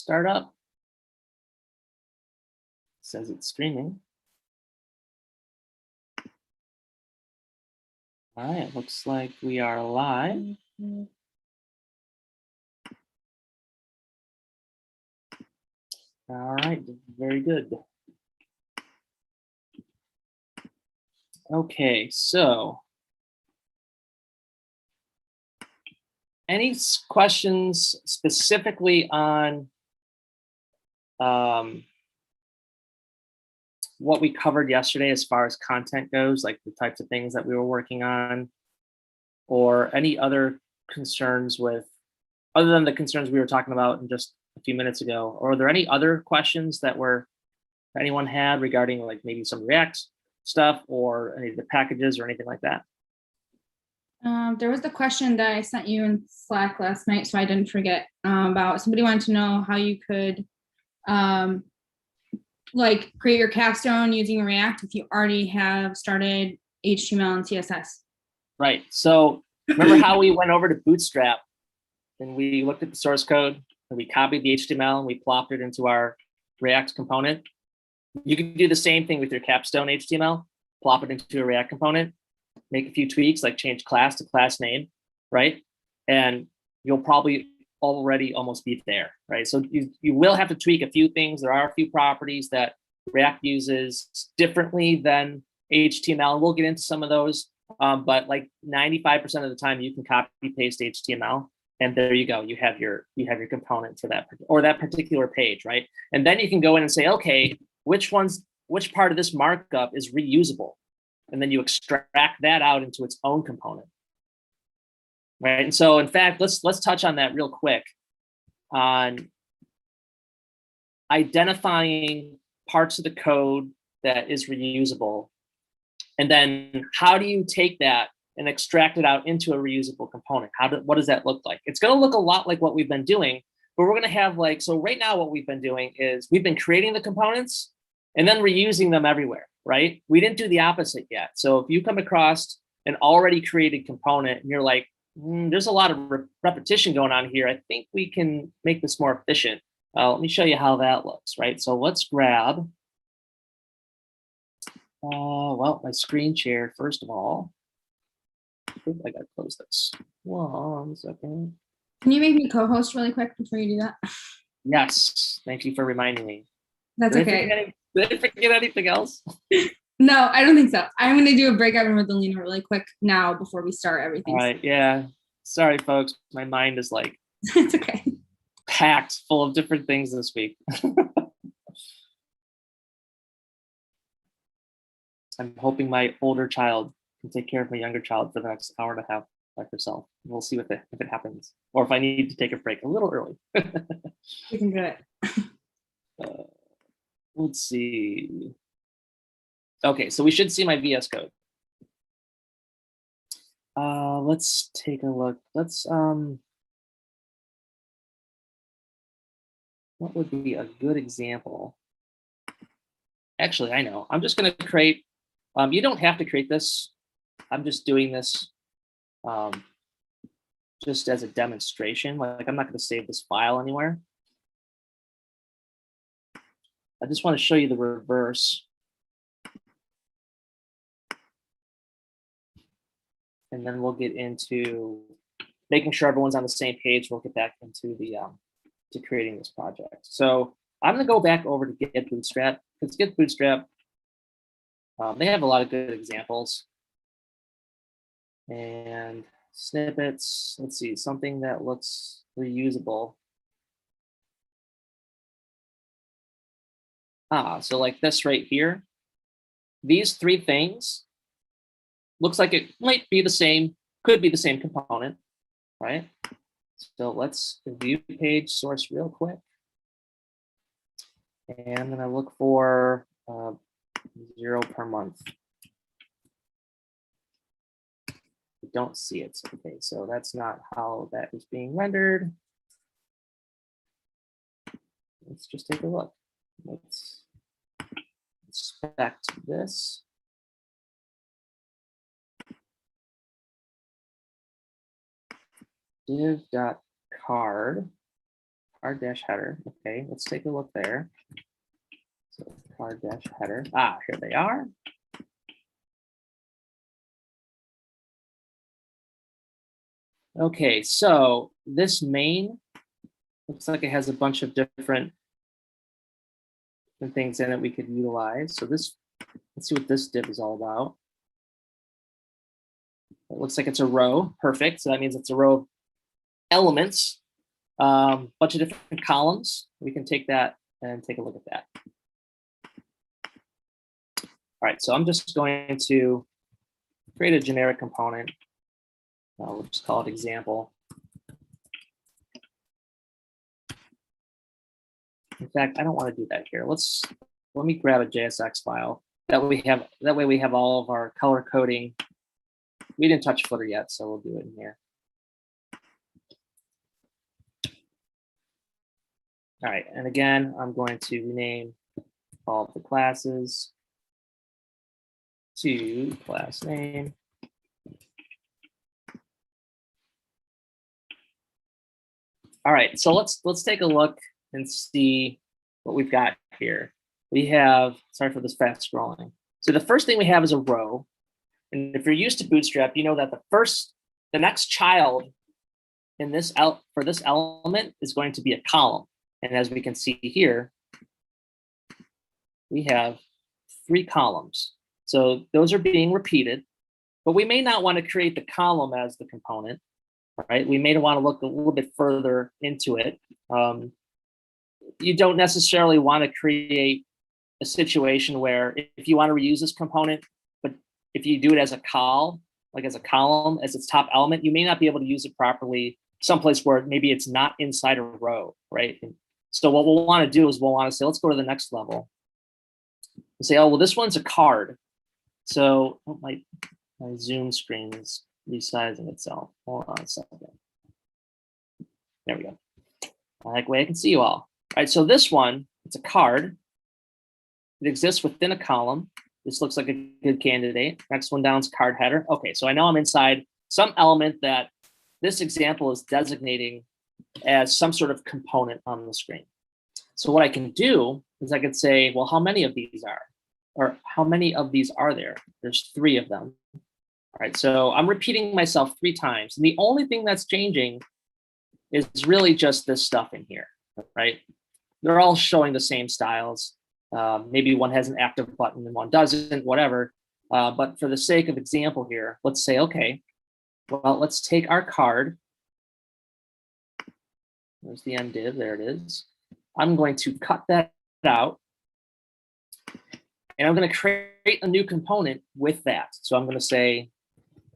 start up. It says it's streaming. All right, looks like we are live. All right, very good. Okay, so any questions specifically on what we covered yesterday as far as content goes, like the types of things that we were working on, or any other concerns with, other than the concerns we were talking about in just a few minutes ago? Or are there any other questions that anyone had regarding like maybe some React stuff or any of the packages or anything like that? There was the question that I sent you in Slack last night, so I didn't forget, about somebody wanted to know how you could like create your capstone using React if you already have started HTML and CSS. Right. So remember how we went over to Bootstrap and we looked at the source code and we copied the HTML and we plopped it into our React component? You can do the same thing with your capstone HTML, plop it into a React component, make a few tweaks, like change class to class name, right? And you'll probably already almost be there, right? So you will have to tweak a few things. There are a few properties that React uses differently than HTML. We'll get into some of those, but like 95% of the time you can copy paste HTML, and there you go. You have your component for that, or that particular page, right? And then you can go in and say, okay, which part of this markup is reusable? And then you extract that out into its own component, right? And so, in fact, let's touch on that real quick on identifying parts of the code that is reusable, and then how do you take that and extract it out into a reusable component? What does that look like? It's going to look a lot like what we've been doing, but we're going to have so right now what we've been doing is we've been creating the components and then reusing them everywhere, right? We didn't do the opposite yet. So if you come across an already created component and you're like, there's a lot of repetition going on here, I think we can make this more efficient. Let me show you how that looks, right? So let's grab, well, my screen share, first of all. I think I gotta close this. 1 second. Can you make me co-host really quick before you do that? Yes, thank you for reminding me. That's okay. Did I forget anything else? No, I don't think so. I'm going to do a breakout room with Alina really quick now before we start everything. All right, yeah. Sorry, folks. My mind is like it's okay. Packed full of different things this week. I'm hoping my older child can take care of my younger child for the next hour and a half by herself. We'll see if it happens, or if I need to take a break a little early. You can do it. Let's see. Okay, so we should see my VS Code. Let's take a look. Let's what would be a good example? Actually, I know. I'm just going to create. You don't have to create this. I'm just doing this just as a demonstration. Like I'm not going to save this file anywhere. I just want to show you the reverse. And then we'll get into making sure everyone's on the same page. We'll get back into the to creating this project. So I'm going to go back over to Get Bootstrap, because Get Bootstrap, they have a lot of good examples. And snippets, let's see, something that looks reusable. So like this right here, these three things, looks like it might be the same, could be the same component, right? So let's view page source real quick. And I'm gonna look for 0 per month. I don't see it. Okay, so that's not how that is being rendered. Let's just take a look. Let's inspect this. Div.card card dash header. Okay, let's take a look there. So card dash header. Ah, here they are. Okay, so this main looks like it has a bunch of different things in it we could utilize. So this, let's see what this div is all about. It looks like it's a row. Perfect. So that means it's a row of elements, bunch of different columns. We can take that and take a look at that. All right, so I'm just going to create a generic component. We'll just call it example. In fact, I don't want to do that here. Let me grab a JSX file. That way we have all of our color coding. We didn't touch footer yet, so we'll do it in here. All right, and again, I'm going to rename all of the classes to class name. All right, so let's take a look and see what we've got here. We have, sorry for this fast scrolling. So the first thing we have is a row. And if you're used to Bootstrap, you know that the next child in this for this element is going to be a column. And as we can see here, we have 3 columns. So those are being repeated, but we may not want to create the column as the component, right? We may want to look a little bit further into it. You don't necessarily want to create a situation where if you want to reuse this component, but if you do it as a col, like as a column, as its top element, you may not be able to use it properly someplace where maybe it's not inside a row, right? And so what we'll want to do is we'll want to say, let's go to the next level and say, oh, well, this one's a card. So my Zoom screen is resizing itself. Hold on a second. There we go. I like the way I can see you all. All right, so this one, it's a card. It exists within a column. This looks like a good candidate. Next one down is card header. Okay, so I know I'm inside some element that this example is designating as some sort of component on the screen. So what I can do is I could say, well, how many of these are? Or how many of these are there? There's 3 of them. All right, so I'm repeating myself 3 times. And the only thing that's changing is really just this stuff in here, right? They're all showing the same styles. Maybe one has an active button and one doesn't, whatever. But for the sake of example here, let's say, okay, well, let's take our card. There's the end div, there it is. I'm going to cut that out. And I'm going to create a new component with that. So I'm going to say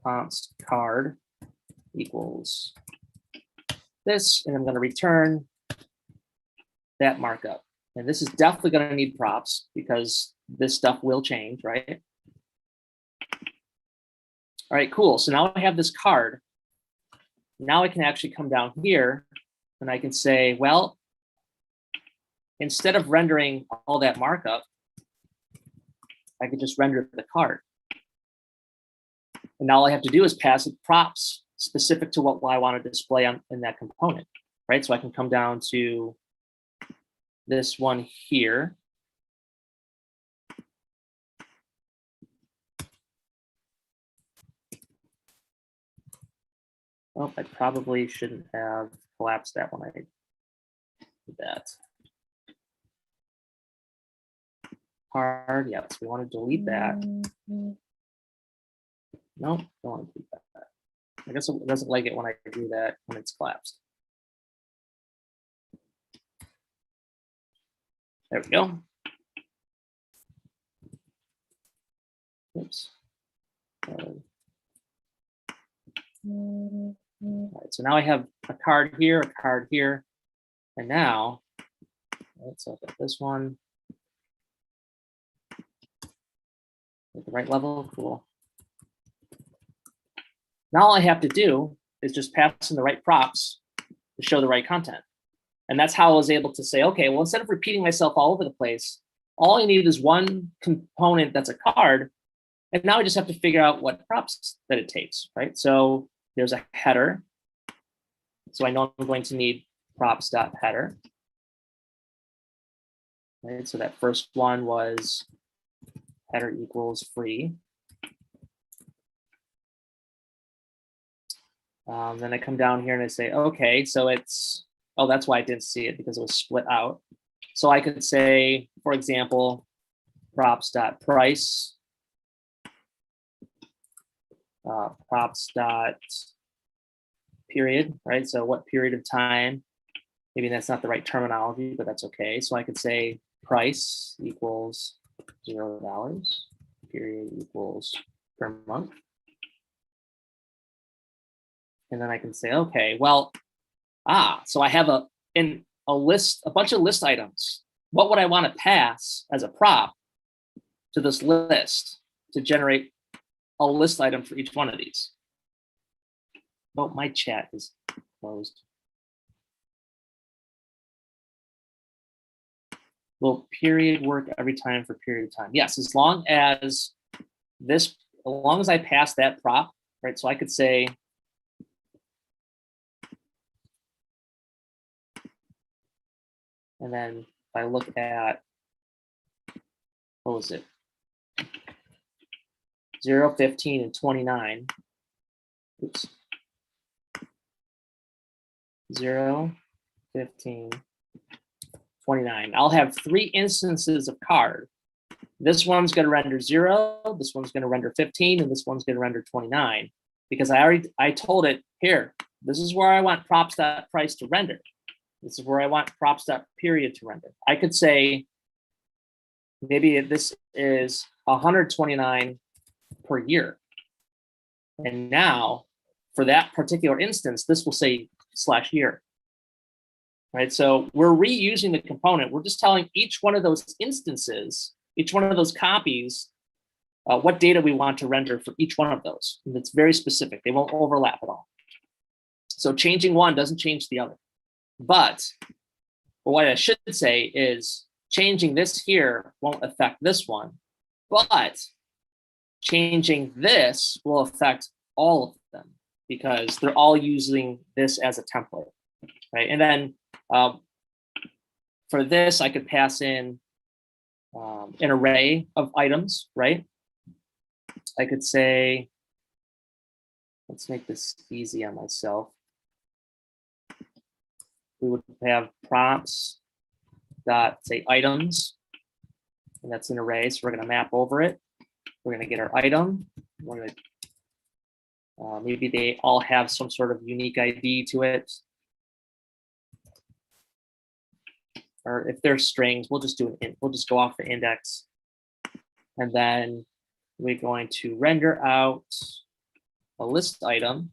const card equals this, and I'm going to return that markup. And this is definitely going to need props because this stuff will change, right? All right, cool. So now I have this card. Now I can actually come down here and I can say, well, instead of rendering all that markup, I could just render the card. And now all I have to do is pass it props specific to what I want to display in that component, right? So I can come down to this one here. Oh, I probably shouldn't have collapsed that when I did that. Hard, yes, we want to delete that. No, don't want to delete that. I guess it doesn't like it when I do that when it's collapsed. There we go. Oops. All right, so now I have a card here, and now let's look at this one. At the right level, cool. Now all I have to do is just pass in the right props to show the right content. And that's how I was able to say, okay, well, instead of repeating myself all over the place, all I need is one component that's a card. And now I just have to figure out what props that it takes, right? So there's a header. So I know I'm going to need props.header. Right, so that first one was header equals free. Then I come down here and I say, okay, so it's, oh, that's why I didn't see it, because it was split out. So I could say, for example, props.price, props.period, right? So what period of time? Maybe that's not the right terminology, but that's okay. So I could say price equals $0, period equals per month. And then I can say, okay, well, so I have a list, a bunch of list items. What would I want to pass as a prop to this list to generate a list item for each one of these? Oh, my chat is closed. Will period work every time for period of time? Yes, as long as I pass that prop, right? So I could say, and then if I look at, what was it? 0, 15, and 29. Oops. 0, 15, 29. I'll have 3 instances of card. This one's going to render 0, this one's going to render 15, and this one's going to render 29. Because I told it, here, this is where I want props.price to render. This is where I want props.period to render. I could say, maybe this is 129 per year. And now, for that particular instance, this will say /year. Right, so we're reusing the component. We're just telling each one of those instances, each one of those copies, what data we want to render for each one of those. And it's very specific. They won't overlap at all. So changing one doesn't change the other. But what I should say is changing this here won't affect this one, but changing this will affect all of them because they're all using this as a template, right? And then for this, I could pass in an array of items, right? I could say, let's make this easy on myself. We would have props dot say items, and that's an array. So we're going to map over it. We're going to get our item. We're going to maybe they all have some sort of unique ID to it, or if they're strings, we'll just do an int. We'll just go off the index, and then we're going to render out a list item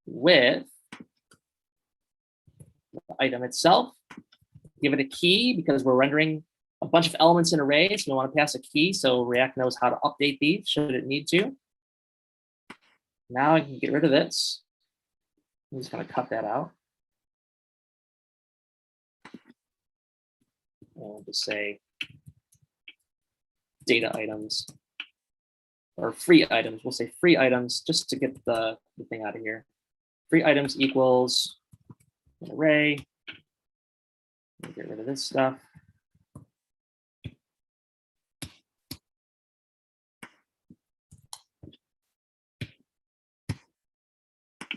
with the item itself, give it a key because we're rendering a bunch of elements in arrays. We want to pass a key so React knows how to update these should it need to. Now I can get rid of this. I'm just going to cut that out. And just say data items or free items. We'll say free items just to get the thing out of here. Free items equals an array. Get rid of this stuff.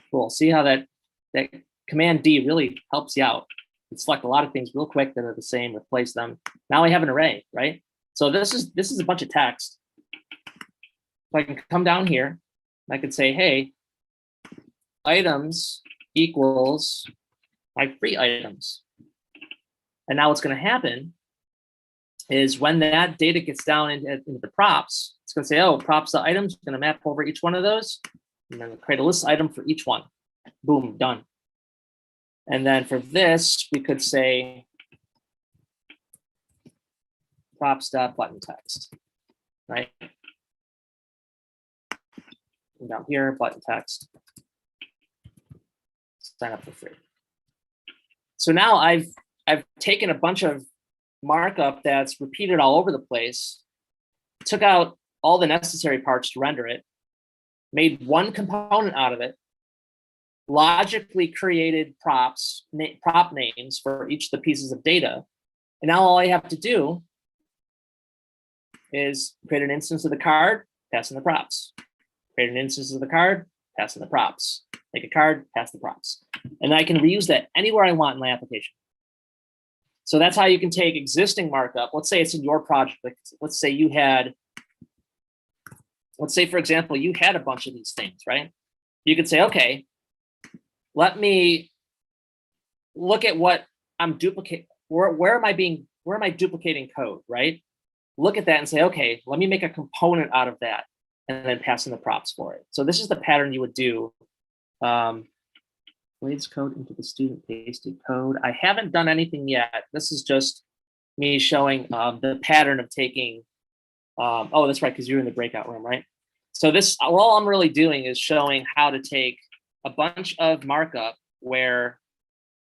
Cool. See how that Command D really helps you out. You select a lot of things real quick that are the same, replace them. Now I have an array, right? So this is a bunch of text. So I can come down here. I could say, hey, items equals my free items. And now what's going to happen is when that data gets down into the props, it's going to say, oh, props.items, going to map over each one of those, and then create a list item for each one. Boom, done. And then for this, we could say props.button text, right? And down here, button text, sign up for free. So now I've taken a bunch of markup that's repeated all over the place, took out all the necessary parts to render it, made one component out of it, logically created prop names for each of the pieces of data. And now all I have to do is create an instance of the card, pass in the props. Create an instance of the card, pass in the props. Make a card, pass the props. And I can reuse that anywhere I want in my application. So that's how you can take existing markup. Let's say it's in your project. Like, let's say you had, let's say, for example, you had a bunch of these things, right? You could say, okay, let me look at what I'm duplicating. Where am I duplicating code, right? Look at that and say, okay, let me make a component out of that and then pass in the props for it. So this is the pattern you would do. Blades code into the student pasted code. I haven't done anything yet. This is just me showing the pattern of taking, oh, that's right, because you're in the breakout room, right? So this, all I'm really doing is showing how to take a bunch of markup where,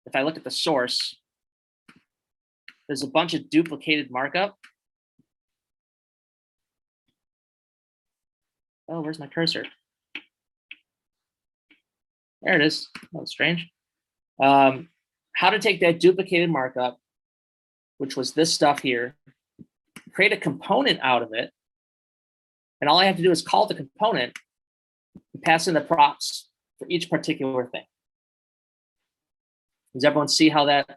if I look at the source, there's a bunch of duplicated markup. Oh, where's my cursor? There it is. Oh, strange. How to take that duplicated markup, which was this stuff here, create a component out of it. And all I have to do is call the component and pass in the props for each particular thing. Does everyone see how that?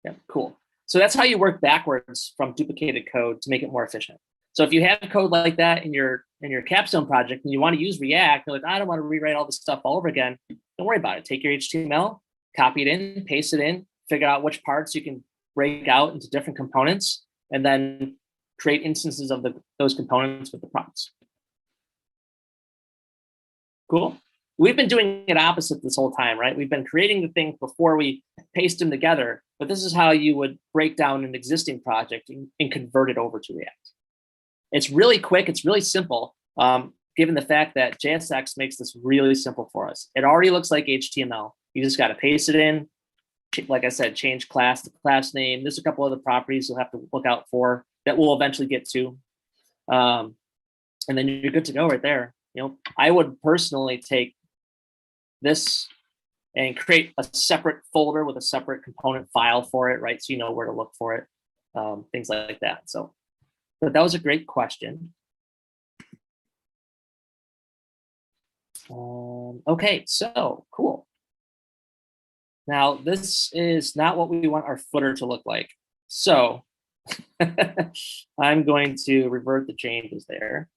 Yeah, cool. So that's how you work backwards from duplicated code to make it more efficient. So if you have code like that in your capstone project and you want to use React, you're like, I don't want to rewrite all this stuff all over again. Don't worry about it. Take your HTML, copy it in, paste it in, figure out which parts you can break out into different components, and then create instances of those components with the props. Cool. We've been doing it opposite this whole time, right? We've been creating the things before we paste them together, but this is how you would break down an existing project and convert it over to React. It's really quick. It's really simple, given the fact that JSX makes this really simple for us. It already looks like HTML. You just got to paste it in. Like I said, change class to class name. There's a couple other properties you'll have to look out for that we'll eventually get to. And then you're good to go right there. You know, I would personally take this and create a separate folder with a separate component file for it, right? So you know where to look for it, things like that. So, but that was a great question. Okay, so cool. Now, this is not what we want our footer to look like. So I'm going to revert the changes there.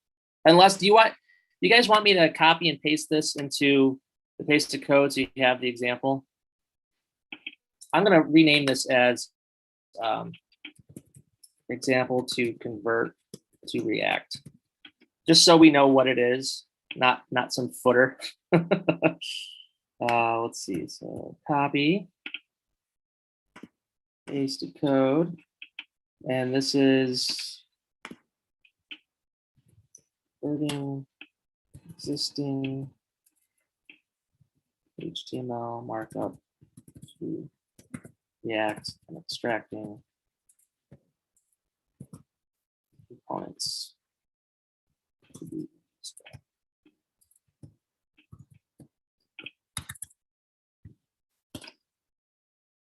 Unless, do you guys want me to copy and paste this into the pasted code so you have the example? I'm going to rename this as example to convert to React, just so we know what it is, not some footer. Let's see, so copy, pasted code, and this is converting existing HTML markup to React and extracting components to be extracted.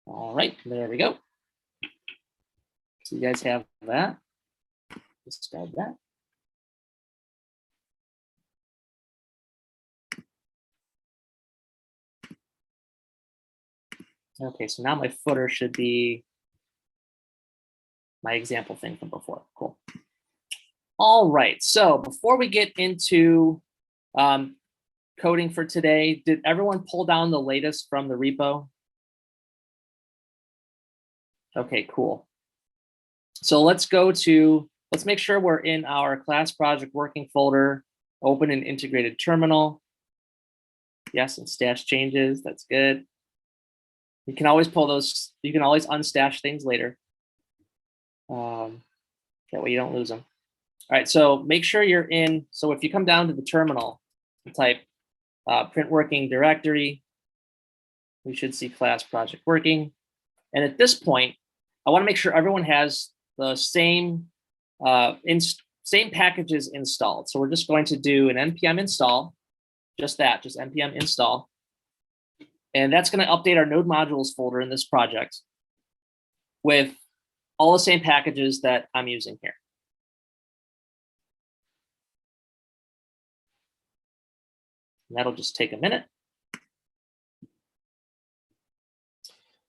All right, there we go. So you guys have that. Describe that. Okay, so now my footer should be my example thing from before. Cool. All right, so before we get into coding for today, did everyone pull down the latest from the repo? Okay, cool. So let's make sure we're in our class project working folder, open an integrated terminal. Yes, and stash changes, that's good. You can always pull those, you can always unstash things later. That way you don't lose them. All right, so make sure you're in, so if you come down to the terminal and type print working directory, we should see class project working. And at this point, I want to make sure everyone has the same same packages installed. So we're just going to do an npm install just that, just npm install. And that's going to update our node modules folder in this project with all the same packages that I'm using here. And that'll just take a minute.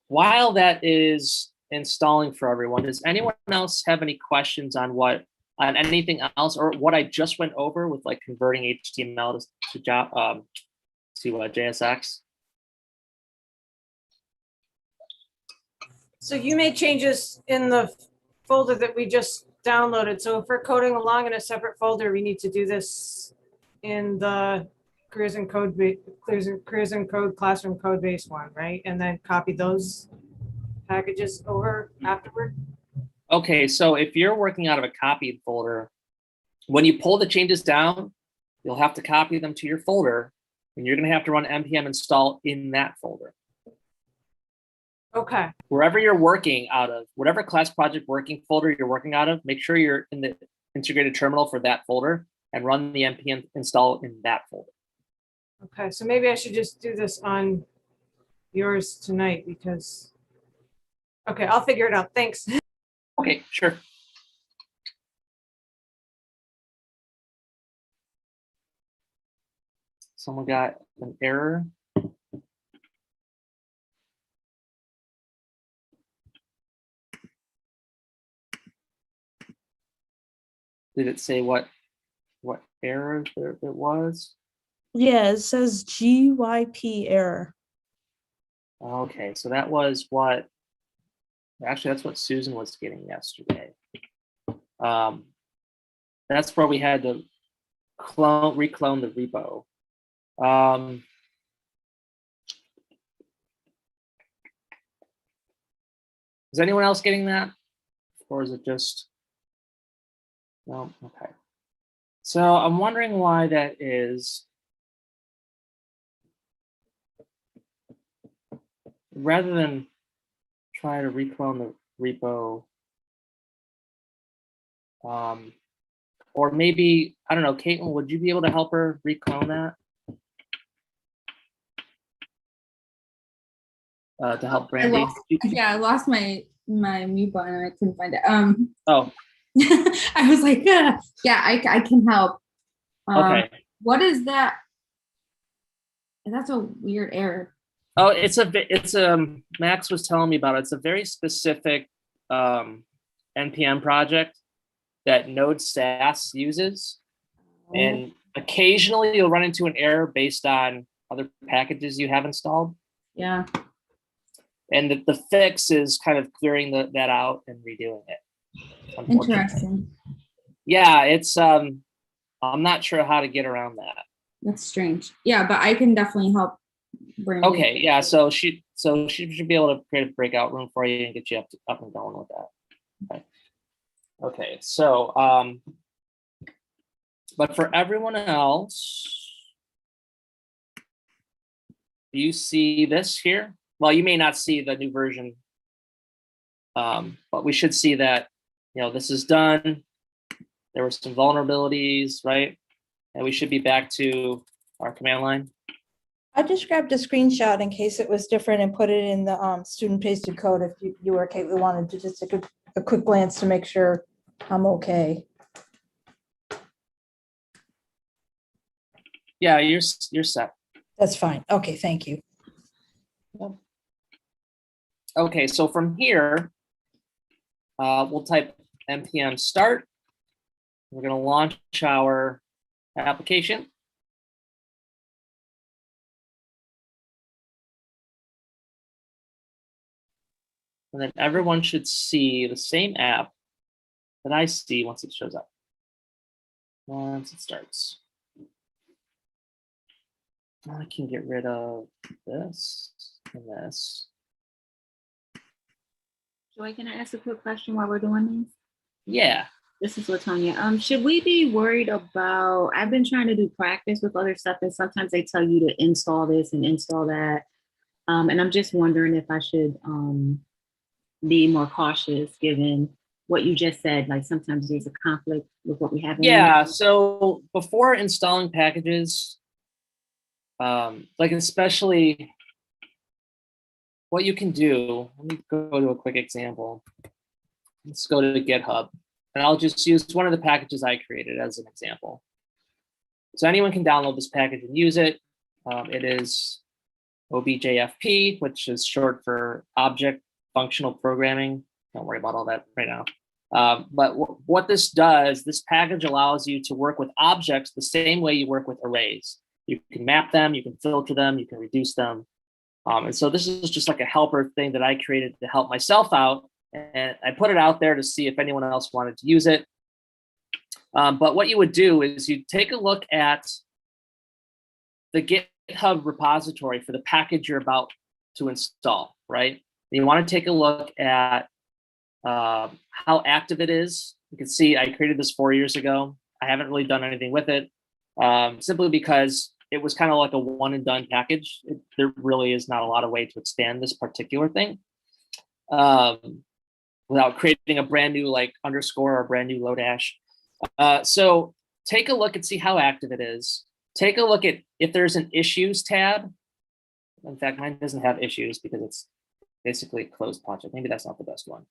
While that is installing for everyone, does anyone else have any questions on anything else, or what I just went over with like converting HTML to JSX? So you made changes in the folder that we just downloaded. So if we're coding along in a separate folder, we need to do this in the careers and code classroom code base one, right? And then copy those packages over afterward. Okay, so if you're working out of a copied folder, when you pull the changes down, you'll have to copy them to your folder, and you're going to have to run npm install in that folder. Okay. Wherever you're working out of, whatever class project working folder you're working out of, make sure you're in the integrated terminal for that folder and run the npm install in that folder. Okay, so maybe I should just do this on yours tonight because, okay, I'll figure it out. Thanks. Okay, sure. Someone got an error. Did it say what error there it was? Yeah, it says GYP error. Okay, so that was what, actually that's what Susan was getting yesterday. That's where we had to reclone the repo. Is anyone else getting that? Or is it just, no, okay. So I'm wondering why that is. Rather than try to reclone the repo, or maybe, I don't know, Caitlin, would you be able to help her reclone that? To help Brandy? I lost my mute button and I couldn't find it. Oh. I was like, yeah, I can help. Okay. What is that? That's a weird error. Oh, it's Max was telling me about it. It's a very specific NPM project that Node Sas uses. And occasionally you'll run into an error based on other packages you have installed. Yeah. And the fix is kind of clearing that out and redoing it. Interesting. Yeah, it's I'm not sure how to get around that. That's strange. Yeah, but I can definitely help Brandy. Okay, yeah, so she should be able to create a breakout room for you and get you up and going with that. Okay, so but for everyone else, do you see this here? Well, you may not see the new version, but we should see that, you know, this is done. There were some vulnerabilities, right? And we should be back to our command line. I just grabbed a screenshot in case it was different and put it in the student pasted code if you or Caitlin wanted to just take a quick glance to make sure I'm okay. Yeah, you're set. That's fine. Okay, thank you. Okay, so from here, we'll type npm start. We're going to launch our application. And then everyone should see the same app that I see once it shows up. Once it starts. I can get rid of this and this. Joy, can I ask a quick question while we're doing this? Yeah. This is Latonia. Should we be worried about, I've been trying to do practice with other stuff and sometimes they tell you to install this and install that. And I'm just wondering if I should be more cautious given what you just said, like sometimes there's a conflict with what we have. Yeah, so before installing packages, like especially what you can do. Let me go to a quick example. Let's go to GitHub, and I'll just use one of the packages I created as an example. So anyone can download this package and use it. It is OBJFP, which is short for Object Functional Programming. Don't worry about all that right now. But what this does, this package allows you to work with objects the same way you work with arrays. You can map them, you can filter them, you can reduce them. And so this is just like a helper thing that I created to help myself out. And I put it out there to see if anyone else wanted to use it. But what you would do is you take a look at the GitHub repository for the package you're about to install, right? And you want to take a look at how active it is. You can see I created this 4 years ago. I haven't really done anything with it, simply because it was kind of like a one and done package. There really is not a lot of way to expand this particular thing without creating a brand new like underscore or a brand new Lodash. So take a look and see how active it is. Take a look at if there's an issues tab. In fact, mine doesn't have issues because it's basically a closed project. Maybe that's not the best one.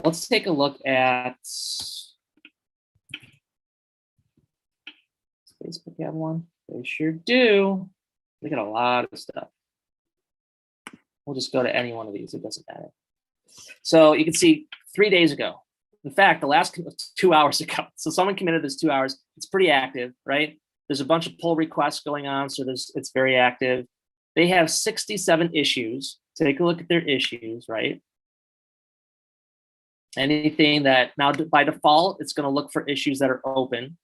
Let's take a look at Facebook have one. They sure do. They got a lot of stuff. We'll just go to any one of these. It doesn't matter. So you can see 3 days ago. In fact, the last 2 hours ago. So someone committed this 2 hours. It's pretty active, right? There's a bunch of pull requests going on, so it's very active. They have 67 issues. Take a look at their issues, right? Anything that now by default, it's going to look for issues that are open.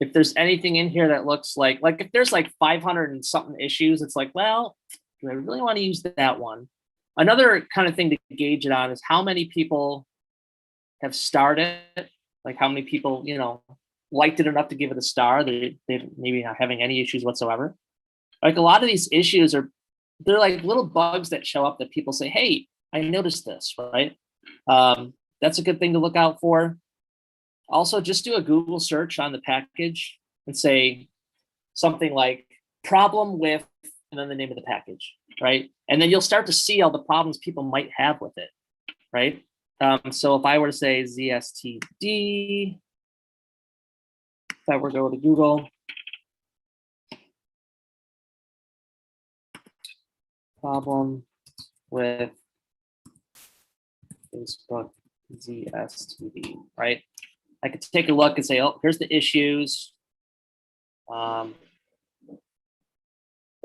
If there's anything in here that looks like if there's like 500 and something issues, it's like, well, do I really want to use that one? Another kind of thing to gauge it on is how many people have started, like how many people, you know, liked it enough to give it a star. They're maybe not having any issues whatsoever. Like a lot of these issues they're like little bugs that show up that people say, hey, I noticed this, right? That's a good thing to look out for. Also, just do a Google search on the package and say something like problem with, and then the name of the package, right? And then you'll start to see all the problems people might have with it, right? So if I were to say ZSTD, if I were to go to Google, problem with Facebook ZSTD, right? I could take a look and say, oh, here's the issues. It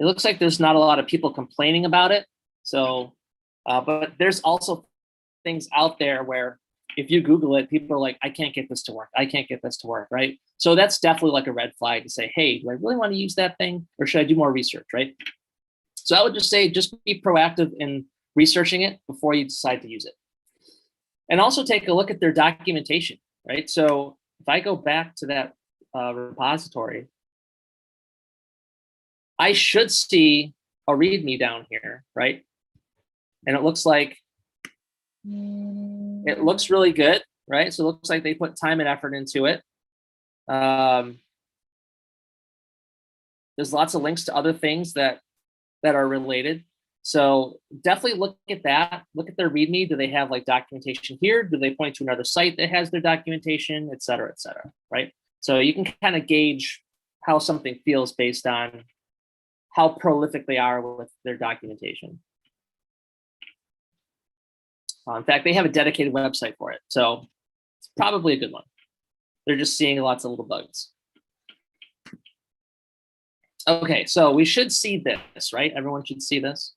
looks like there's not a lot of people complaining about it. So, but there's also things out there where if you Google it, people are like, I can't get this to work. I can't get this to work, right? So that's definitely like a red flag to say, hey, do I really want to use that thing? Or should I do more research, right? So I would just say, just be proactive in researching it before you decide to use it. And also take a look at their documentation, right? So if I go back to that repository, I should see a README down here, right? And it looks like, it looks really good, right? So it looks like they put time and effort into it. There's lots of links to other things that are related. So definitely look at that. Look at their README. Do they have like documentation here? Do they point to another site that has their documentation, et cetera, right? So you can kind of gauge how something feels based on how prolific they are with their documentation. In fact, they have a dedicated website for it. So it's probably a good one. They're just seeing lots of little bugs. Okay, so we should see this, right? Everyone should see this.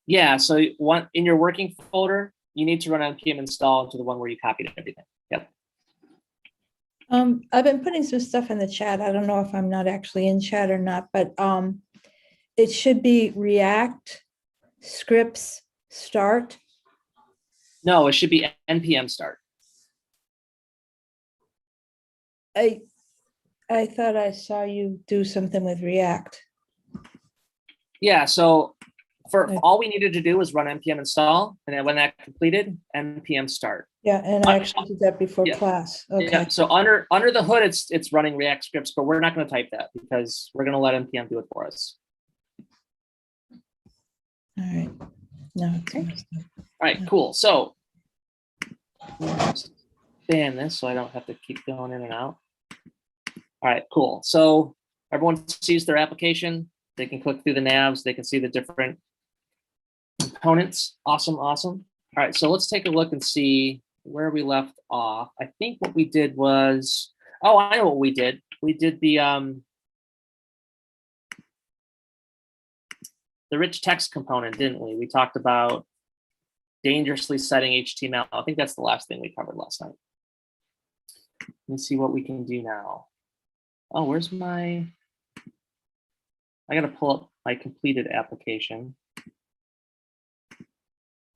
Yeah, so in your working folder, you need to run npm install into the one where you copied everything. Yep. I've been putting some stuff in the chat. I don't know if I'm not actually in chat or not, but it should be React scripts start. No, it should be npm start. I thought I saw you do something with React. Yeah, so For Yeah. all we needed to do was run npm install, and then when that completed, npm start. Yeah, and I actually did that before Yeah. class. Yeah, Okay, so under the hood, it's running React scripts, but we're not going to type that because we're going to let npm do it for us. all right. No, it's Okay. messed up. All right, cool. So expand this so I don't have to keep going in and out. All right, cool. So everyone sees their application. They can click through the navs. They can see the different components. Awesome, awesome. All right, so let's take a look and see where we left off. I think what we did was, oh, I know what we did. We did the rich text component, didn't we? We talked about dangerously setting HTML. I think that's the last thing we covered last night. Let's see what we can do now. Oh, where's my, I gotta pull up my completed application.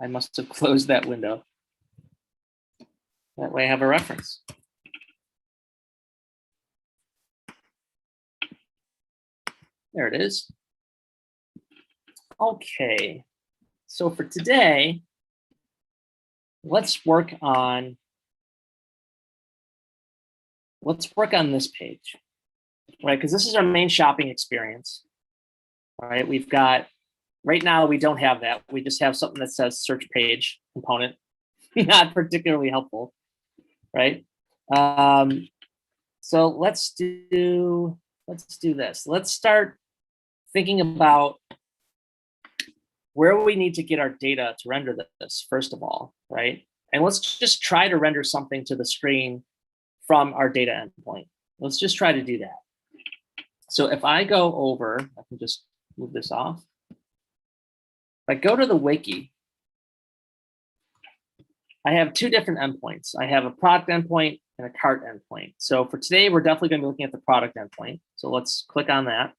I must have closed that window. That way I have a reference. There it is. Okay, so for today, let's work on this page, right? Because this is our main shopping experience. All right, we've got, right now we don't have that. We just have something that says search page component. Not particularly helpful, right? So let's do this. Let's start thinking about where we need to get our data to render this, first of all, right? And let's just try to render something to the screen from our data endpoint. Let's just try to do that. So if I go over, I can just move this off. If I go to the wiki, I have two different endpoints. I have a product endpoint and a cart endpoint. So for today, we're definitely going to be looking at the product endpoint. So let's click on that.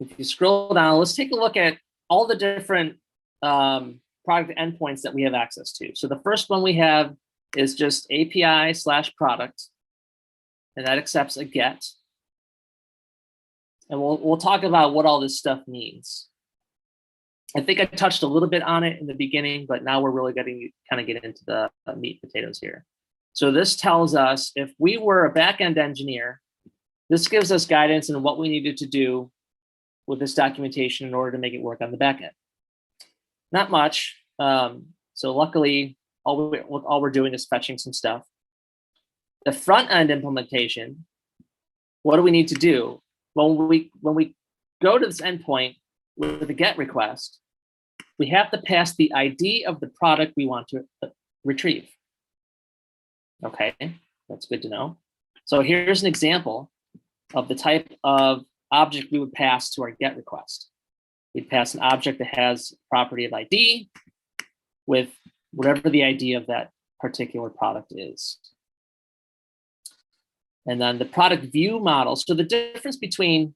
If you scroll down, let's take a look at all the different product endpoints that we have access to. So the first one we have is just API/product, and that accepts a GET. And we'll talk about what all this stuff means. I think I touched a little bit on it in the beginning, but now we're really getting kind of get into the meat and potatoes here. So this tells us if we were a backend engineer, this gives us guidance on what we needed to do with this documentation in order to make it work on the backend. Not much. So luckily, all we're doing is fetching some stuff. The front end implementation, what do we need to do? Well, when we go to this endpoint with a GET request, we have to pass the ID of the product we want to retrieve. Okay, that's good to know. So here's an example of the type of object we would pass to our GET request. We'd pass an object that has property of ID with whatever the ID of that particular product is. And then the product view model. So the difference between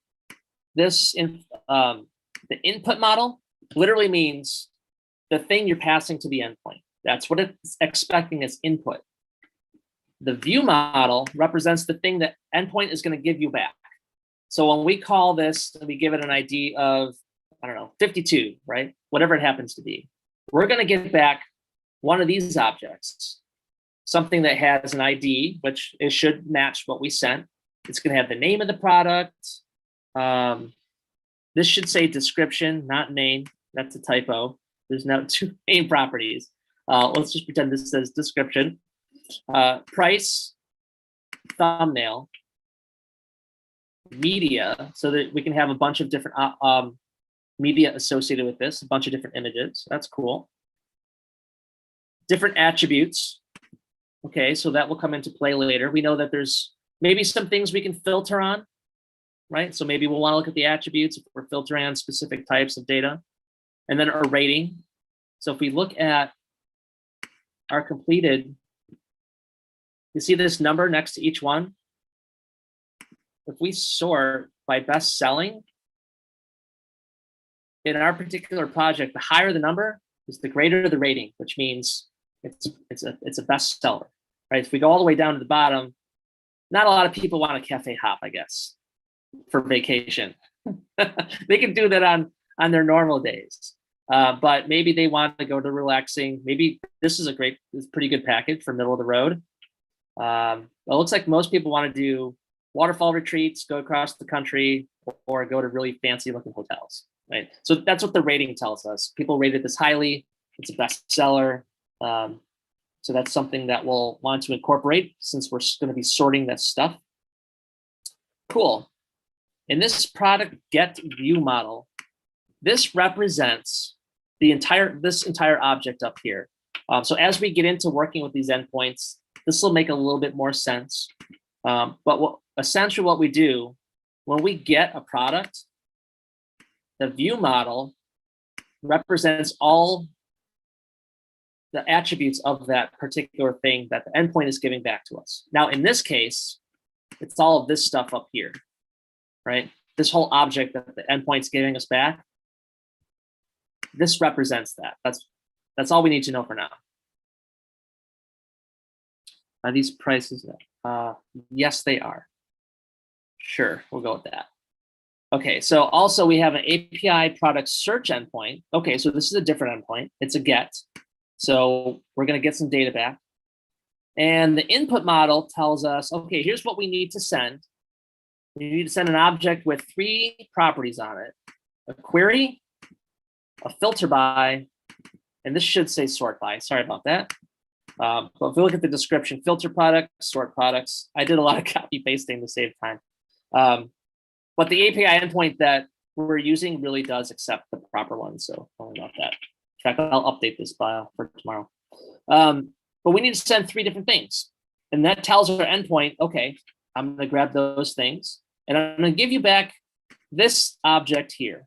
this in the input model literally means the thing you're passing to the endpoint. That's what it's expecting as input. The view model represents the thing that endpoint is going to give you back. So when we call this and we give it an ID of, I don't know, 52, right? Whatever it happens to be, we're going to get back one of these objects, something that has an ID, which it should match what we sent. It's going to have the name of the product. This should say description, not name. That's a typo. There's now two main properties. Let's just pretend this says description. Price, thumbnail, media, so that we can have a bunch of different media associated with this, a bunch of different images. That's cool. Different attributes. Okay, so that will come into play later. We know that there's maybe some things we can filter on, right? So maybe we'll want to look at the attributes if we're filtering on specific types of data. And then our rating. So if we look at our completed, you see this number next to each one? If we sort by best selling, in our particular project, the higher the number is the greater the rating, which means it's a best seller, right? If we go all the way down to the bottom, not a lot of people want a cafe hop, I guess, for vacation. They can do that on on their normal days. But maybe they want to go to relaxing. Maybe this is it's a pretty good package for middle of the road. It looks like most people want to do waterfall retreats, go across the country, or go to really fancy looking hotels, right? So that's what the rating tells us. People rated this highly. It's a bestseller. So that's something that we'll want to incorporate since we're going to be sorting this stuff. Cool. In this product get view model, this represents this entire object up here. So as we get into working with these endpoints, this will make a little bit more sense. But essentially what we do when we get a product, the view model represents all the attributes of that particular thing that the endpoint is giving back to us. Now, in this case, it's all of this stuff up here, right? This whole object that the endpoint's giving us back, this represents that. That's all we need to know for now. Are these prices? Yes, they are. Sure, we'll go with that. Okay, so also we have an API product search endpoint. Okay, so this is a different endpoint. It's a get. So we're going to get some data back. And the input model tells us, okay, here's what we need to send. We need to send an object with 3 properties on it: a query, a filter by, and this should say sort by. Sorry about that. But if we look at the description, filter products, sort products, I did a lot of copy pasting to save time. But the API endpoint that we're using really does accept the proper one. So don't worry about that. In fact, I'll update this file for tomorrow. But we need to send 3 different things. And that tells our endpoint, okay, I'm going to grab those things. And I'm going to give you back this object here.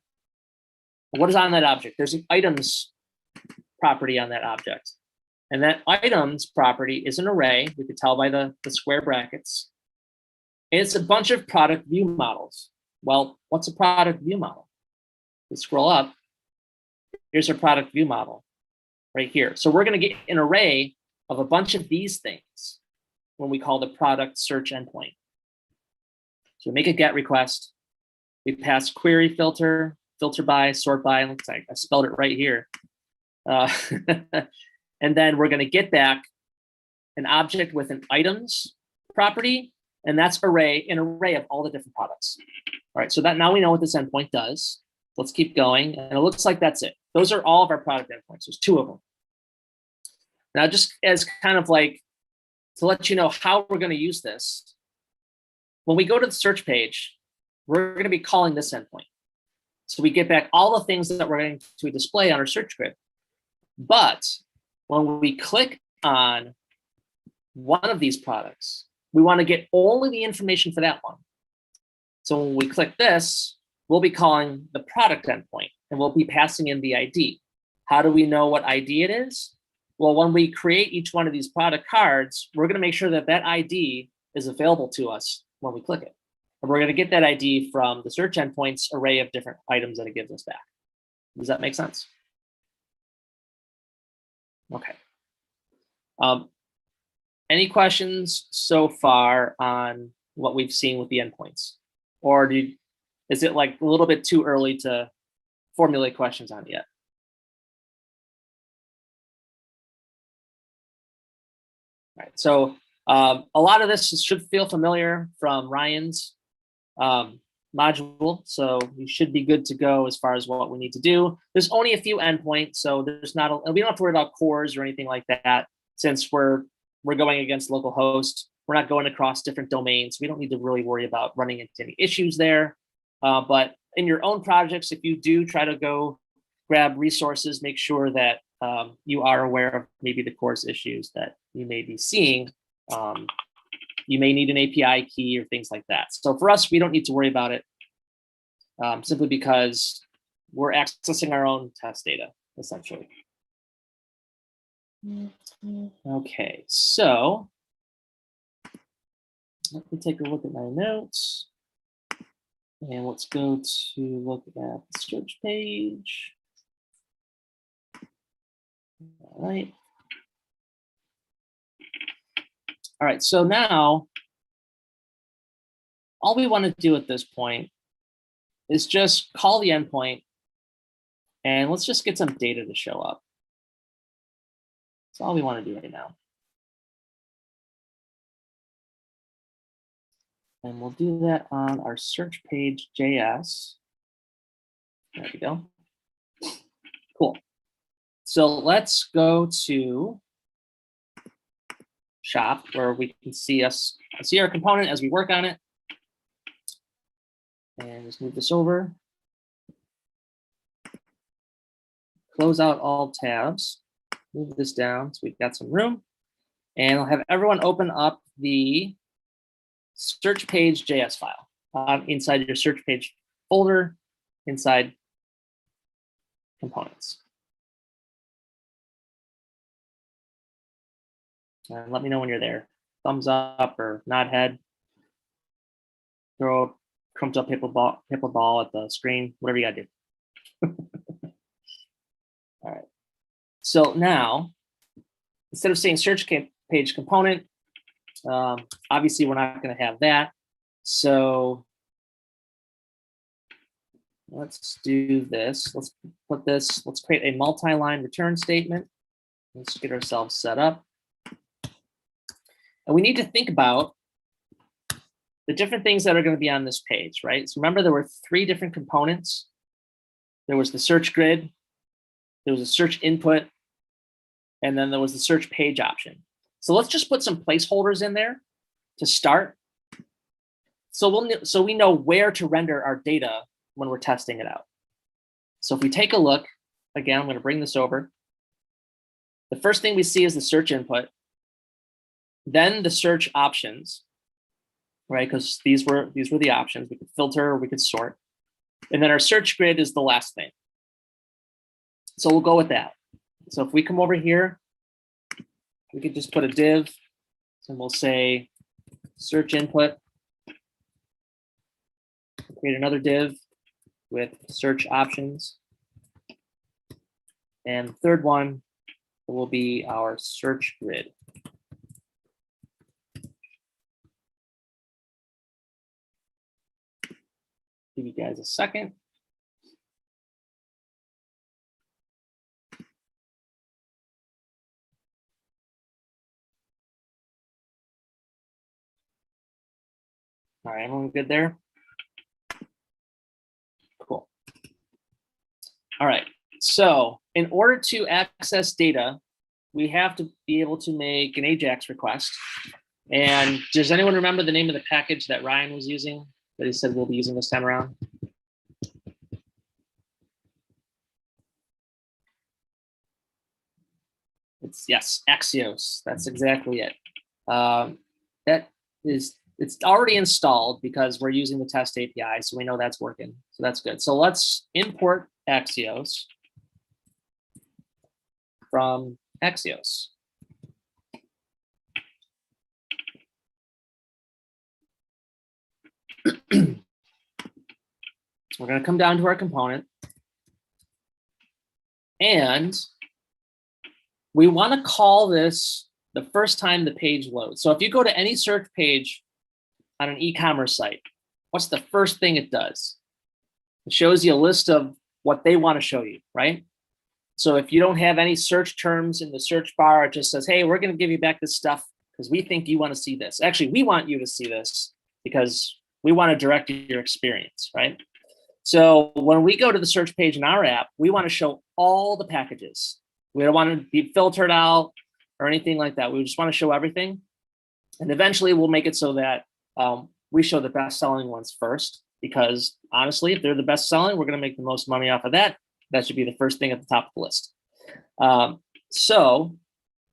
What is on that object? There's an items property on that object. And that items property is an array. We could tell by the square brackets. And it's a bunch of product view models. Well, what's a product view model? Let's scroll up. Here's our product view model right here. So we're going to get an array of a bunch of these things when we call the product search endpoint. So we make a GET request. We pass query filter, filter by, sort by. Looks like I spelled it right here. And then we're going to get back an object with an items property, and that's an array of all the different products. All right, so that now we know what this endpoint does. Let's keep going, and it looks like that's it. Those are all of our product endpoints. There's 2 of them. Now, just as kind of like to let you know how we're going to use this, when we go to the search page, we're going to be calling this endpoint. So we get back all the things that we're going to display on our search grid. But when we click on one of these products, we want to get only the information for that one. So when we click this, we'll be calling the product endpoint, and we'll be passing in the ID. How do we know what ID it is? Well, when we create each one of these product cards, we're going to make sure that that ID is available to us when we click it. And we're going to get that ID from the search endpoint's array of different items that it gives us back. Does that make sense? Okay. Any questions so far on what we've seen with the endpoints? Or is it like a little bit too early to formulate questions on it yet? All right, so a lot of this should feel familiar from Ryan's module, so you should be good to go as far as what we need to do. There's only a few endpoints, so there's not we don't have to worry about cores or anything like that, since we're going against localhost. We're not going across different domains. We don't need to really worry about running into any issues there. But in your own projects, if you do try to go grab resources, make sure that you are aware of maybe the course issues that you may be seeing. You may need an API key or things like that. So for us, we don't need to worry about it simply because we're accessing our own test data, essentially. Okay, so let me take a look at my notes. And let's go to look at the search page. All right. All right, so now all we want to do at this point is just call the endpoint And let's just get some data to show up. That's all we want to do right now. And we'll do that on our search page JS. There we go. Cool. So let's go to shop where we can see our component as we work on it. And just move this over. Close out all tabs. Move this down so we've got some room. And I'll have everyone open up the search page JS file inside your search page folder inside components. And let me know when you're there. Thumbs up or nod head. Throw a crumped up paper ball at the screen, whatever you gotta do. All right. So now, instead of saying search page component, obviously we're not going to have that. So let's do this. Let's create a multi-line return statement. Let's get ourselves set up. And we need to think about the different things that are going to be on this page, right? So remember, there were 3 different components. There was the search grid, there was a search input, and then there was the search page option. So let's just put some placeholders in there to start. So we know where to render our data when we're testing it out. So if we take a look, again, I'm going to bring this over. The first thing we see is the search input, then the search options, right? Because these were the options. We could filter or we could sort. And then our search grid is the last thing. So we'll go with that. So if we come over here, we could just put a div and we'll say search input. Create another div with search options. And the third one will be our search grid. Give you guys a second. All right, everyone good there? Cool. All right, so in order to access data, we have to be able to make an Ajax request. And does anyone remember the name of the package that Ryan was using that he said we'll be using this time around? Yes, Axios. That's exactly it. It's already installed because we're using the test API, so we know that's working. So that's good. So let's import Axios from Axios. We're going to come down to our component. And we want to call this the first time the page loads. So if you go to any search page on an e-commerce site, what's the first thing it does? It shows you a list of what they want to show you, right? So if you don't have any search terms in the search bar, it just says, hey, we're going to give you back this stuff because we think you want to see this. Actually, we want you to see this because we want to direct your experience, right? So when we go to the search page in our app, we want to show all the packages. We don't want to be filtered out or anything like that. We just want to show everything. And eventually we'll make it so that we show the best selling ones first, because honestly, if they're the best selling, we're going to make the most money off of that. That should be the first thing at the top of the list. So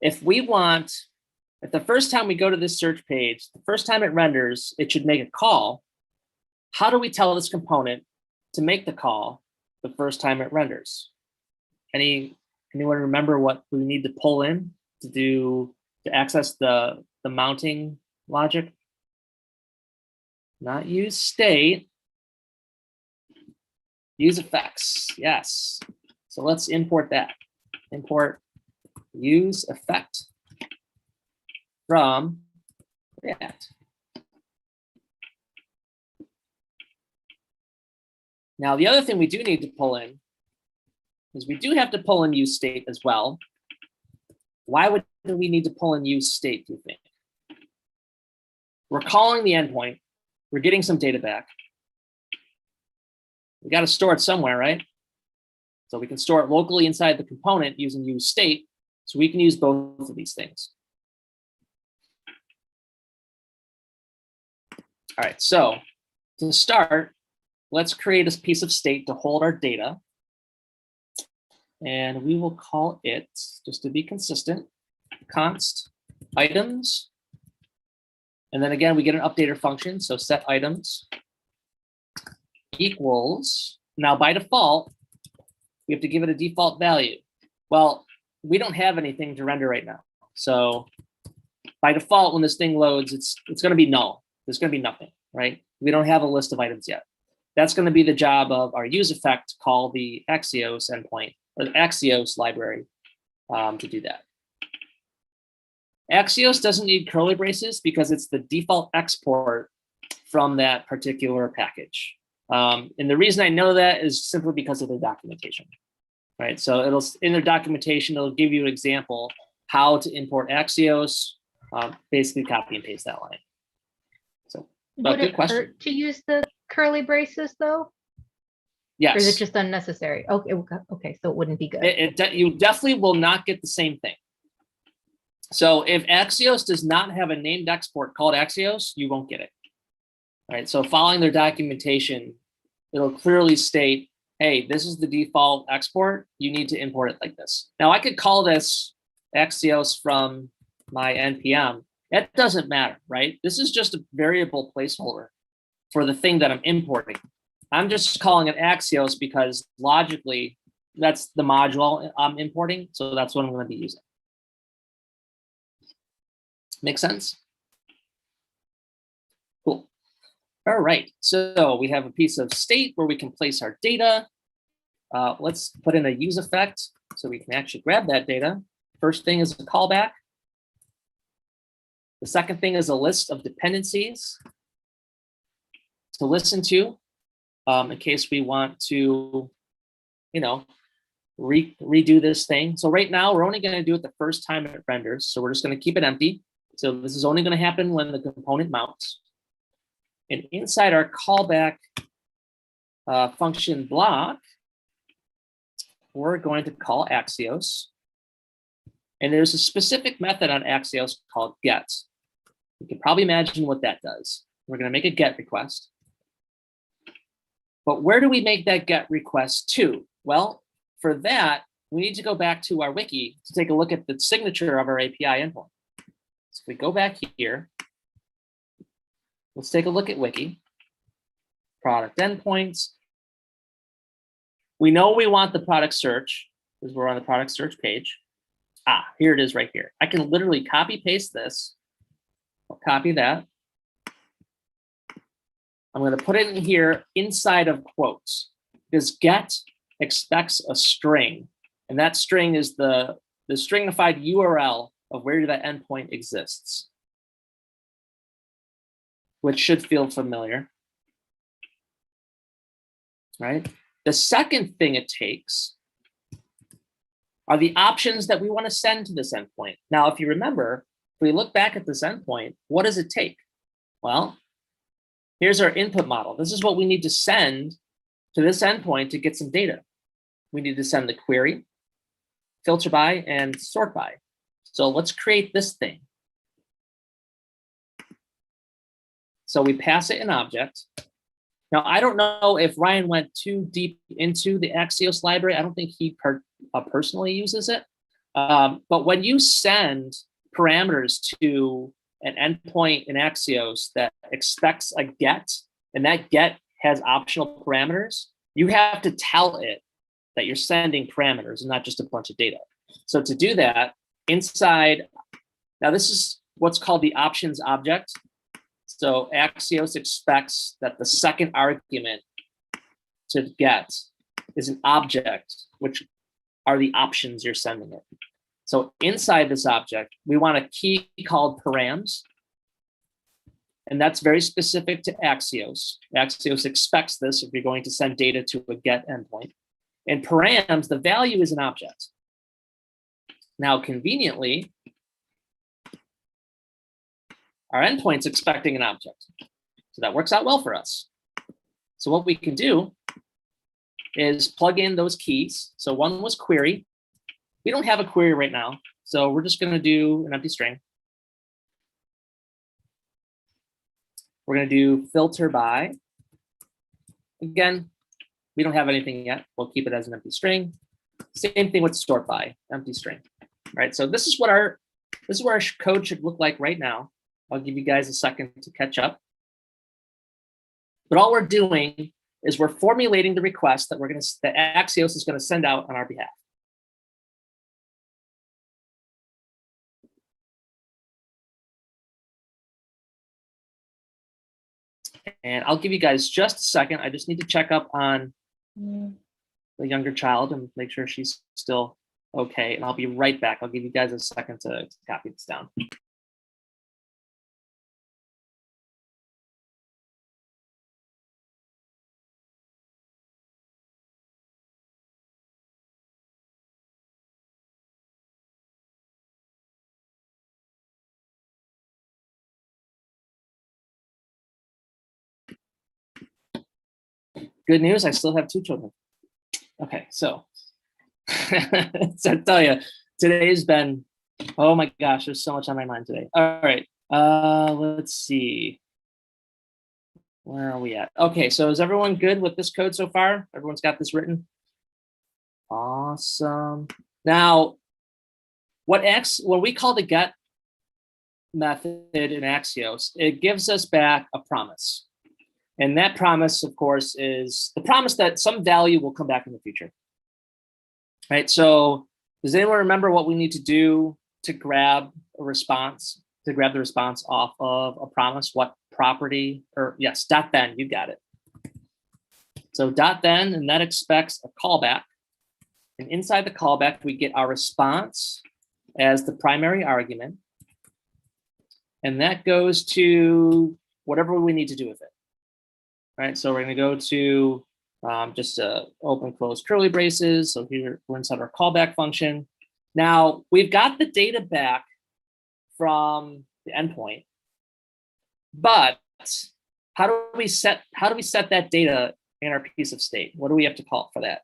if the first time we go to this search page, the first time it renders, it should make a call. How do we tell this component to make the call the first time it renders? Anyone remember what we need to pull in to access the mounting logic? Not use state, use effects. Yes. So let's import that. Import use effect from React. Now, the other thing we do need to pull in is we do have to pull and use state as well. Why would we need to pull and use state, do you think? We're calling the endpoint. We're getting some data back. We got to store it somewhere, right? So we can store it locally inside the component using use state. So we can use both of these things. All right, so to start, let's create a piece of state to hold our data. And we will call it, just to be consistent, const items. And then again, we get an updater function. So set items equals, now by default, we have to give it a default value. Well, we don't have anything to render right now. So by default, when this thing loads, it's going to be null. There's going to be nothing, right? We don't have a list of items yet. That's going to be the job of our use effect, call the Axios endpoint or the Axios library to do that. Axios doesn't need curly braces because it's the default export from that particular package. And the reason I know that is simply because of the documentation, right? So it'll, in their documentation, it'll give you an example how to import Axios, basically copy and paste that line. So, Would good it question. hurt to use the curly braces though? Yes. Or is it just unnecessary? Okay, okay, so it wouldn't be good. You definitely will not get the same thing. So if Axios does not have a named export called Axios, you won't get it. All right, so following their documentation, it'll clearly state, hey, this is the default export. You need to import it like this. Now I could call this Axios from my NPM. That doesn't matter, right? This is just a variable placeholder for the thing that I'm importing. I'm just calling it Axios because logically, that's the module I'm importing. So that's what I'm going to be using. Make sense? Cool. All right, so we have a piece of state where we can place our data. Let's put in a use effect so we can actually grab that data. First thing is a callback. The second thing is a list of dependencies to listen to in case we want to, redo this thing. So right now we're only going to do it the first time it renders. So we're just going to keep it empty. So this is only going to happen when the component mounts. And inside our callback function block, we're going to call Axios. And there's a specific method on Axios called get. You can probably imagine what that does. We're going to make a get request. But where do we make that get request to? Well, for that, we need to go back to our wiki to take a look at the signature of our API endpoint. So if we go back here, let's take a look at wiki, product endpoints. We know we want the product search because we're on the product search page. Here it is right here. I can literally copy paste this. I'll copy that. I'm going to put it in here inside of quotes because get expects a string. And that string is the stringified URL of where that endpoint exists, which should feel familiar, right? The second thing it takes are the options that we want to send to this endpoint. Now, if you remember, if we look back at this endpoint, what does it take? Well, here's our input model. This is what we need to send to this endpoint to get some data. We need to send the query, filter by, and sort by. So let's create this thing. So we pass it an object. Now, I don't know if Ryan went too deep into the Axios library. I don't think he personally uses it. But when you send parameters to an endpoint in Axios that expects a get, and that get has optional parameters, you have to tell it that you're sending parameters and not just a bunch of data. So to do that, inside, now this is what's called the options object. So Axios expects that the second argument to get is an object, which are the options you're sending it. So inside this object, we want a key called params. And that's very specific to Axios. Axios expects this if you're going to send data to a get endpoint. In params, the value is an object. Now, conveniently, our endpoint's expecting an object. So that works out well for us. So what we can do is plug in those keys. So one was query. We don't have a query right now, so we're just going to do an empty string. We're going to do filter by. Again, we don't have anything yet. We'll keep it as an empty string. Same thing with sort by, empty string. All right, so this is what our code should look like right now. I'll give you guys a second to catch up. But all we're doing is we're formulating the request that that Axios is going to send out on our behalf. And I'll give you guys just a second. I just need to check up on the younger child and make sure she's still okay. And I'll be right back. I'll give you guys a second to copy this down. Good news, I still have 2 children. Okay, so so I tell you, today's been, oh my gosh, there's so much on my mind today. All right, let's see. Where are we at? Okay, so is everyone good with this code so far? Everyone's got this written? Awesome. Now, when we call the get method in Axios, it gives us back a promise. And that promise, of course, is the promise that some value will come back in the future. Right, so does anyone remember what we need to do to grab a response, to grab the response off of a promise? What property, or yes, .then, you got it. So .then, and that expects a callback. And inside the callback, we get our response as the primary argument. And that goes to whatever we need to do with it. Right, so we're going to go to just open close curly braces. So here we're inside our callback function. Now we've got the data back from the endpoint, but how do we set that data in our piece of state? What do we have to call for that?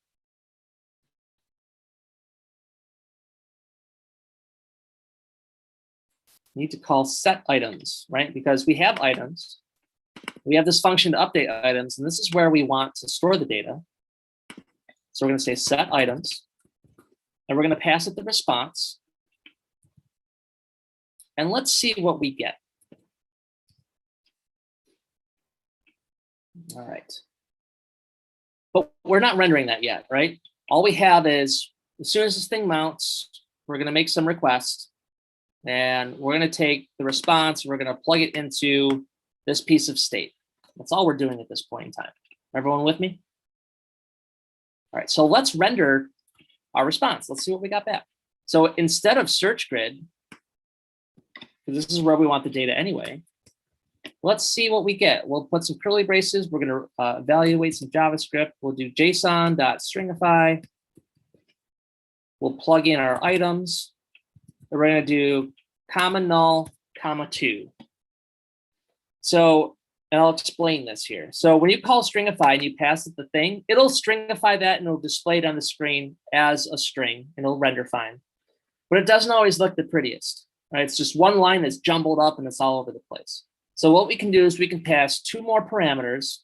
We need to call set items, right? Because we have items. We have this function to update items, and this is where we want to store the data. So we're going to say set items, and we're going to pass it the response. And let's see what we get. All right. But we're not rendering that yet, right? All we have is, as soon as this thing mounts, we're going to make some requests, and we're going to take the response, we're going to plug it into this piece of state. That's all we're doing at this point in time. Everyone with me? All right, so let's render our response. Let's see what we got back. So instead of search grid, because this is where we want the data anyway, let's see what we get. We'll put some curly braces. We're going to evaluate some JavaScript. We'll do json.stringify. We'll plug in our items. We're going to do comma null, comma 2. So, and I'll explain this here. So when you call stringify and you pass it the thing, it'll stringify that and it'll display it on the screen as a string and it'll render fine. But it doesn't always look the prettiest, right? It's just one line that's jumbled up and it's all over the place. So what we can do is we can pass 2 more parameters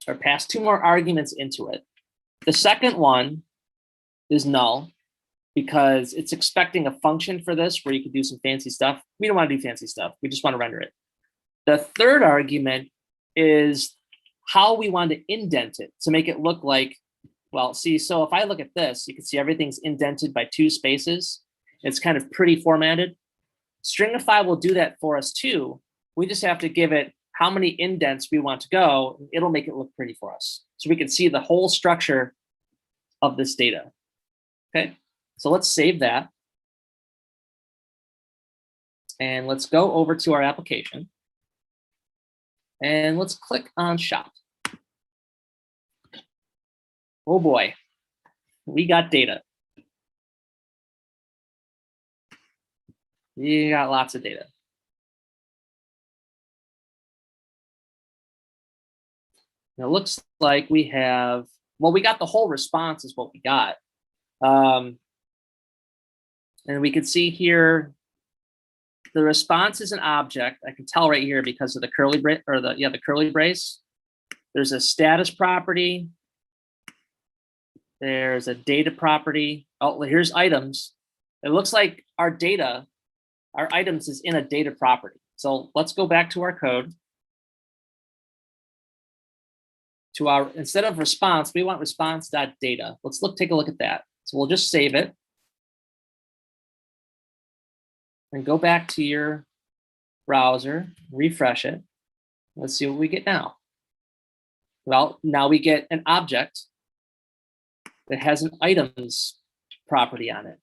or pass 2 more arguments into it. The second one is null because it's expecting a function for this where you can do some fancy stuff. We don't want to do fancy stuff. We just want to render it. The third argument is how we want to indent it to make it look like, well, see, so if I look at this, you can see everything's indented by 2 spaces. It's kind of pretty formatted. Stringify will do that for us too. We just have to give it how many indents we want to go. And it'll make it look pretty for us. So we can see the whole structure of this data. Okay, so let's save that. And let's go over to our application. And let's click on shop. Oh boy, we got data. We got lots of data. And it looks like we have, well, we got the whole response is what we got. And we can see here, the response is an object. I can tell right here because of the curly brace, or the curly brace. There's a status property. There's a data property. Oh, here's items. It looks like our data, our items is in a data property. So let's go back to our code. To our, instead of response, we want response.data. Let's take a look at that. So we'll just save it. And go back to your browser, refresh it. Let's see what we get now. Well, now we get an object that has an items property on it.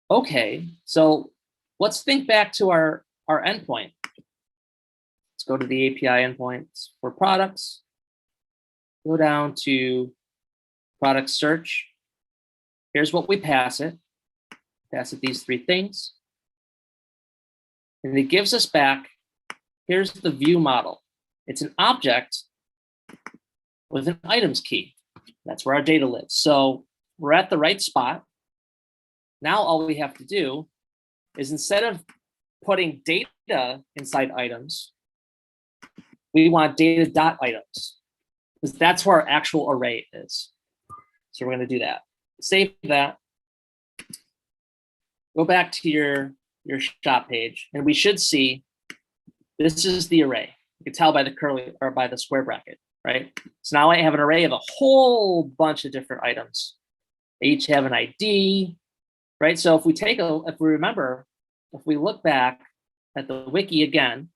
Okay, so let's think back to our endpoint. Let's go to the API endpoints for products. Go down to product search. Here's what we pass it. Pass it these three things. And it gives us back, here's the view model. It's an object with an items key. That's where our data lives. So we're at the right spot. Now all we have to do is, instead of putting data inside items, we want data.items, because that's where our actual array is. So we're going to do that. Save that. Go back to your shop page, and we should see this is the array. You can tell by the curly, or by the square bracket, right? So now I have an array of a whole bunch of different items. They each have an ID, right? So if we remember, if we look back at the wiki again,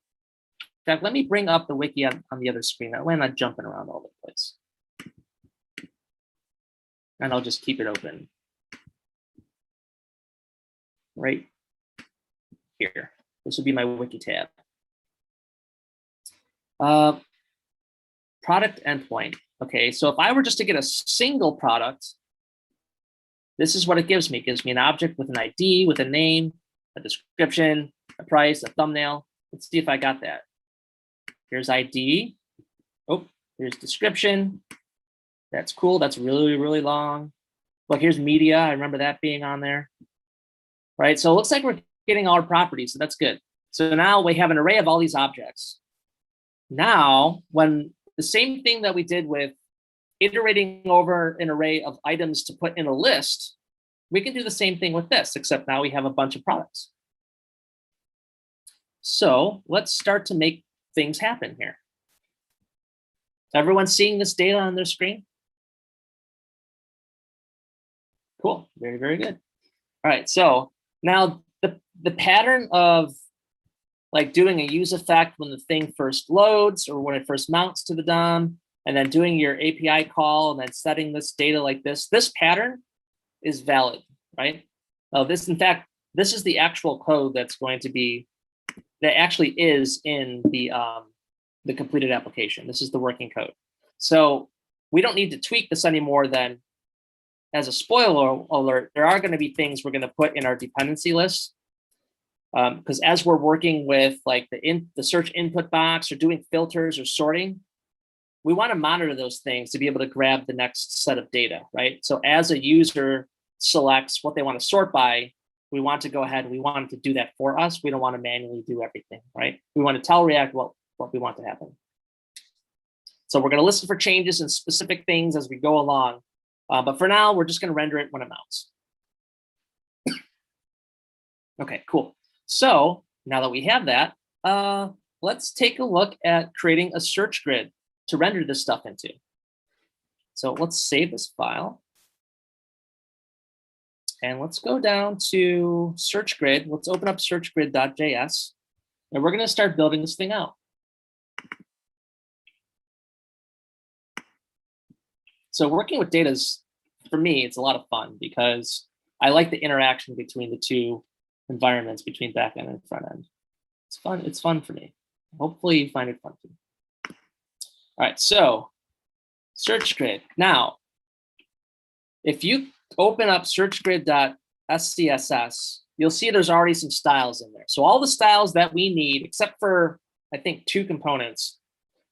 in fact, let me bring up the wiki on the other screen. That way I'm not jumping around all over the place. And I'll just keep it open right here. This would be my wiki tab. Product endpoint. Okay, so if I were just to get a single product, this is what it gives me. It gives me an object with an ID, with a name, a description, a price, a thumbnail. Let's see if I got that. Here's ID. Oh, here's description. That's cool. That's really, really long. Look, here's media. I remember that being on there. Right, so it looks like we're getting all our properties, so that's good. So now we have an array of all these objects. Now, when the same thing that we did with iterating over an array of items to put in a list, we can do the same thing with this, except now we have a bunch of products. So let's start to make things happen here. Everyone seeing this data on their screen? Cool, very, very good. All right, so now the pattern of like doing a use effect when the thing first loads or when it first mounts to the DOM, and then doing your API call and then setting this data like this pattern is valid, right? This, in fact, this is the actual code that's going to be, that actually is in the completed application. This is the working code. So we don't need to tweak this any more than, as a spoiler alert, there are going to be things we're going to put in our dependency list. Because as we're working with like the search input box or doing filters or sorting, we want to monitor those things to be able to grab the next set of data, right? So as a user selects what they want to sort by, we want to go ahead and we want it to do that for us. We don't want to manually do everything, right? We want to tell React what we want to happen. So we're going to listen for changes and specific things as we go along. But for now, we're just going to render it when it mounts. Okay, cool. So now that we have that, let's take a look at creating a search grid to render this stuff into. So let's save this file. And let's go down to search grid. Let's open up searchgrid.js. And we're going to start building this thing out. So working with data is, for me, it's a lot of fun because I like the interaction between the two environments, between backend and front end. It's fun. It's fun for me. Hopefully you find it fun too. All right, so search grid. Now, if you open up searchgrid.scss, you'll see there's already some styles in there. So all the styles that we need, except for, I think, 2 components,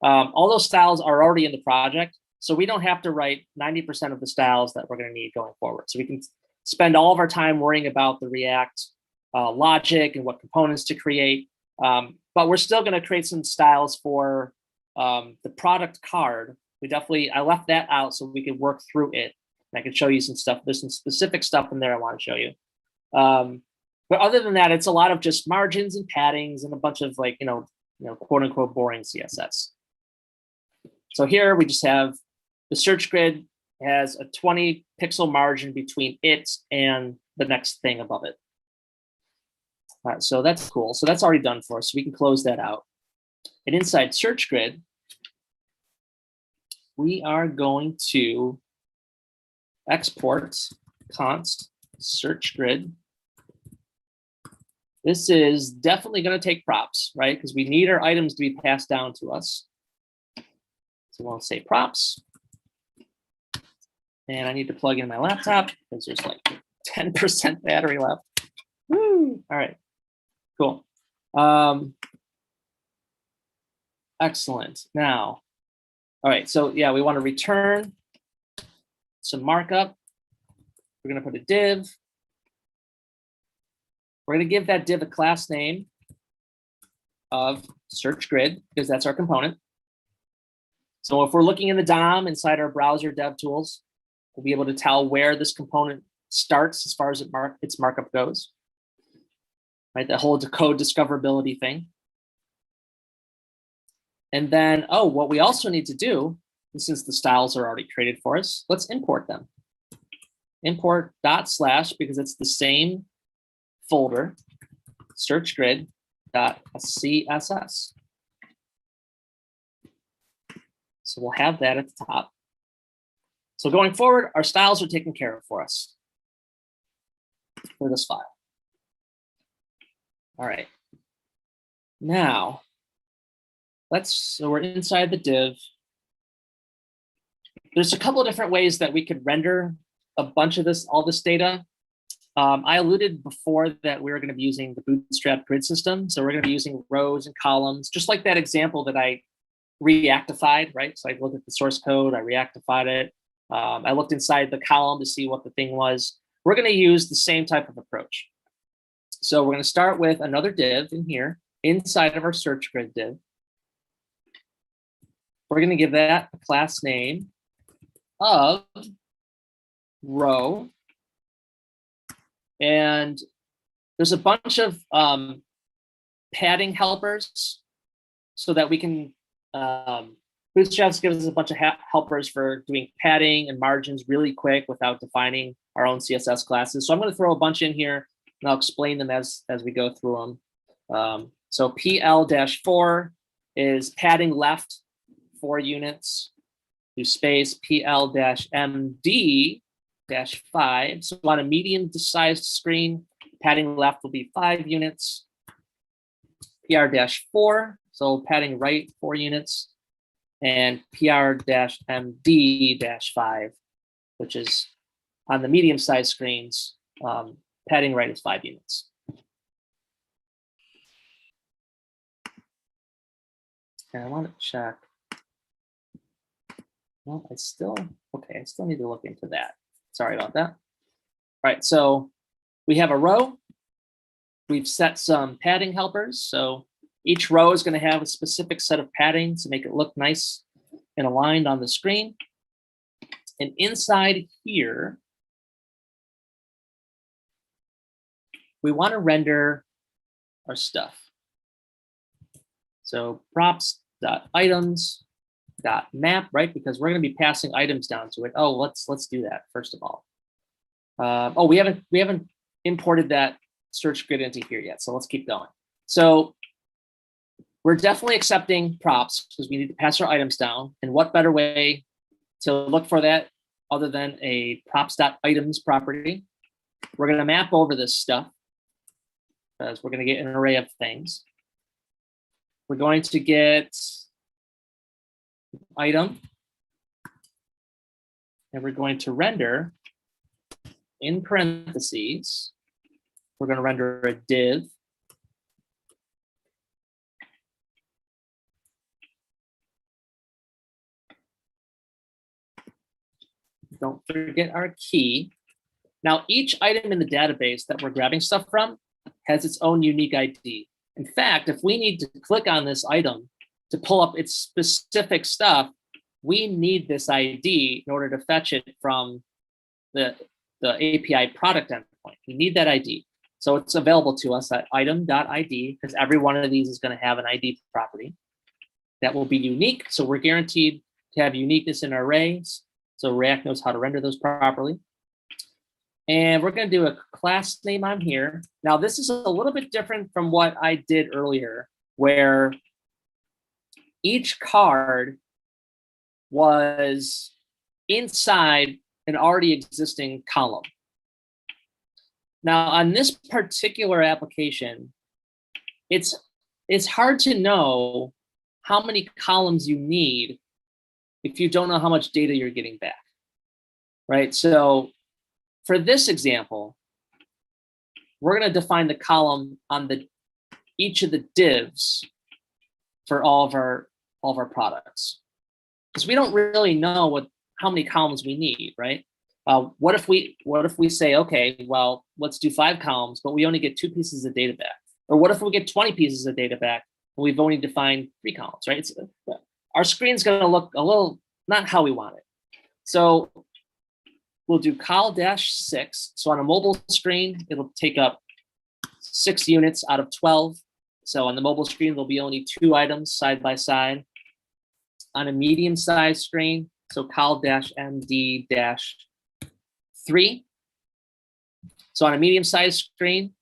all those styles are already in the project. So we don't have to write 90% of the styles that we're going to need going forward. So we can spend all of our time worrying about the React logic and what components to create. But we're still going to create some styles for the product card. I left that out so we could work through it. And I can show you some stuff. There's some specific stuff in there I want to show you. But other than that, it's a lot of just margins and paddings and a bunch of like, quote unquote boring CSS. So here we just have the search grid has a 20 pixel margin between it and the next thing above it. All right, so that's cool. So that's already done for us. So we can close that out. And inside search grid, we are going to export const search grid. This is definitely going to take props, right? Because we need our items to be passed down to us. So we'll say props. And I need to plug in my laptop because there's like 10% battery left. Woo! All right, cool. Excellent. Now, all right, so yeah, we want to return some markup. We're going to put a div. We're going to give that div a class name of search grid because that's our component. So if we're looking in the DOM inside our browser dev tools, we'll be able to tell where this component starts as far as its markup goes. Right, the whole code discoverability thing. And then, what we also need to do, since the styles are already created for us, let's import them. Import // because it's the same folder, searchgrid.css. So we'll have that at the top. So going forward, our styles are taken care of for us for this file. All right. Now, so we're inside the div. There's a couple of different ways that we could render a bunch of all this data. I alluded before that we were going to be using the Bootstrap grid system. So we're going to be using rows and columns, just like that example that I reactified, right? So I looked at the source code, I reactified it. I looked inside the column to see what the thing was. We're going to use the same type of approach. So we're going to start with another div in here, inside of our search grid div. We're going to give that a class name of row. And there's a bunch of padding helpers so that we can, Bootstrap gives us a bunch of helpers for doing padding and margins really quick without defining our own CSS classes. So I'm going to throw a bunch in here and I'll explain them as we go through them. So PL-4 is padding left 4 units. Do space PL-MD-5. So on a medium-sized screen, padding left will be 5 units. PR-4, so padding right 4 units. And PR-MD-5, which is on the medium-sized screens, padding right is 5 units. And I want to check. Well, I still need to look into that. Sorry about that. All right, so we have a row. We've set some padding helpers. So each row is going to have a specific set of padding to make it look nice and aligned on the screen. And inside here, we want to render our stuff. So props.items.map, right? Because we're going to be passing items down to it. Oh, let's do that first of all. We haven't imported that search grid into here yet, so let's keep going. So we're definitely accepting props because we need to pass our items down. And what better way to look for that other than a props.items property? We're going to map over this stuff because we're going to get an array of things. We're going to get item, and we're going to render in parentheses, we're going to render a div. Don't forget our key. Now, each item in the database that we're grabbing stuff from has its own unique ID. In fact, if we need to click on this item to pull up its specific stuff, we need this ID in order to fetch it from the API product endpoint. We need that ID. So it's available to us at item.id, because every one of these is going to have an ID property that will be unique. So we're guaranteed to have uniqueness in our arrays. So React knows how to render those properly. And we're going to do a class name on here. Now, this is a little bit different from what I did earlier, where each card was inside an already existing column. Now, on this particular application, it's hard to know how many columns you need if you don't know how much data you're getting back, right? So for this example, we're going to define the column on each of the divs for all of our products, because we don't really know how many columns we need, right? What if we say, okay, well, let's do 5 columns, but we only get 2 pieces of data back? Or what if we get 20 pieces of data back and we've only defined 3 columns, right? Our screen's going to look a little not how we want it. So we'll do col-6. So on a mobile screen, it'll take up 6 units out of 12. So on the mobile screen, there'll be only 2 items side by side. On a medium-sized screen, so col-md-3. So on a medium-sized screen,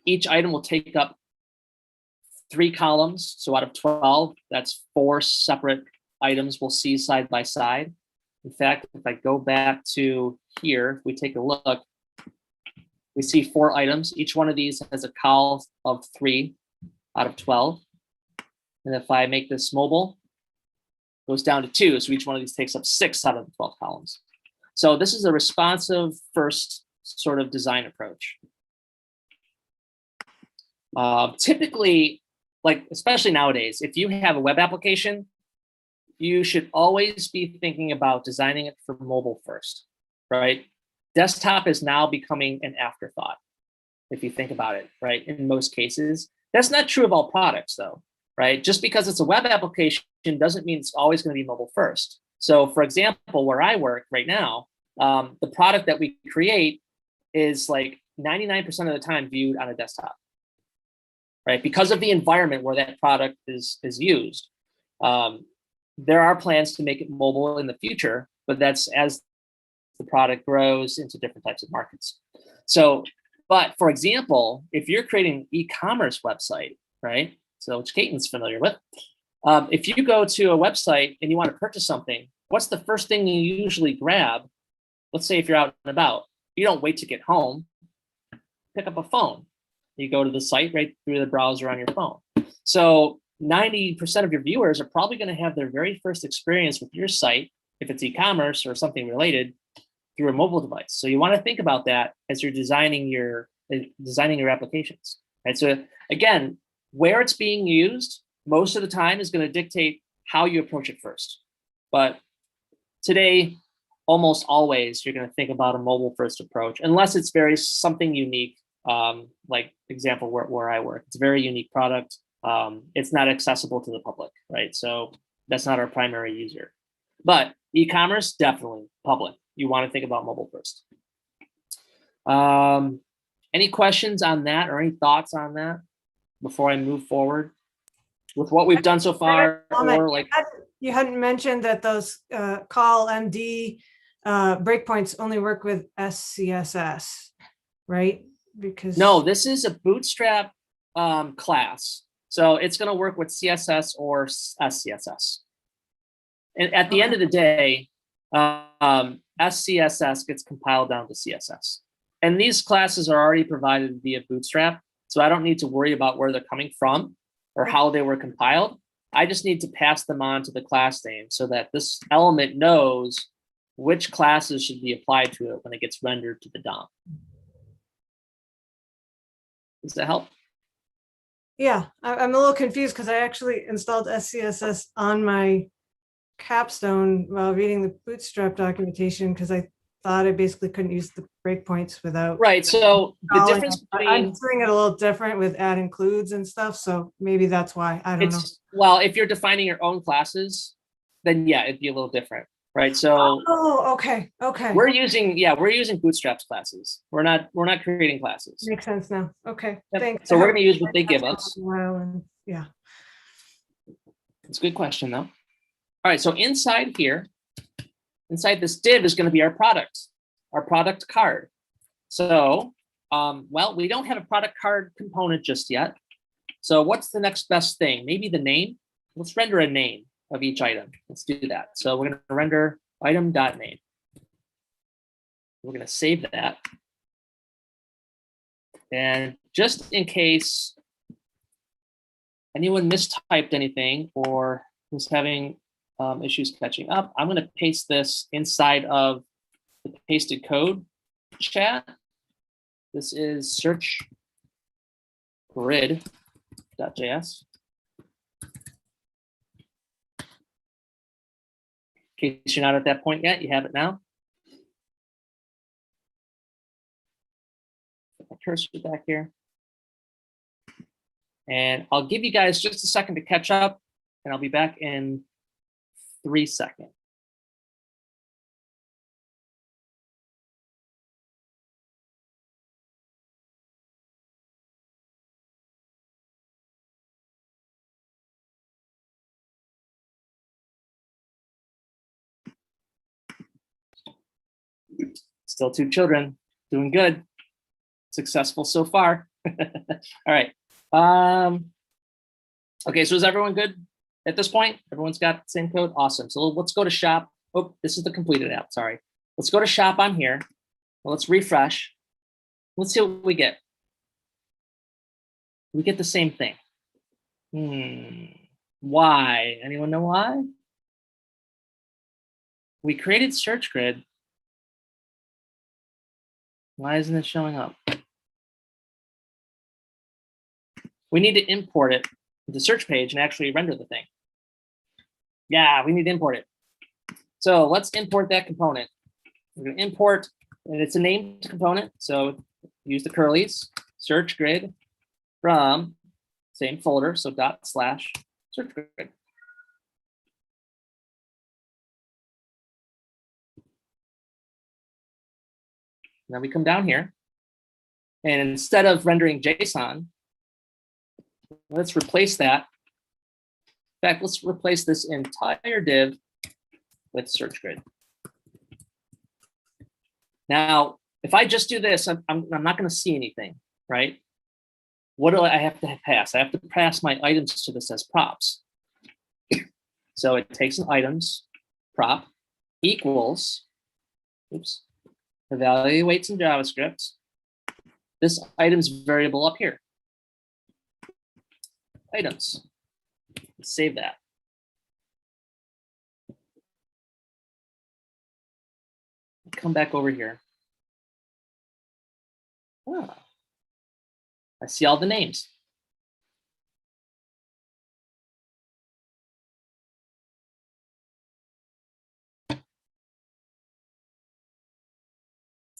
each item will take up 3 columns. So out of 12, that's 4 separate items we'll see side by side. In fact, if I go back to here, if we take a look, we see 4 items. Each one of these has a col of 3 out of 12. And if I make this mobile, it goes down to 2. So each one of these takes up 6 out of the 12 columns. So this is a responsive first sort of design approach. Typically, like especially nowadays, if you have a web application, you should always be thinking about designing it for mobile first, right? Desktop is now becoming an afterthought, if you think about it, right? In most cases. That's not true of all products, though, right? Just because it's a web application doesn't mean it's always going to be mobile first. So, for example, where I work right now, the product that we create is like 99% of the time viewed on a desktop, right? Because of the environment where that product is used. There are plans to make it mobile in the future, but that's as the product grows into different types of markets. So, but for example, if you're creating an e-commerce website, right? So which Caitlin's familiar with. If you go to a website and you want to purchase something, what's the first thing you usually grab? Let's say if you're out and about, you don't wait to get home, pick up a phone. You go to the site right through the browser on your phone. So 90% of your viewers are probably going to have their very first experience with your site, if it's e-commerce or something related, through a mobile device. So you want to think about that as you're designing your applications, right? So again, where it's being used most of the time is going to dictate how you approach it first. But today, almost always, you're going to think about a mobile first approach, unless it's something unique. Like example, where I work, it's a very unique product. It's not accessible to the public, right? So that's not our primary user. But e-commerce, definitely public. You want to think about mobile first. Any questions on that or any thoughts on that before I move forward with what we've done so far? Or like you hadn't mentioned that those call MD breakpoints only work with SCSS, right? Because no, this is a Bootstrap class. So it's going to work with CSS or SCSS. And at the end of the day, SCSS gets compiled down to CSS. And these classes are already provided via Bootstrap. So I don't need to worry about where they're coming from or how they were compiled. I just need to pass them on to the class name so that this element knows which classes should be applied to it when it gets rendered to the DOM. Does that help? Yeah, I'm a little confused because I actually installed SCSS on my capstone while reading the Bootstrap documentation because I thought I basically couldn't use the breakpoints without. Right. So the installing difference it. But I'm between doing it a little different with add includes and stuff, so maybe that's why. I don't know. it's well, if you're defining your own classes, then yeah, it'd be a little different, right? So Oh, okay, okay. we're using Bootstrap's classes. We're not creating classes. Makes sense now. Okay, Yep. thanks. So I we're haven't going to use what they tried give that us. in a while, and yeah. It's a good question, though. All right, so inside here, inside this div is going to be our product card. So, well, we don't have a product card component just yet. So what's the next best thing? Maybe the name. Let's render a name of each item. Let's do that. So we're going to render item.name. We're going to save that. And just in case anyone mistyped anything or was having issues catching up, I'm going to paste this inside of the pasted code chat. This is search grid.js. In case you're not at that point yet, you have it now. Put my cursor back here. And I'll give you guys just a second to catch up, and I'll be back in 3 seconds. Still 2 children, doing good. Successful so far. All right. Okay, so is everyone good at this point? Everyone's got the same code? Awesome. So let's go to shop. Oh, this is the completed app, sorry. Let's go to shop on here. Well, let's refresh. Let's see what we get. We get the same thing. Why? Anyone know why? We created search grid. Why isn't it showing up? We need to import it to the search page and actually render the thing. Yeah, we need to import it. So let's import that component. We're going to import, and it's a named component. So use the curlies, search grid from same folder. So / search grid. Now we come down here, and instead of rendering JSON, let's replace that. In fact, let's replace this entire div with search grid. Now, if I just do this, I'm not going to see anything, right? What do I have to pass? I have to pass my items to this as props. So it takes an items prop equals, oops, evaluates in JavaScript this items variable up here. Items. Let's save that. Come back over here. Ah, I see all the names.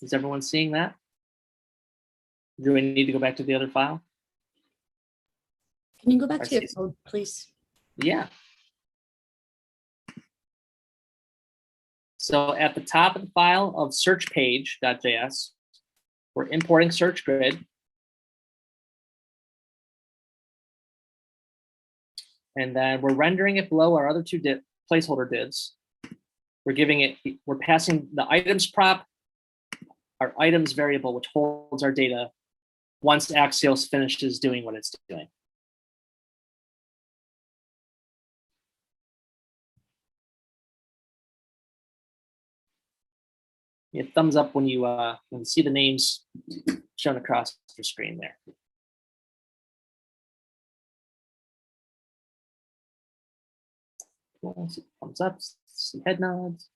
Is everyone seeing that? Do we need to go back to the other file? Can you go back I to your see. code, please? Yeah. So at the top of the file of search page.js, we're importing search grid. And then we're rendering it below our other 2 placeholder divs. We're passing the items prop, our items variable, which holds our data once Axios finishes doing what it's doing. Yeah, thumbs up when you see the names shown across your screen there. Cool. See thumbs up, see head nods.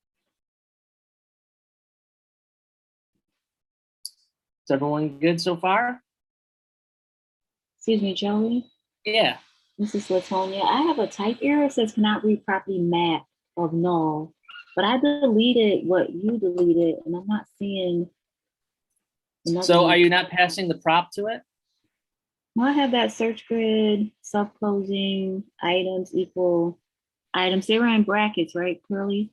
everyone good so far? Excuse me, Joey. Yeah. This is Latonia. I have a type error. It says cannot read property map of null, but I deleted what you deleted, and I'm not seeing. So are you not passing the prop to it? No, I have that search grid, sub-closing, items equal items. They were in brackets, right, Curly?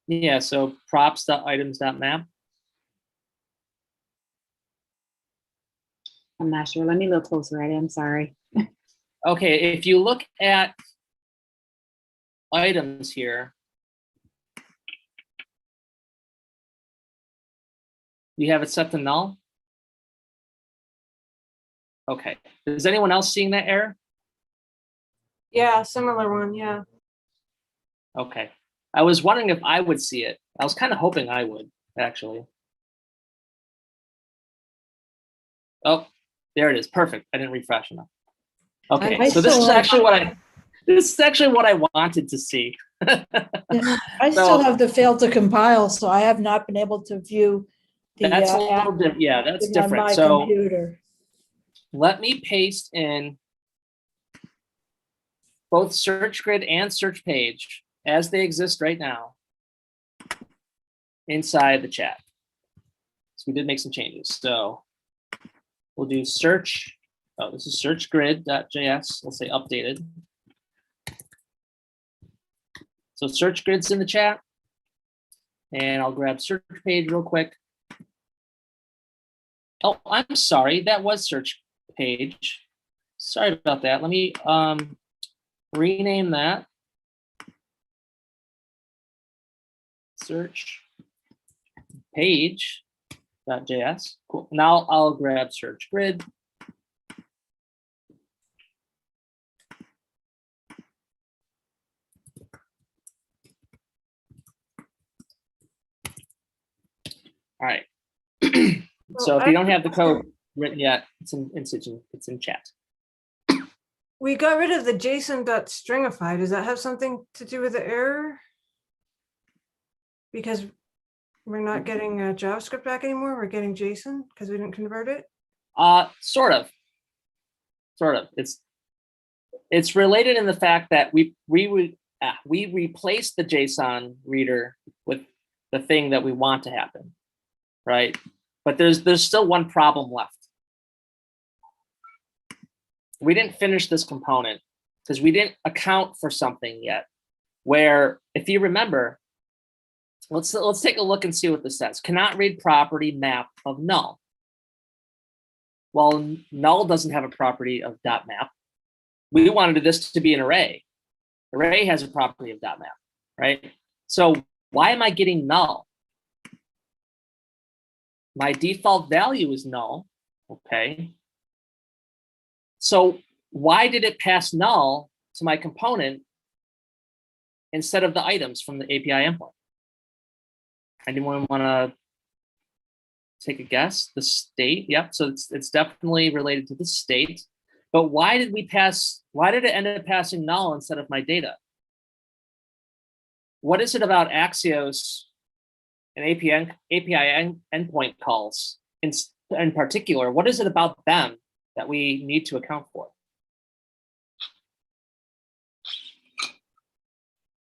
Yeah, so props.items.map. I'm not sure. Let me look closer at it. I'm sorry. Okay, if you look at items here, you have it set to null. Okay, is anyone else seeing that error? Yeah, similar one, yeah. Okay, I was wondering if I would see it. I was kind of hoping I would, actually. Oh, there it is. Perfect. I didn't refresh enough. Okay, I so this is still have- actually what I wanted to see. I So- still have the failed to compile, so I have not been able to view the That's a app little different. Yeah, that's on different. my So computer. let me paste in both search grid and search page as they exist right now inside the chat. So we did make some changes. So we'll do search. Oh, this is search grid.js. We'll say updated. So search grid's in the chat. And I'll grab search page real quick. Oh, I'm sorry. That was search page. Sorry about that. Let me rename that. Search page.js. Cool. Now I'll grab search grid. All right. So if you don't have the code written yet, it's in chat. We got rid of the JSON.stringify. Does that have something to do with the error? Because we're not getting JavaScript back anymore. We're getting JSON because we didn't convert it. Sort of. It's related in the fact that we replaced the JSON reader with the thing that we want to happen, right? But there's still one problem left. We didn't finish this component because we didn't account for something yet. Where, if you remember, let's take a look and see what this says. Cannot read property map of null. Well, null doesn't have a property of .map. We wanted this to be an array. Array has a property of .map, right? So why am I getting null? My default value is null, okay? So why did it pass null to my component instead of the items from the API endpoint? Anyone want to take a guess? The state, yep. So it's definitely related to the state. But why did it end up passing null instead of my data? What is it about Axios and API endpoint calls in particular? What is it about them that we need to account for?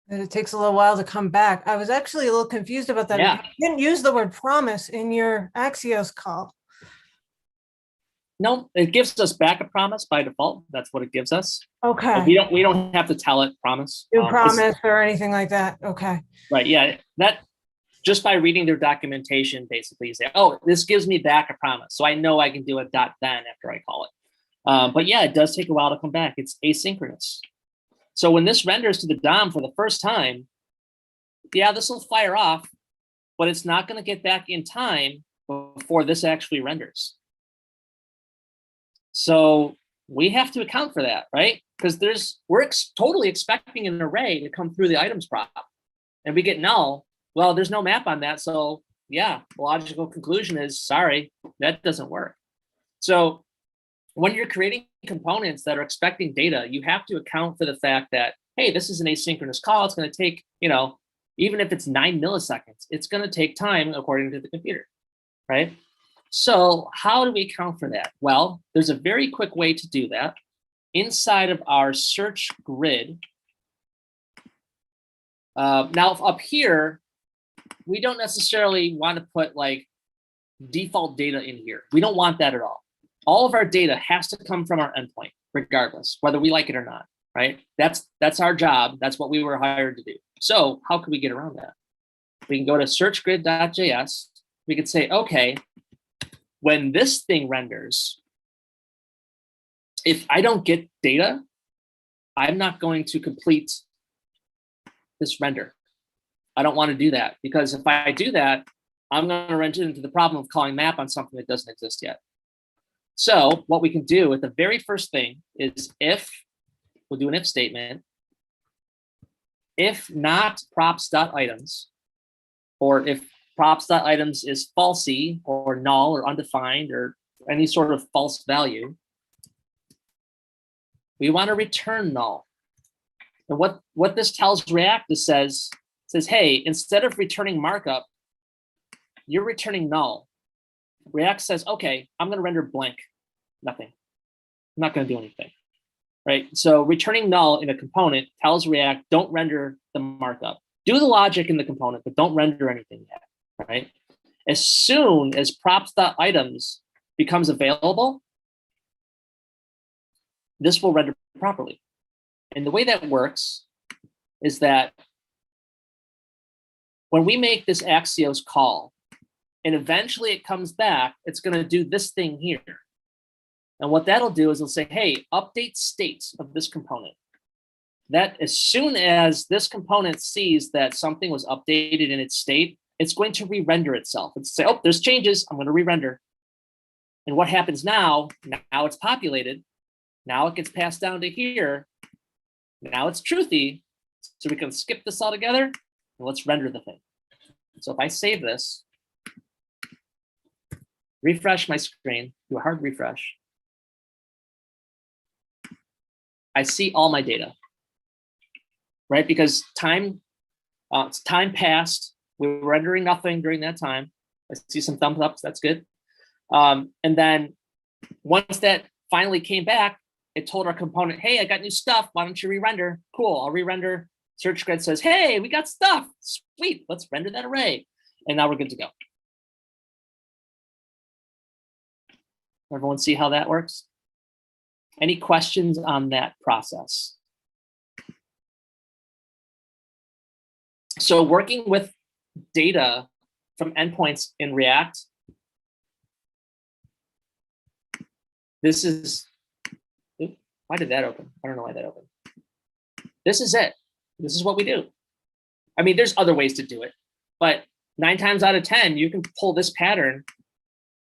And it takes a little while to come back. I was actually a little confused about that. Yeah. You didn't use the word promise in your Axios call. No, it gives us back a promise by default. That's what it gives us. Okay. We don't have to tell it promise. Do It's- promise or anything like that. Okay. Right. Yeah. That just by reading their documentation, basically you say, oh, this gives me back a promise. So I know I can do a .then after I call it. But yeah, it does take a while to come back. It's asynchronous. So when this renders to the DOM for the first time, yeah, this will fire off, but it's not going to get back in time before this actually renders. So we have to account for that, right? Because we're totally expecting an array to come through the items prop, and we get null. Well, there's no map on that, so yeah, the logical conclusion is sorry, that doesn't work. So when you're creating components that are expecting data, you have to account for the fact that, hey, this is an asynchronous call. It's going to take, even if it's 9 milliseconds, it's going to take time according to the computer. right? So how do we account for that? Well, there's a very quick way to do that. Inside of our search grid, now up here, we don't necessarily want to put like default data in here. We don't want that at all. All of our data has to come from our endpoint, regardless, whether we like it or not, right? That's our job. That's what we were hired to do. So how can we get around that? We can go to searchgrid.js. We could say, okay, when this thing renders, if I don't get data, I'm not going to complete this render. I don't want to do that, because if I do that, I'm going to run into the problem of calling map on something that doesn't exist yet. So what we can do with the very first thing is if, we'll do an if statement, if not props.items, or if props.items is falsy or null or undefined or any sort of false value, we want to return null. And what this tells React is says, hey, instead of returning markup, you're returning null. React says, okay, I'm going to render blank, nothing. I'm not going to do anything, right? So returning null in a component tells React, don't render the markup. Do the logic in the component, but don't render anything yet, right? As soon as props.items becomes available, this will render properly. And the way that works is that when we make this Axios call, and eventually it comes back, it's going to do this thing here. And what that'll do is it'll say, hey, update state of this component. That as soon as this component sees that something was updated in its state, it's going to re-render itself. It's say, oh, there's changes, I'm going to re-render. And what happens now it's populated. Now it gets passed down to here. Now it's truthy. So we can skip this all together and let's render the thing. So if I save this, refresh my screen, do a hard refresh, I see all my data, right? Because time passed, we were rendering nothing during that time. I see some thumbs ups, that's good. And then once that finally came back, it told our component, hey, I got new stuff, why don't you re-render? Cool, I'll re-render. Search grid says, hey, we got stuff, sweet, let's render that array. And now we're good to go. Everyone see how that works? Any questions on that process? So working with data from endpoints in React, this is, why did that open? I don't know why that opened. This is it. This is what we do. I mean, there's other ways to do it, but 9 times out of 10, you can pull this pattern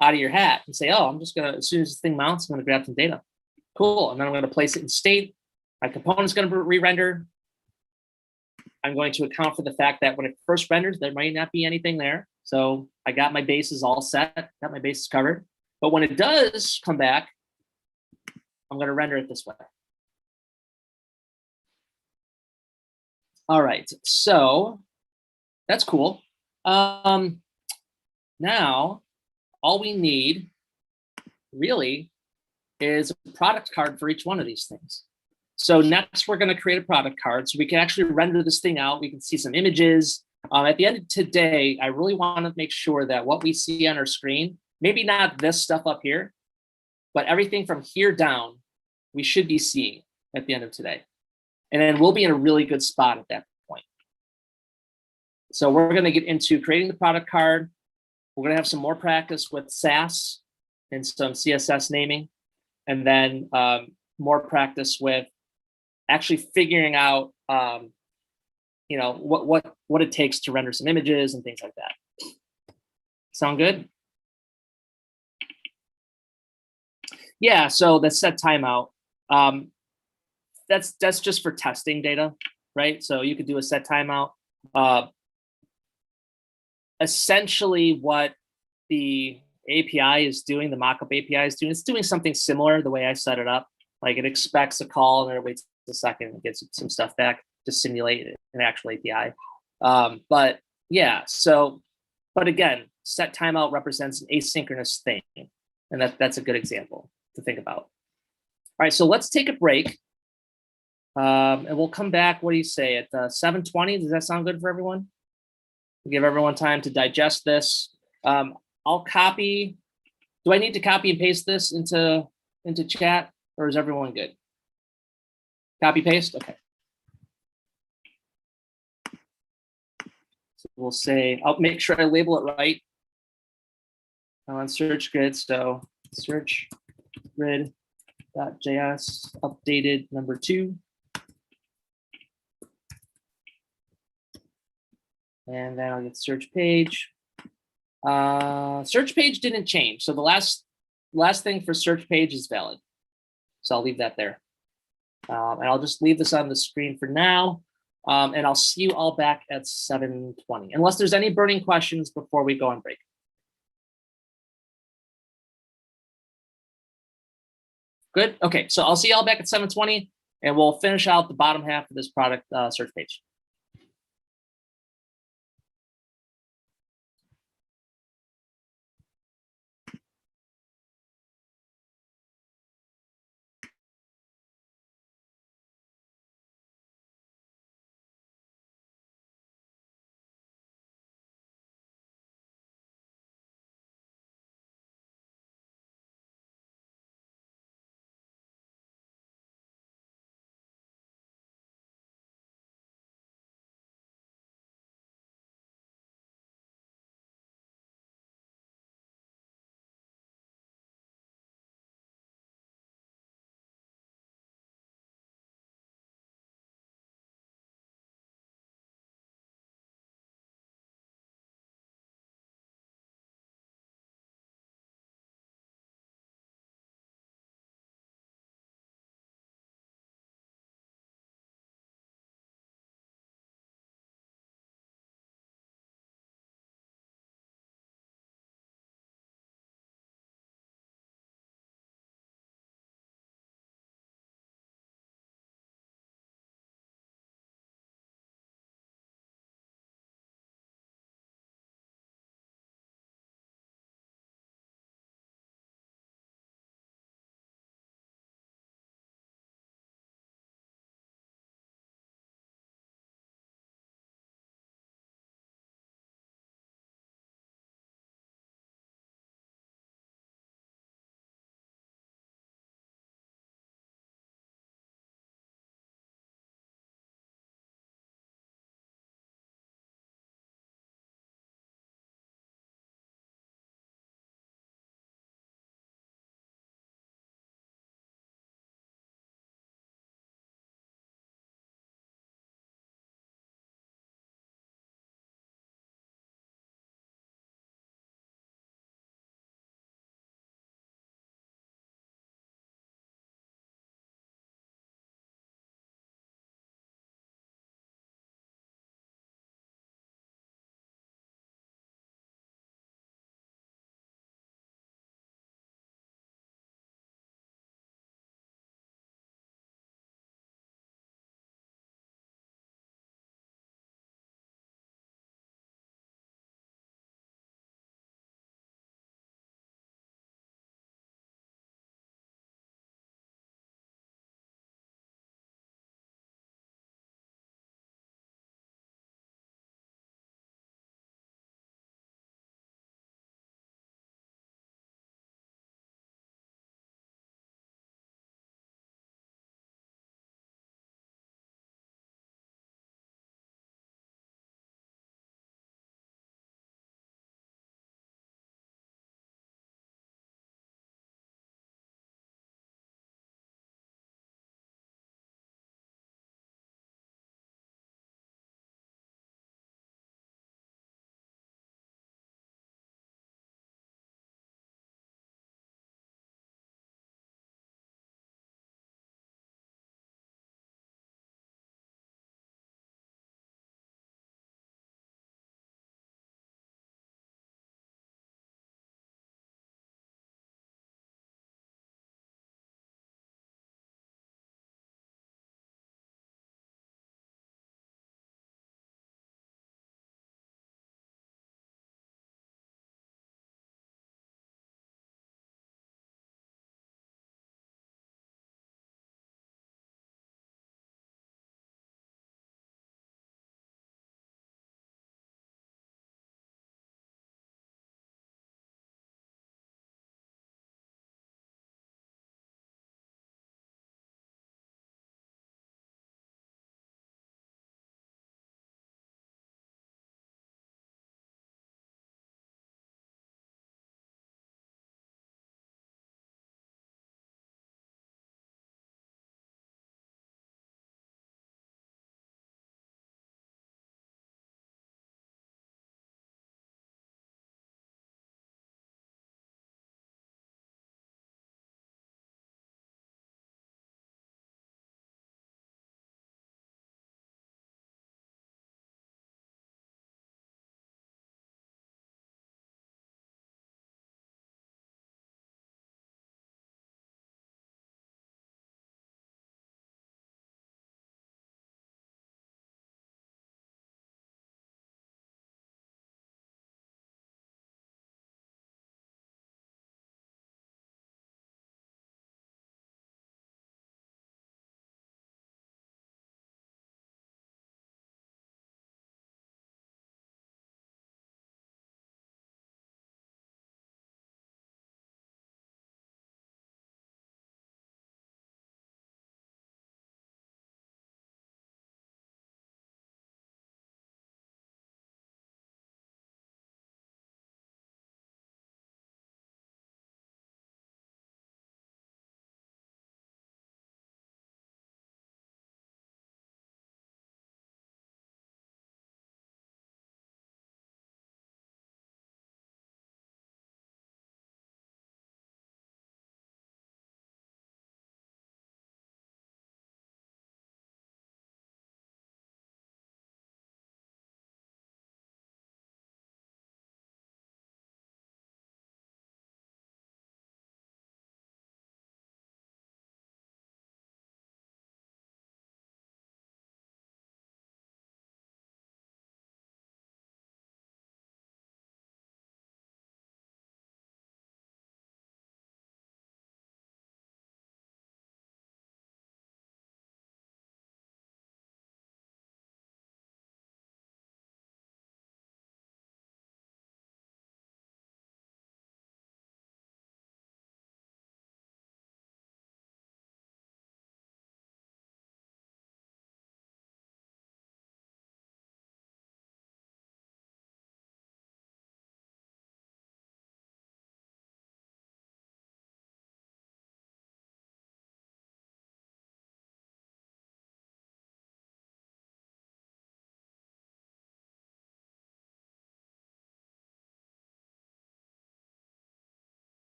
out of your hat and say, oh, I'm just gonna, as soon as this thing mounts, I'm gonna grab some data. Cool, and then I'm gonna place it in state. My component's gonna re-render. I'm going to account for the fact that when it first renders, there might not be anything there. So I got my bases all set, got my bases covered. But when it does come back, I'm gonna render it this way. All right, so that's cool. Now, all we need really is a product card for each one of these things. So next, we're going to create a product card so we can actually render this thing out. We can see some images. At the end of today, I really want to make sure that what we see on our screen, maybe not this stuff up here, but everything from here down, we should be seeing at the end of today. And then we'll be in a really good spot at that point. So we're going to get into creating the product card. We're going to have some more practice with Sas and some CSS naming, and then more practice with actually figuring out, you know, what it takes to render some images and things like that. Sound good? Yeah. So the set timeout. That's just for testing data, right? So you could do a set timeout. Essentially, what the API is doing, the mockup API is doing, it's doing something similar the way I set it up. Like it expects a call and then it waits a second and gets some stuff back to simulate an actual API. But yeah, so, but again, set timeout represents an asynchronous thing. And that's a good example to think about. All right, so let's take a break. And we'll come back, what do you say, at 7:20? Does that sound good for everyone? Give everyone time to digest this. I'll copy. Do I need to copy and paste this into chat, or is everyone good? Copy paste? Okay. So we'll say, I'll make sure I label it right. I'm on search grid, so search grid.js updated number 2. And then I'll get search page. Search page didn't change. So the last thing for search page is valid. So I'll leave that there. And I'll just leave this on the screen for now. And I'll see you all back at 7:20, unless there's any burning questions before we go on break. Good. Okay, so I'll see y'all back at 7:20, and we'll finish out the bottom half of this product search page.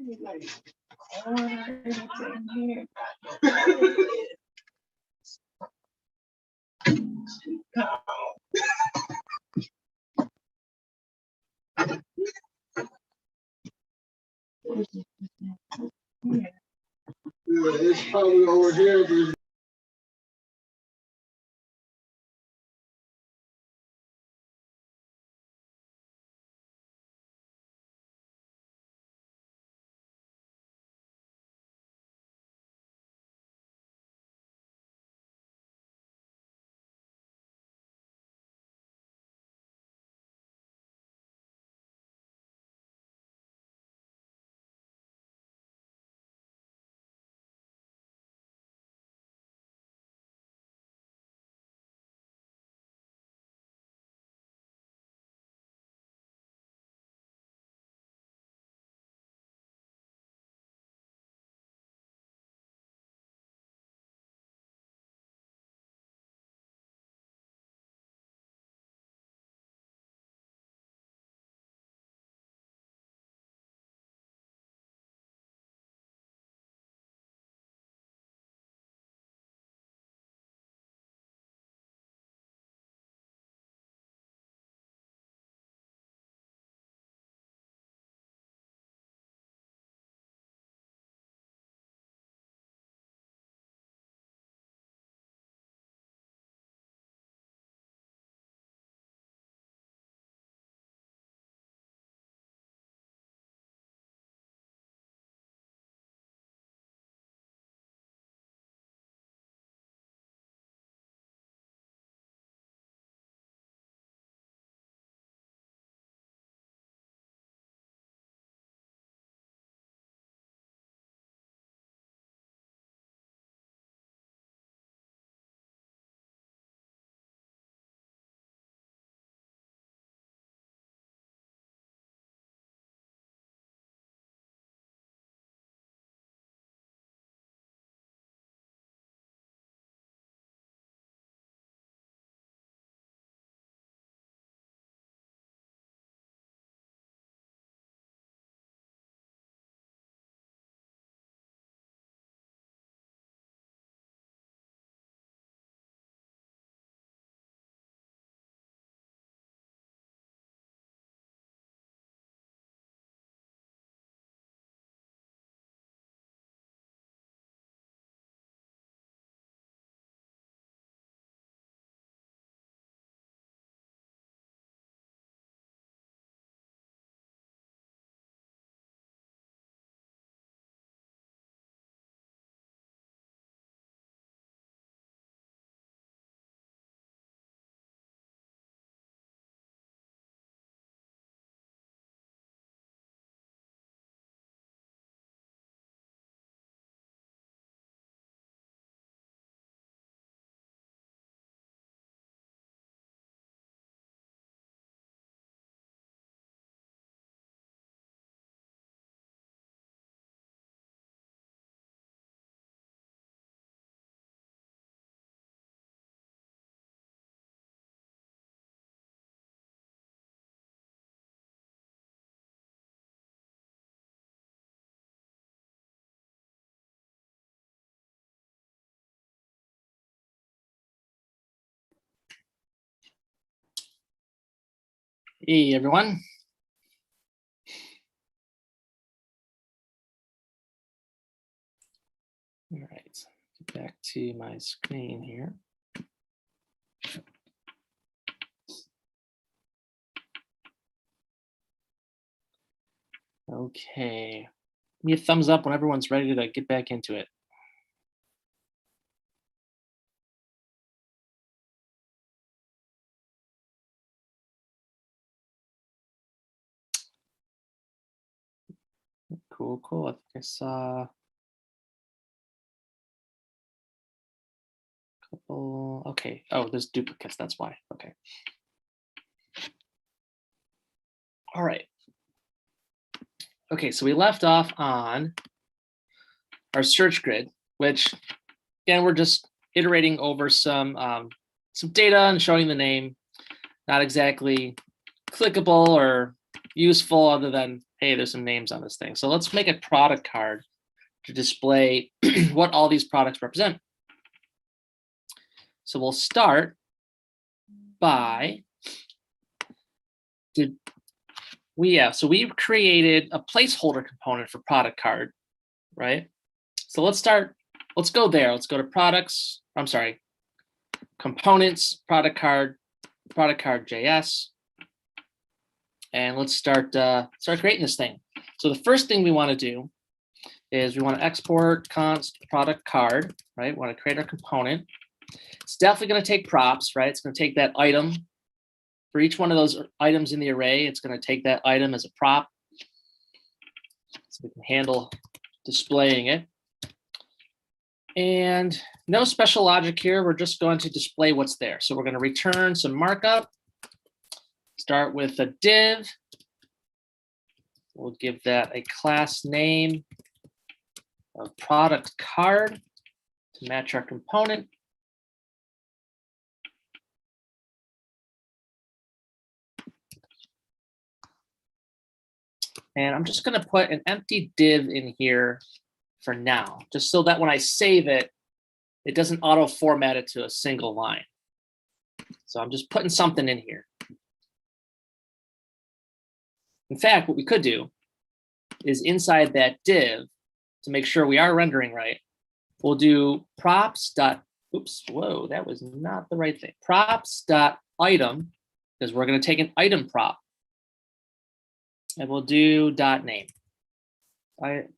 It's probably over here. Hey, everyone. All right, get back to my screen here. Okay, give me a thumbs up when everyone's ready to get back into it. Cool, cool. I think I saw a couple. Okay. Oh, there's duplicates. That's why. Okay. All right. Okay, so we left off on our search grid, which again, we're just iterating over some data and showing the name. Not exactly clickable or useful other than, hey, there's some names on this thing. So let's make a product card to display what all these products represent. So we'll start by, so we've created a placeholder component for product card, right? So let's go there. Let's go to products, components, product card JS. And let's start creating this thing. So the first thing we want to do is we want to export const product card, right? We want to create our component. It's definitely going to take props, right? It's going to take that item. For each one of those items in the array, it's going to take that item as a prop. So we can handle displaying it. And no special logic here. We're just going to display what's there. So we're going to return some markup. Start with a div. We'll give that a class name of product card to match our component. And I'm just going to put an empty div in here for now, just so that when I save it, it doesn't auto format it to a single line. So I'm just putting something in here. In fact, what we could do is inside that div, to make sure we are rendering right, we'll do oops, whoa, that was not the right thing. Props.item, because we're going to take an item prop. And we'll do .name.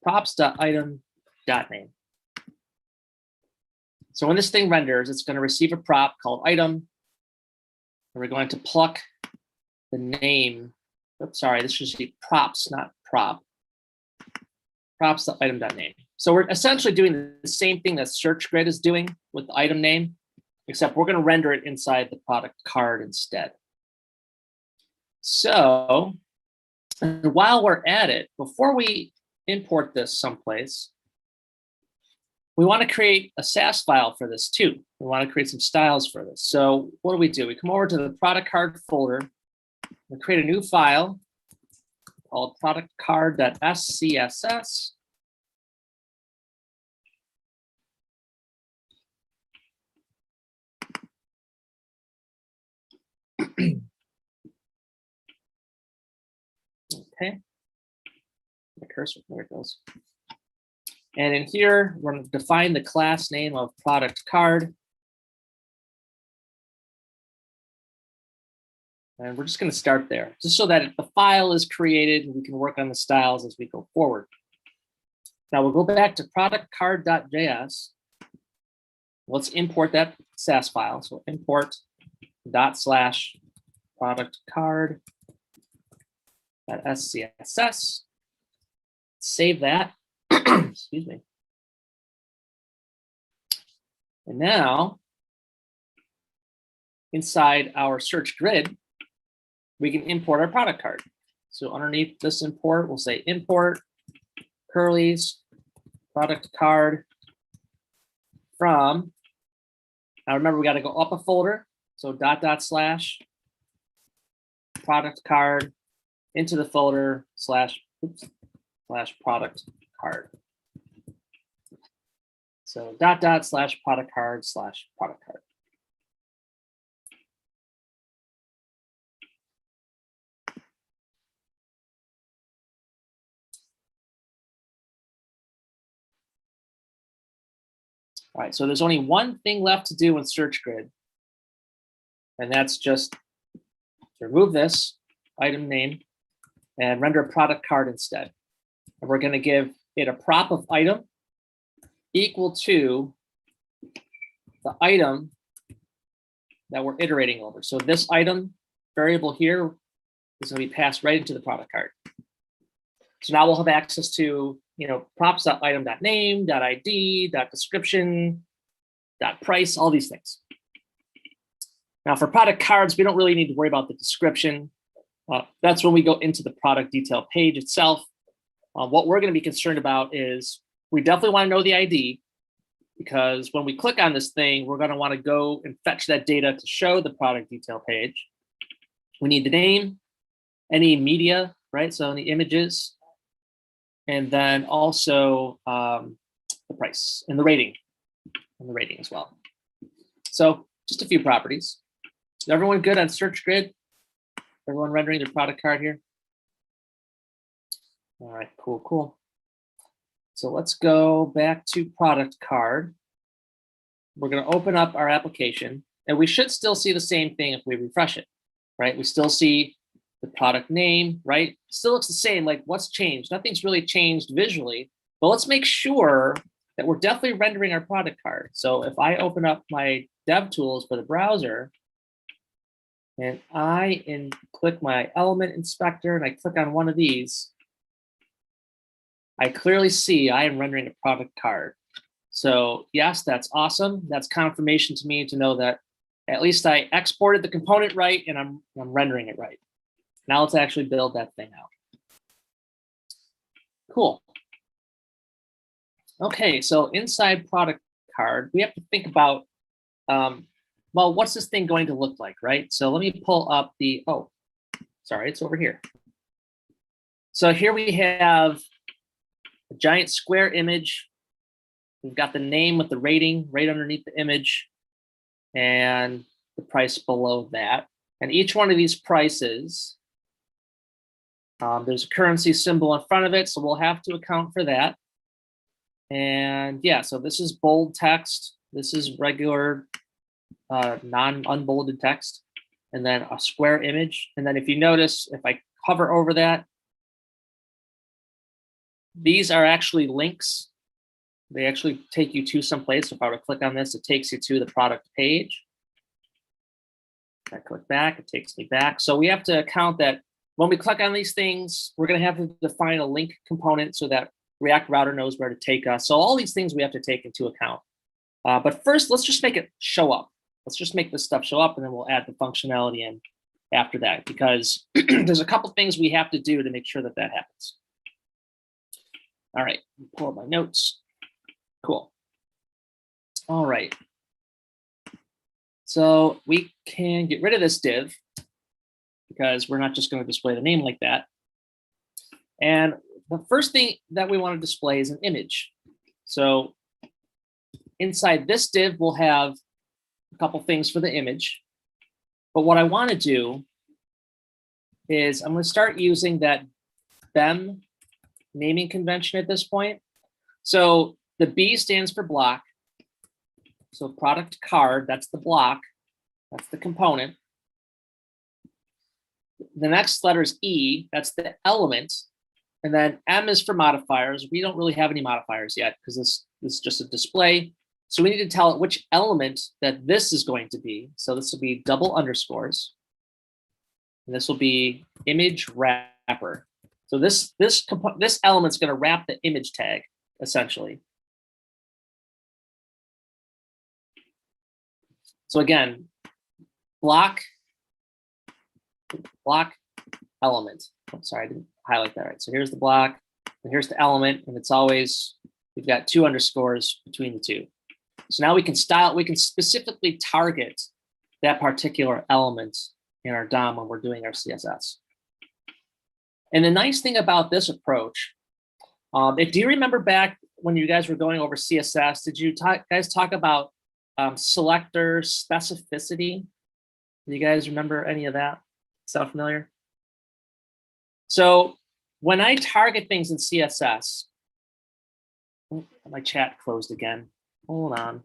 Props.item.name. So when this thing renders, it's going to receive a prop called item. And we're going to pluck the name. Oops, sorry, this should be props, not prop. Props.item.name. So we're essentially doing the same thing that search grid is doing with the item name, except we're going to render it inside the product card instead. So, and while we're at it, before we import this someplace, we want to create a Sas file for this too. We want to create some styles for this. So what do? We come over to the product card folder. We create a new file called productcard.scss. Okay. The cursor, there it goes. And in here, we're going to define the class name of product card. And we're just going to start there, just so that the file is created and we can work on the styles as we go forward. Now we'll go back to productcard.js. Let's import that Sas file. So import ./productcard.scss. Save that. Excuse me. And now, inside our search grid, we can import our product card. So underneath this import, we'll say import curly's product card from. Now remember, we got to go up a folder. So // product card into the folder / product card. So / product card / product card. All right, so there's only one thing left to do in search grid, and that's just to remove this item name and render a product card instead. And we're going to give it a prop of item equal to the item that we're iterating over. So this item variable here is going to be passed right into the product card. So now we'll have access to, props.item.name, .id, .description, .price, all these things. Now for product cards, we don't really need to worry about the description. That's when we go into the product detail page itself. What we're going to be concerned about is we definitely want to know the ID, because when we click on this thing, we're going to want to go and fetch that data to show the product detail page. We need the name, any media right? So in the images, and then also the price and the rating as well. So just a few properties. Is everyone good on search grid? Everyone rendering their product card here? All right, cool, cool. So let's go back to product card. We're going to open up our application, and we should still see the same thing if we refresh it, right? We still see the product name, right? Still looks the same, like what's changed? Nothing's really changed visually, but let's make sure that we're definitely rendering our product card. So if I open up my dev tools for the browser, and I click my element inspector, and I click on one of these, I clearly see I am rendering a product card. So yes, that's awesome. That's confirmation to me to know that at least I exported the component right, and I'm rendering it right. Now let's actually build that thing out. Cool. Okay, so inside product card, we have to think about, well, what's this thing going to look like, right? So let me pull up the, oh, sorry, it's over here. So here we have a giant square image. We've got the name with the rating right underneath the image and the price below that. And each one of these prices, there's a currency symbol in front of it, so we'll have to account for that. And yeah, so this is bold text. This is regular non-unbolded text, and then a square image. And then if you notice, if I hover over that, these are actually links. They actually take you to some place. If I were to click on this, it takes you to the product page. If I click back, it takes me back. So we have to account that when we click on these things, we're going to have to define a link component so that React Router knows where to take us. So all these things we have to take into account. But first, let's just make it show up. Let's just make this stuff show up, and then we'll add the functionality in after that, because there's a couple things we have to do to make sure that that happens. All right, pull up my notes. Cool. All right. So we can get rid of this div because we're not just going to display the name like that. And the first thing that we want to display is an image. So inside this div, we'll have a couple things for the image. But what I want to do is I'm going to start using that Bem naming convention at this point. So the B stands for block. So product card, that's the block. That's the component. The next letter is E, that's the element. And then M is for modifiers. We don't really have any modifiers yet because this is just a display. So we need to tell it which element that this is going to be. So this will be double underscores. And this will be image wrapper. So this element's going to wrap the image tag, essentially. So again, block element. I'm sorry, I didn't highlight that right. So here's the block, and here's the element, and it's always, we've got 2 underscores between the two. So now we can specifically target that particular element in our DOM when we're doing our CSS. And the nice thing about this approach, do you remember back when you guys were going over CSS, did you guys talk about selector specificity? Do you guys remember any of that? Sound familiar? So when I target things in CSS, oh, my chat closed again. Hold on.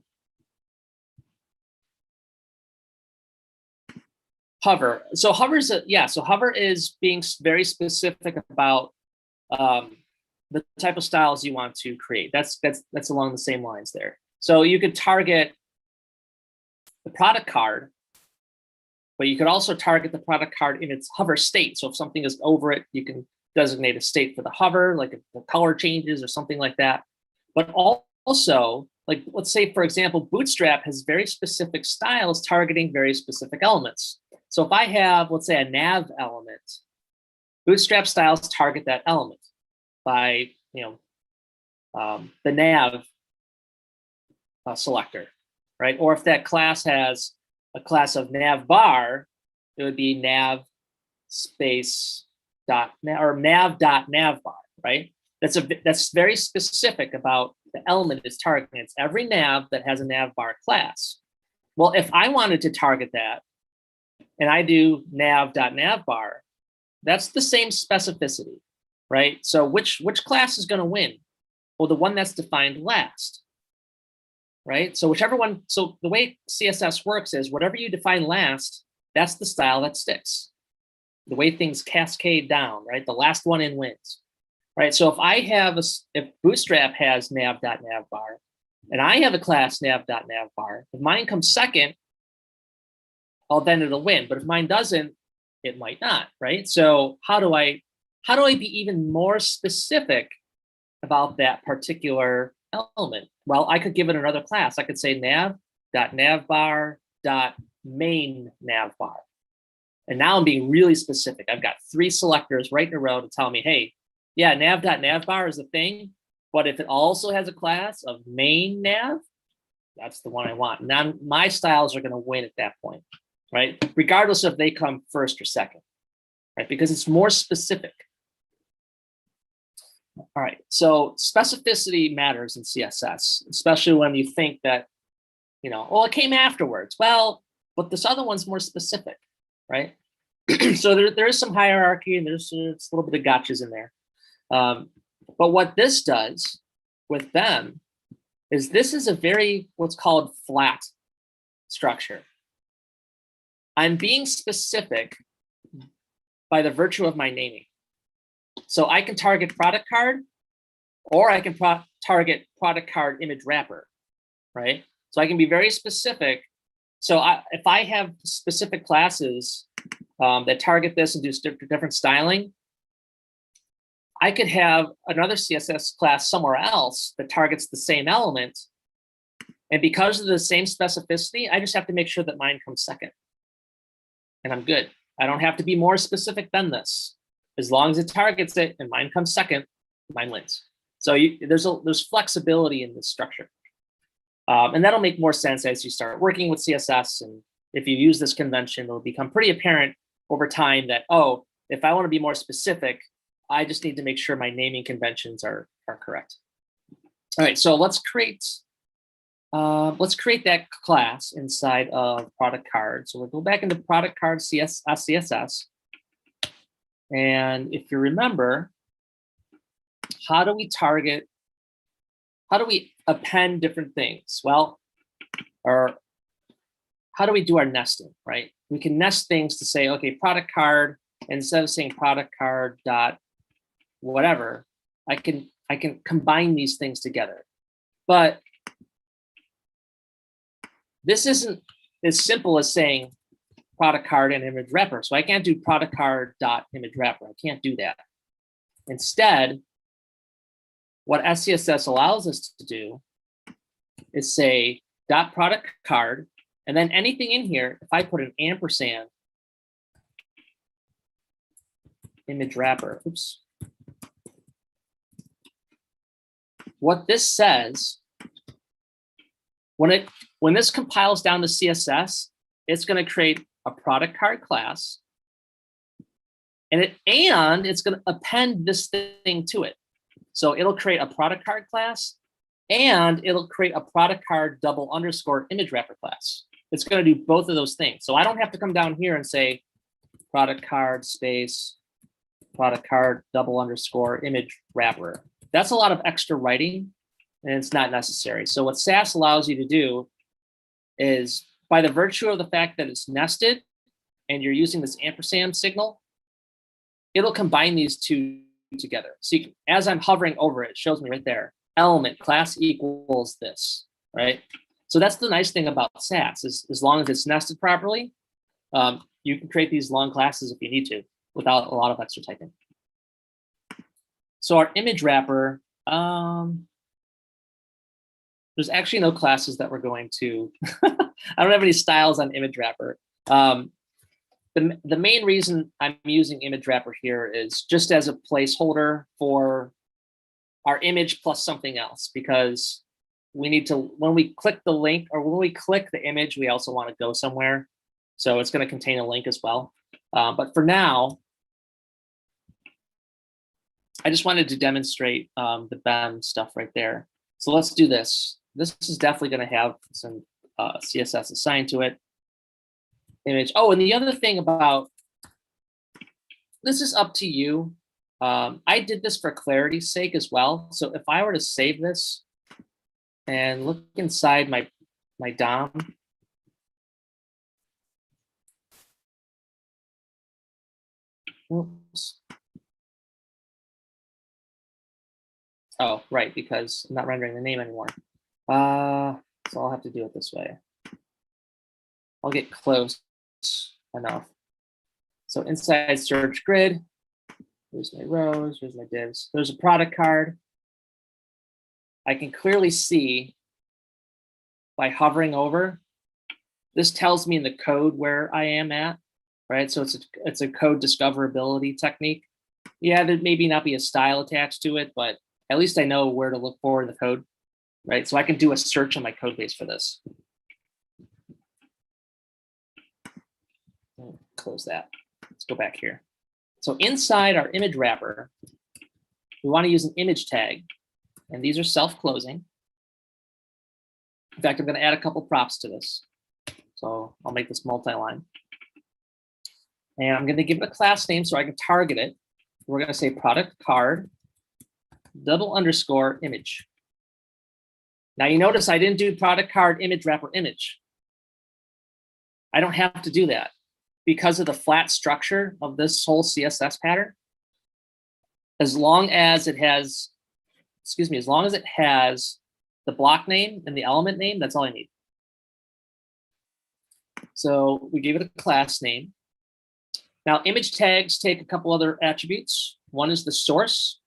Hover. So hover is being very specific about the type of styles you want to create. That's along the same lines there. So you could target the product card, but you could also target the product card in its hover state. So if something is over it, you can designate a state for the hover, like if the color changes or something like that. But also, like let's say, for example, Bootstrap has very specific styles targeting very specific elements. So if I have, let's say, a nav element, Bootstrap styles target that element by, the nav selector, right? Or if that class has a class of nav bar, it would be nav space nav.navbar, right? That's very specific about the element it's targeting. It's every nav that has a navbar class. Well, if I wanted to target that and I do nav.navbar, that's the same specificity, right? So which class is going to win? Well, the one that's defined last, right? So whichever one, so the way CSS works is whatever you define last, that's the style that sticks. The way things cascade down, right? The last one in wins, right? So if Bootstrap has nav.navbar and I have a class nav.navbar, if mine comes second, well, then it'll win. But if mine doesn't, it might not, right? So how do I be even more specific about that particular element? Well, I could give it another class. I could say nav.navbar.main_navbar. And now I'm being really specific. I've got 3 selectors right in a row to tell me, hey, yeah, nav.navbar is the thing, but if it also has a class of main nav, that's the one I want. Now my styles are going to win at that point, right? Regardless if they come first or second, right? Because it's more specific. All right, so specificity matters in CSS, especially when you think that, well, it came afterwards. Well, but this other one's more specific, right? So there is some hierarchy and there's a little bit of gotchas in there. But what this does with them is this is a very, what's called flat structure. I'm being specific by the virtue of my naming. So I can target product card, or I can target product card image wrapper, right? So I can be very specific. So if I have specific classes that target this and do different styling, I could have another CSS class somewhere else that targets the same element. And because of the same specificity, I just have to make sure that mine comes second. And I'm good. I don't have to be more specific than this. As long as it targets it and mine comes second, mine wins. So there's flexibility in this structure. And that'll make more sense as you start working with CSS. And if you use this convention, it'll become pretty apparent over time that, oh, if I want to be more specific, I just need to make sure my naming conventions are correct. All right, so let's create that class inside of product card. So we'll go back into product card CSS. And if you remember, how do we append different things? Well, or how do we do our nesting, right? We can nest things to say, okay, product card, instead of saying product card dot whatever, I can combine these things together. But this isn't as simple as saying product card and image wrapper. So I can't do product card dot image wrapper. I can't do that. Instead, what SCSS allows us to do is say dot product card, and then anything in here, if I put an ampersand image wrapper, oops. What this says, when this compiles down to CSS, it's going to create a product card class, and it's going to append this thing to it. So it'll create a product card class, and it'll create a product card __ image wrapper class. It's going to do both of those things. So I don't have to come down here and say product card space product card __ image wrapper. That's a lot of extra writing, and it's not necessary. So what Sas allows you to do is, by the virtue of the fact that it's nested and you're using this ampersand signal, it'll combine these two together. So as I'm hovering over it, it shows me right there, element class equals this, right? So that's the nice thing about Sas, is as long as it's nested properly, you can create these long classes if you need to without a lot of extra typing. So our image wrapper, there's actually no classes that we're going to, I don't have any styles on image wrapper. The main reason I'm using image wrapper here is just as a placeholder for our image plus something else, because we need to, when we click the link or when we click the image, we also want to go somewhere. So it's going to contain a link as well. But for now, I just wanted to demonstrate the Bem stuff right there. So let's do this. This is definitely going to have some CSS assigned to it. Image. Oh, and the other thing about this is up to you. I did this for clarity's sake as well. So if I were to save this and look inside my DOM, oops. Oh, right, because I'm not rendering the name anymore. So I'll have to do it this way. I'll get close enough. So inside search grid, here's my rows, here's my divs. There's a product card. I can clearly see by hovering over, this tells me in the code where I am at, right? So it's a code discoverability technique. Yeah, there maybe not be a style attached to it, but at least I know where to look for in the code, right? So I can do a search on my code base for this. Close that. Let's go back here. So inside our image wrapper, we want to use an image tag, and these are self-closing. In fact, I'm going to add a couple props to this. So I'll make this multi-line. And I'm going to give it a class name so I can target it. We're going to say product card __ image. Now you notice I didn't do product card image wrapper image. I don't have to do that because of the flat structure of this whole CSS pattern. As long as it has, as long as it has the block name and the element name, that's all I need. So we gave it a class name. Now image tags take a couple other attributes. One is the source.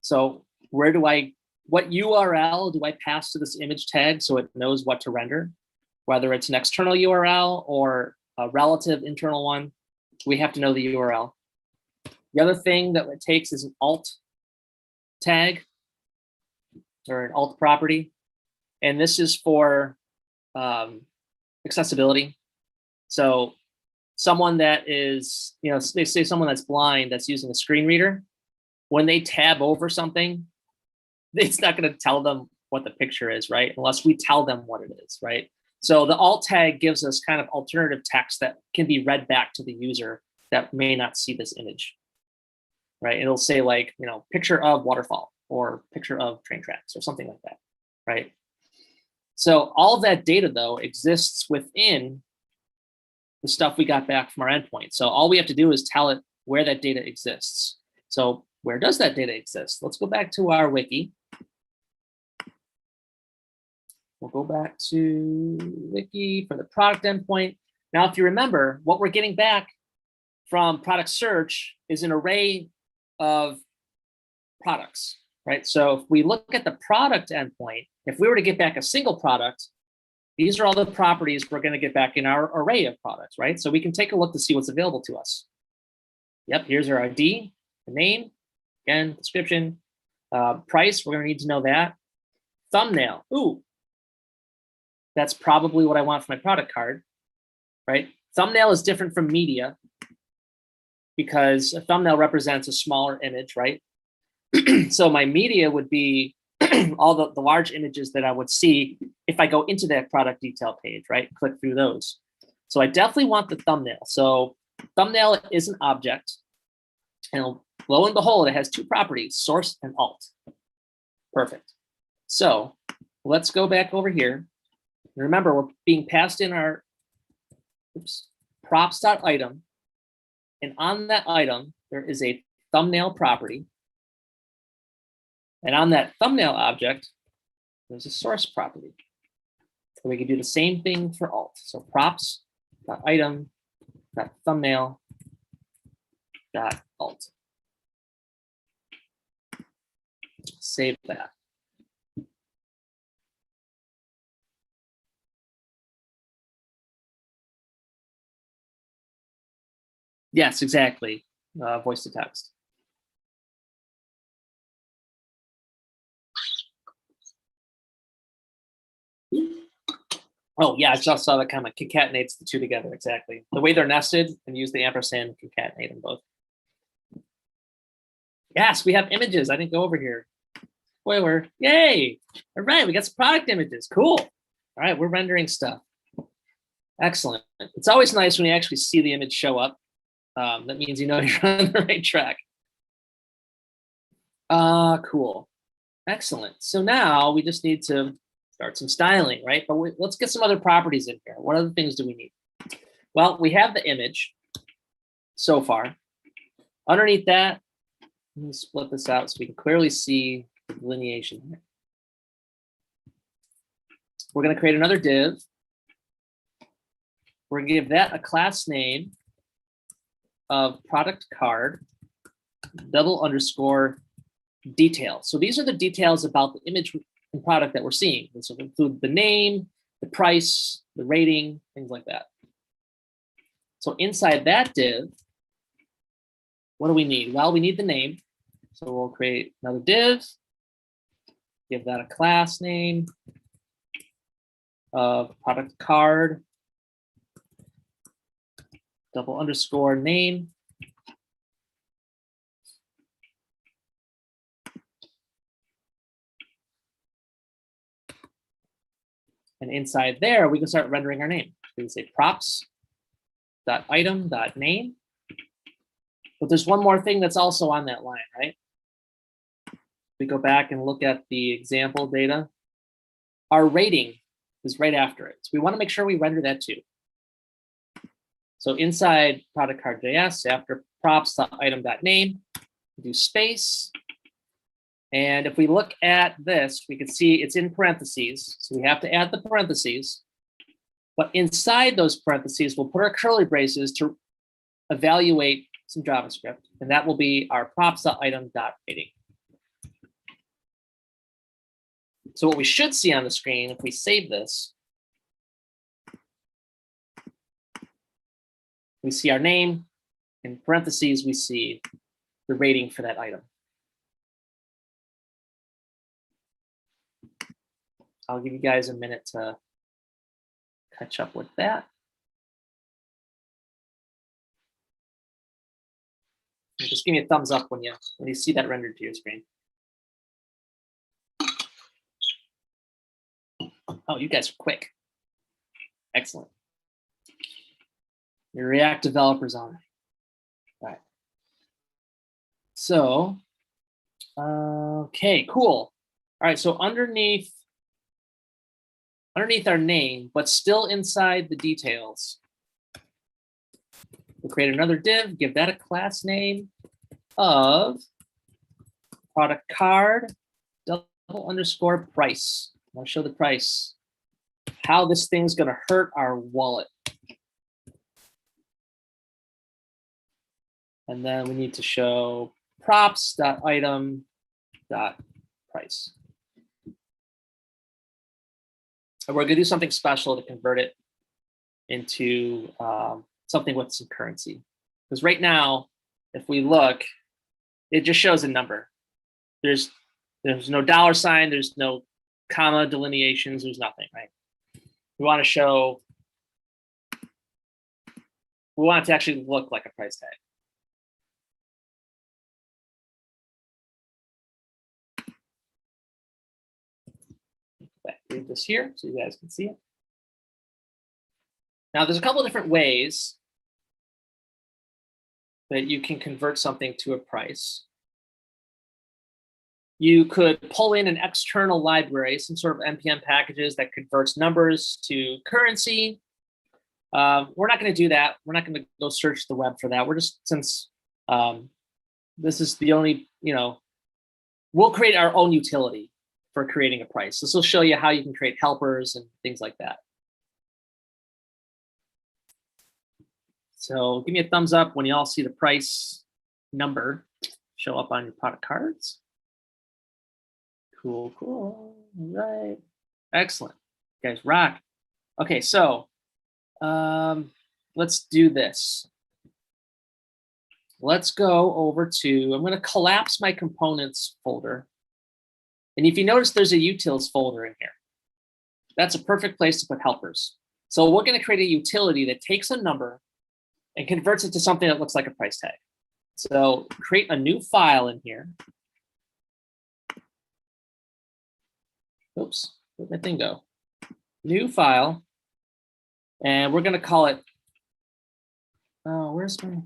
So what URL do I pass to this image tag so it knows what to render? Whether it's an external URL or a relative internal one, we have to know the URL. The other thing that it takes is an alt tag or an alt property. And this is for accessibility. So someone that is, they say someone that's blind that's using a screen reader, when they tab over something, it's not going to tell them what the picture is, right? Unless we tell them what it is, right? So the alt tag gives us kind of alternative text that can be read back to the user that may not see this image, right? It'll say like, picture of waterfall or picture of train tracks or something like that, right? So all of that data, though, exists within the stuff we got back from our endpoint. So all we have to do is tell it where that data exists. So where does that data exist? Let's go back to our wiki. We'll go back to wiki for the product endpoint. Now, if you remember, what we're getting back from product search is an array of products, right? So if we look at the product endpoint, if we were to get back a single product, these are all the properties we're going to get back in our array of products, right? So we can take a look to see what's available to us. Yep, here's our ID, the name, again, description, price, we're going to need to know that. Thumbnail, ooh, that's probably what I want for my product card, right? Thumbnail is different from media because a thumbnail represents a smaller image, right? So my media would be all the large images that I would see if I go into that product detail page, right? Click through those. So I definitely want the thumbnail. So thumbnail is an object, and lo and behold, it has two properties, source and alt. Perfect. So let's go back over here. Remember, we're being passed in our props.item, and on that item, there is a thumbnail property. And on that thumbnail object, there's a source property. So we can do the same thing for alt. So props.item.thumbnail.alt. Save that. Yes, exactly. Voice to text. Oh, yeah, I just saw that comment. Concatenates the two together, exactly. The way they're nested and use the ampersand, concatenate them both. Yes, we have images. I didn't go over here. Spoiler. Yay. All right, we got some product images. Cool. All right, we're rendering stuff. Excellent. It's always nice when you actually see the image show up. That means you know you're on the right track. Cool. Excellent. So now we just need to start some styling, right? But let's get some other properties in here. What other things do we need? Well, we have the image so far. Underneath that, let me split this out so we can clearly see the delineation here. We're going to create another div. We're going to give that a class name of product card _, detail. So these are the details about the image and product that we're seeing. This will include the name, the price, the rating, things like that. So inside that div, what do we need? Well, we need the name. So we'll create another div, give that a class name of product card _, name. And inside there, we can start rendering our name. We can say props.item.name. But there's one more thing that's also on that line, right? We go back and look at the example data. Our rating is right after it. So we want to make sure we render that too. So inside product card.js, after props.item.name, do space. And if we look at this, we can see it's in parentheses. So we have to add the parentheses. But inside those parentheses, we'll put our curly braces to evaluate some JavaScript. And that will be our props.item.rating. So what we should see on the screen, if we save this, we see our name. In parentheses, we see the rating for that item. I'll give you guys a minute to catch up with that. And just give me a thumbs up when you see that rendered to your screen. Oh, you guys are quick. Excellent. Your React developers on it. All right. So, okay, cool. All right, so underneath our name, but still inside the details, we'll create another div, give that a class name of product card _, price. I'll show the price, how this thing's going to hurt our wallet. And then we need to show props.item.price. And we're going to do something special to convert it into something with some currency. Because right now, if we look, it just shows a number. There's no $sign, there's no comma delineations, there's nothing, right? We want to show, we want it to actually look like a price tag. Leave this here so you guys can see it. Now, there's a couple of different ways that you can convert something to a price. You could pull in an external library, some sort of NPM packages that converts numbers to currency. We're not going to do that. We're not going to go search the web for that. We're just, since this is the only, we'll create our own utility for creating a price. This will show you how you can create helpers and things like that. So give me a thumbs up when you all see the price number show up on your product cards. Cool, cool. All right. Excellent. You guys rock. Okay, so let's do this. Let's go over to, I'm going to collapse my components folder. And if you notice, there's a utils folder in here. That's a perfect place to put helpers. So we're going to create a utility that takes a number and converts it to something that looks like a price tag. So create a new file in here. Oops, where'd my thing go? New file. And we're going to call it, oh, where's my,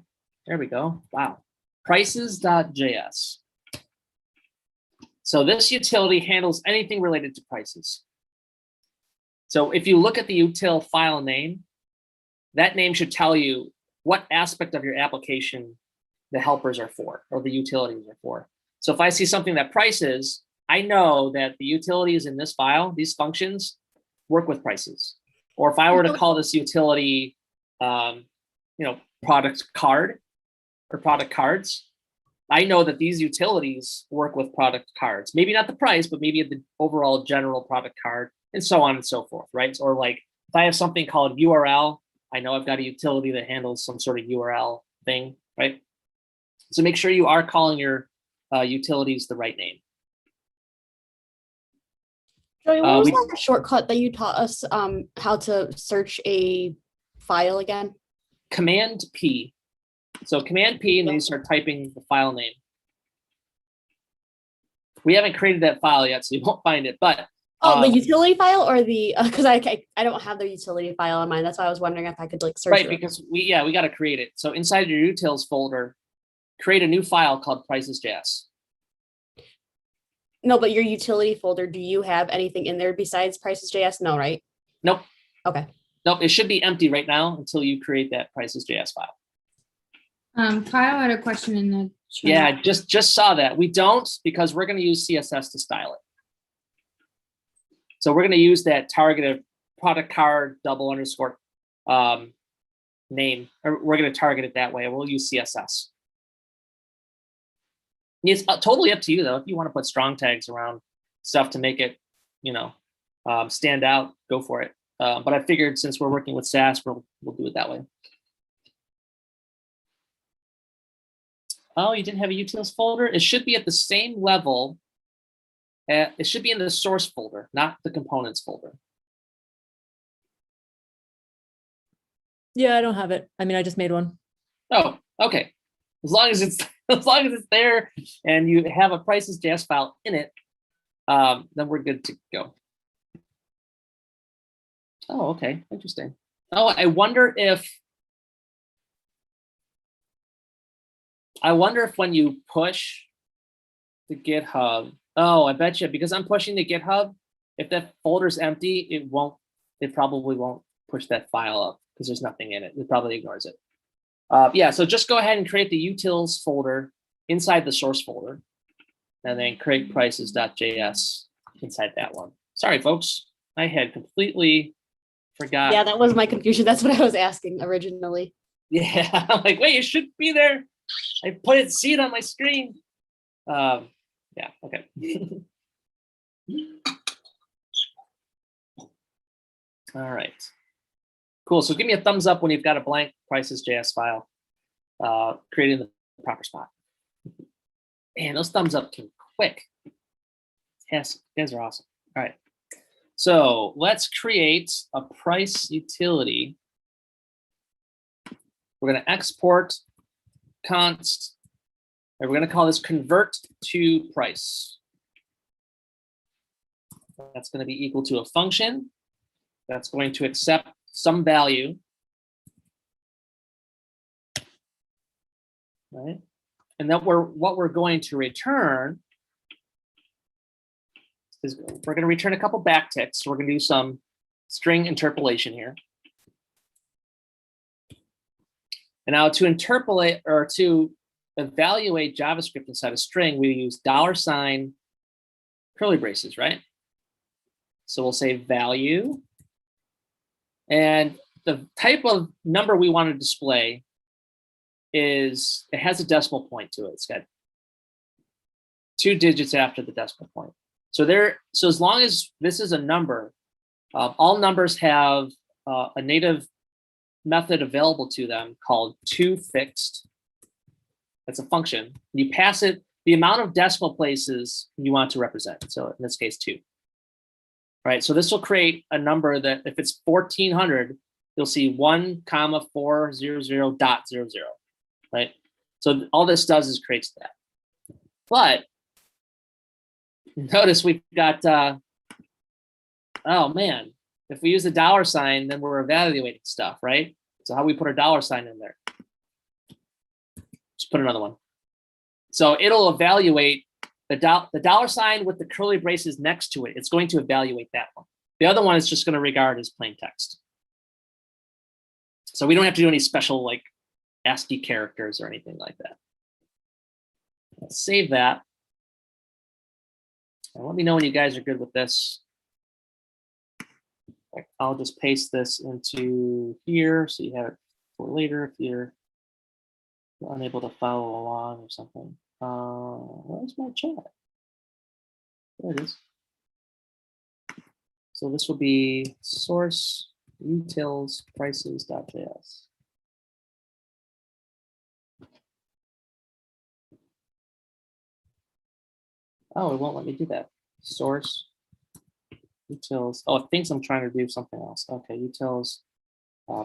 there we go. Wow. Prices.js. So this utility handles anything related to prices. So if you look at the util file name, that name should tell you what aspect of your application the helpers are for, or the utilities are for. So if I see something that prices, I know that the utilities in this file, these functions, work with prices. Or if I were to call this utility, product card or product cards, I know that these utilities work with product cards. Maybe not the price, but maybe the overall general product card, and so on and so forth, right? Or like if I have something called URL, I know I've got a utility that handles some sort of URL thing, right? So make sure you are calling your utilities the right name. Joey, what was we- that shortcut that you taught us how to search a file again? Command P. So Command P, and then you start typing the file name. We haven't created that file yet, so you won't find it. But Oh, the utility file or the because I don't have the utility file on mine. That's why I was wondering if I could like search. right, it. because we got to create it. So inside your utils folder, create a new file called prices.js. No, but your utility folder, do you have anything in there besides prices.js? No, right? Nope. Okay. Nope. It should be empty right now until you create that prices.js file. Kyle had a question in the chat. Yeah, I just saw that. We don't, because we're going to use CSS to style it. So we're going to use that targeted product card _, name, or we're going to target it that way. We'll use CSS. It's totally up to you though. If you want to put strong tags around stuff to make it, stand out, go for it. But I figured since we're working with Sas, we'll do it that way. Oh, you didn't have a utils folder? It should be at the same level. It should be in the source folder, not the components folder. Yeah, I don't have it. I mean, I just made one. Oh, okay. As long as it's there and you have a prices.js file in it, then we're good to go. Oh, okay, interesting. Oh, I wonder if when you push the GitHub, oh, I bet you, because I'm pushing the GitHub, if that folder's empty, it probably won't push that file up because there's nothing in it. It probably ignores it. Yeah, so just go ahead and create the utils folder inside the source folder, and then create prices.js inside that one. Sorry, folks, I had completely forgot. Yeah, that was my confusion. That's what I was asking originally. Yeah, I'm like, wait, it should be there. I see it on my screen. Yeah, okay. All right. Cool. So give me a thumbs up when you've got a blank prices.js file created in the proper spot. Man, those thumbs up came quick. Yes, you guys are awesome. All right. So let's create a price utility. We're going to export const, and we're going to call this convert to price. That's going to be equal to a function that's going to accept some value. Right? And then what we're going to return is we're going to return a couple backticks. So we're going to do some string interpolation here. And now to interpolate or to evaluate JavaScript inside a string, we use $ curly braces, right? So we'll say value. And the type of number we want to display is, it has a decimal point to it. It's got 2 digits after the decimal point. So as long as this is a number, all numbers have a native method available to them called toFixed. That's a function. You pass it the amount of decimal places you want to represent. So in this case, 2. Right. So this will create a number that if it's 1400, you'll see 1,400.00. Right. So all this does is creates that. But notice we've got, oh man, if we use the $, then we're evaluating stuff, right? So how do we put a $sign in there? Just put another one. So it'll evaluate the $sign with the curly braces next to it. It's going to evaluate that one. The other one is just going to regard as plain text. So we don't have to do any special like ASCII characters or anything like that. Let's save that. And let me know when you guys are good with this. I'll just paste this into here so you have it for later if you're unable to follow along or something. Where's my chat? There it is. So this will be source utils prices.js. Oh, it won't let me do that. Source utils. Oh, it thinks I'm trying to do something else. Okay, utils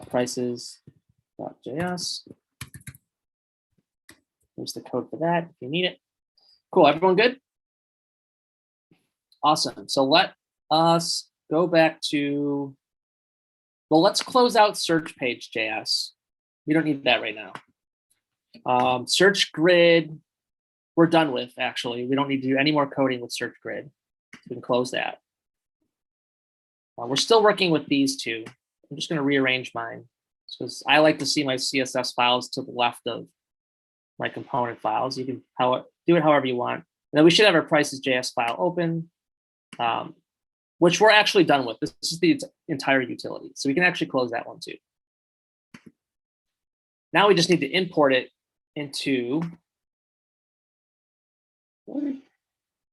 prices.js. There's the code for that if you need it. Cool, everyone good? Awesome. So let us go back to, well, let's close out search page.js. We don't need that right now. Search grid, we're done with, actually. We don't need to do any more coding with search grid. We can close that. We're still working with these two. I'm just going to rearrange mine because I like to see my CSS files to the left of my component files. You can do it however you want. And then we should have our prices.js file open, which we're actually done with. This is the entire utility. So we can actually close that one too. Now we just need to import it into,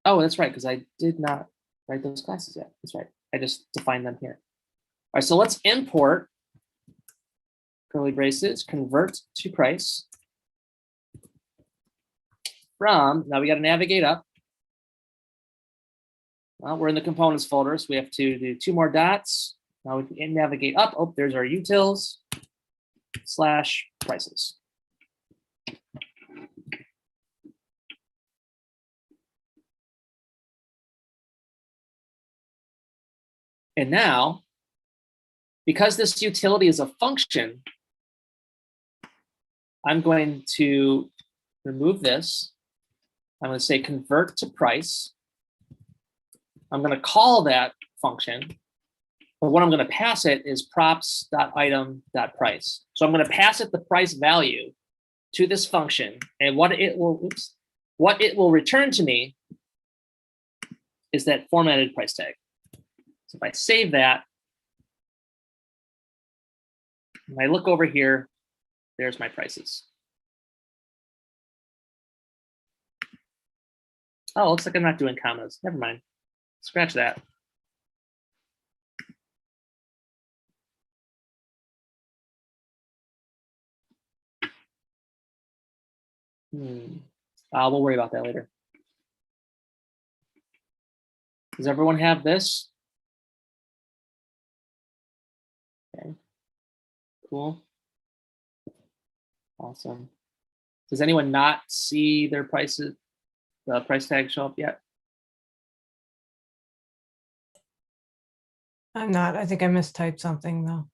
oh, that's right, because I did not write those classes yet. That's right. I just defined them here. All right, so let's import curly braces, convert to price from, now we got to navigate up. Well, we're in the components folder, so we have to do 2 more dots. Now we can navigate up. Oh, there's our utils / prices. And now, because this utility is a function, I'm going to remove this. I'm going to say convert to price. I'm going to call that function, but what I'm going to pass it is props.item.price. So I'm going to pass it the price value to this function, and what it will return to me is that formatted price tag. So if I save that, and I look over here, there's my prices. Oh, looks like I'm not doing commas. Never mind. Scratch that. We'll worry about that later. Does everyone have this? Okay. Cool. Awesome. Does anyone not see their prices, the price tag show up yet? I'm not. I think I mistyped something though.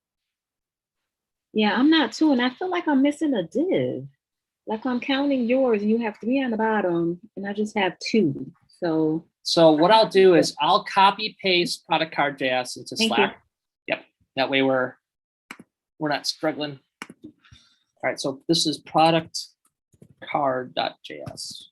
Yeah, I'm not too, and I feel like I'm missing a div. Like I'm counting yours, and you have 3 on the bottom, and I just have 2. So what I'll do is I'll copy paste product card.js into Thank Slack. you. Yep, that way we're not struggling. All right, so this is product card.js.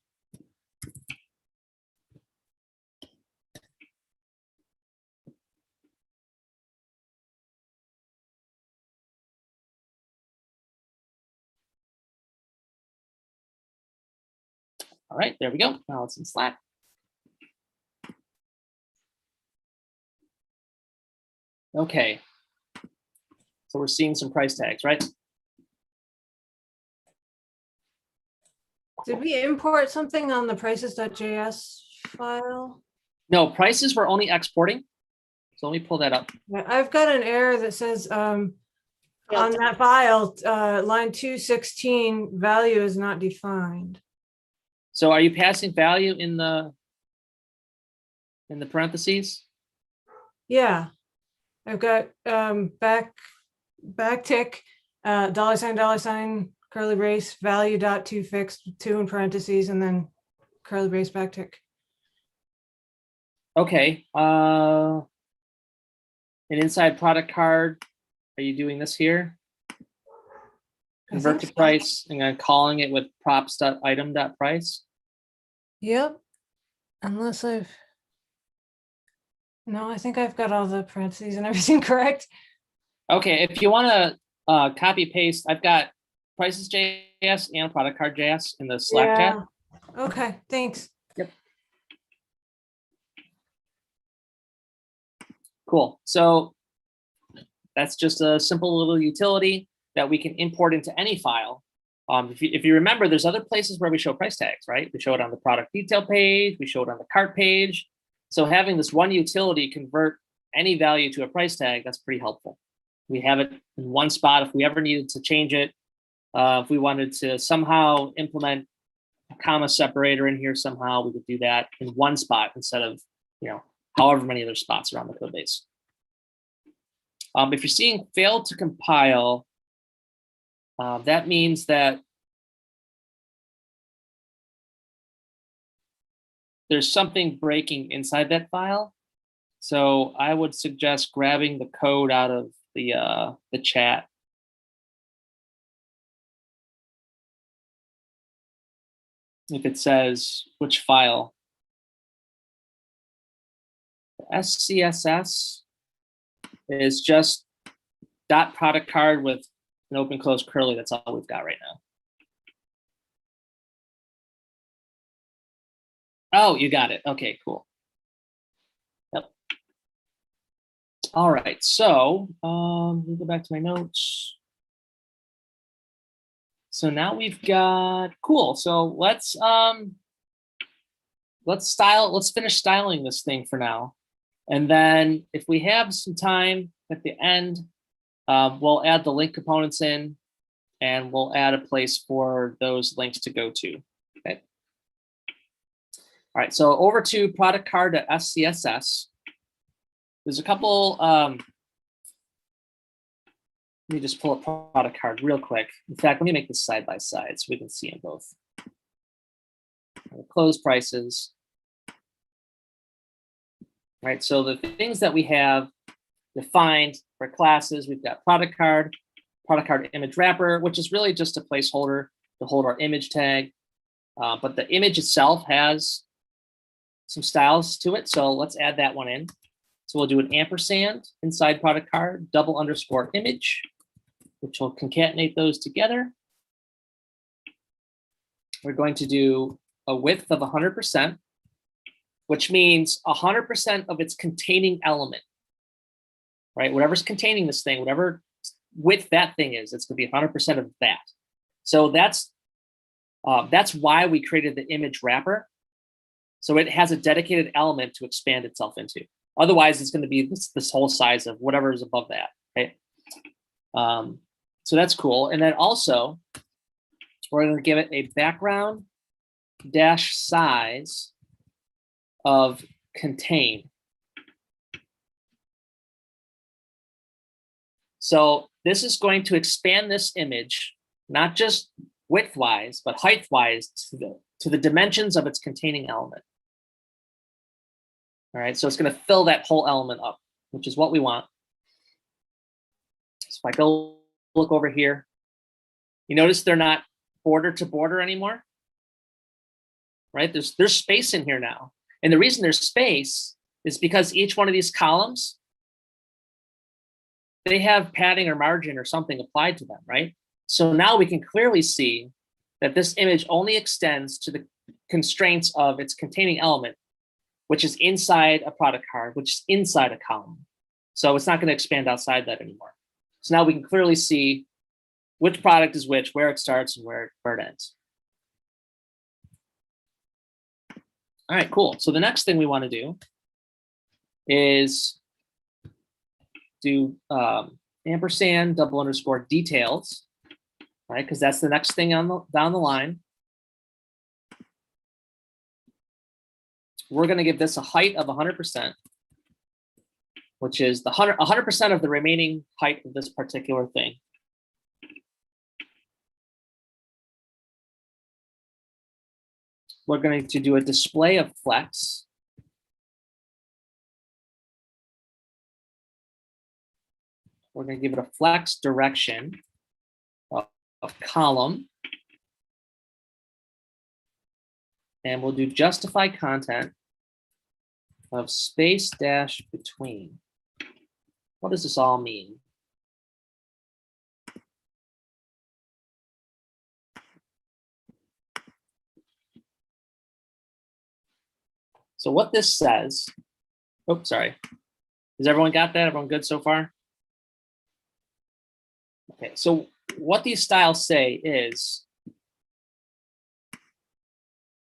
All right, there we go. Now it's in Slack. Okay. So we're seeing some price tags, right? Did we import something on the prices.js file? No, prices we're only exporting. So let me pull that up. I've got an error that says on that file, line 216, value is not defined. So are you passing value in the parentheses? Yeah. I've got backtick, $, curly brace, value dot to fixed, 2 in parentheses, and then curly brace backtick. Okay. And inside product card, are you doing this here? Convert to so. price and then calling it with props.item.price. Yep. Unless I've. No, I think I've got all the parentheses and everything correct. Okay, if you want to copy paste, I've got prices.js and product card.js in the Slack chat. Okay, thanks. Cool. So that's just a simple little utility that we can import into any file. If you remember, there's other places where we show price tags, right? We show it on the product detail page, we show it on the cart page. So having this one utility convert any value to a price tag, that's pretty helpful. We have it in one spot. If we ever needed to change it, if we wanted to somehow implement a comma separator in here somehow, we could do that in one spot instead of, however many other spots around the code base. If you're seeing failed to compile, that means that there's something breaking inside that file. So I would suggest grabbing the code out of the chat. If it says which file, SCSS is just dot product card with an open close curly. That's all we've got right now. Oh, you got it. Okay, cool. Yep. All right, so let me go back to my notes. So now we've got, cool. So let's finish styling this thing for now. And then if we have some time at the end, we'll add the link components in and we'll add a place for those links to go to. Okay. All right, so over to product card.scss. There's a couple, let me just pull up product card real quick. In fact, let me make this side by side so we can see them both. Close prices. Right, so the things that we have defined for classes, we've got product card image wrapper, which is really just a placeholder to hold our image tag. But the image itself has some styles to it. So let's add that one in. So we'll do an ampersand inside product card, _image, which will concatenate those together. We're going to do a width of 100%, which means 100% of its containing element, right? Whatever's containing this thing, whatever width that thing is, it's gonna be 100% of that. So that's why we created the image wrapper. So it has a dedicated element to expand itself into. Otherwise, it's gonna be this whole size of whatever is above that, right? So that's cool. And then also, we're gonna give it a background dash size of contain. So this is going to expand this image, not just width-wise, but height-wise to the dimensions of its containing element. All right, so it's going to fill that whole element up, which is what we want. So if I go look over here, you notice they're not border to border anymore, right? There's space in here now. And the reason there's space is because each one of these columns, they have padding or margin or something applied to them, right? So now we can clearly see that this image only extends to the constraints of its containing element, which is inside a product card, which is inside a column. So it's not going to expand outside that anymore. So now we can clearly see which product is which, where it starts and where it ends. All right, cool. So the next thing we want to do is do ampersand double underscore details, right? Because that's the next thing on down the line. We're going to give this a height of 100%, which is the 100% of the remaining height of this particular thing. We're going to do a display of flex. We're going to give it a flex direction of column. And we'll do justify content of space dash between. What does this all mean? So what this says, oh, sorry. Has everyone got that? Everyone good so far? Okay, so what these styles say is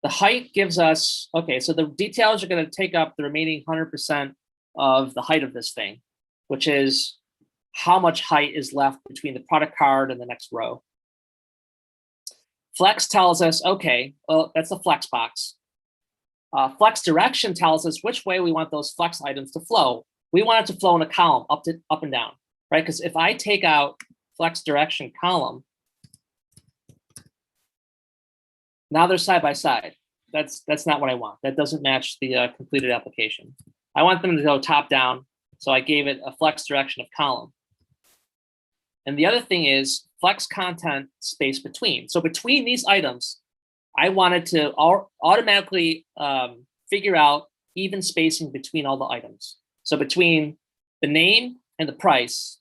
the height gives us, okay, so the details are going to take up the remaining 100% of the height of this thing, which is how much height is left between the product card and the next row. Flex tells us, okay, well, that's the flex box. Flex direction tells us which way we want those flex items to flow. We want it to flow in a column, up and down, right? Because if I take out flex direction column, now they're side by side. That's not what I want. That doesn't match the completed application. I want them to go top down, so I gave it a flex direction of column. And the other thing is flex content space between. So between these items, I wanted to automatically figure out even spacing between all the items. So between the name and the price,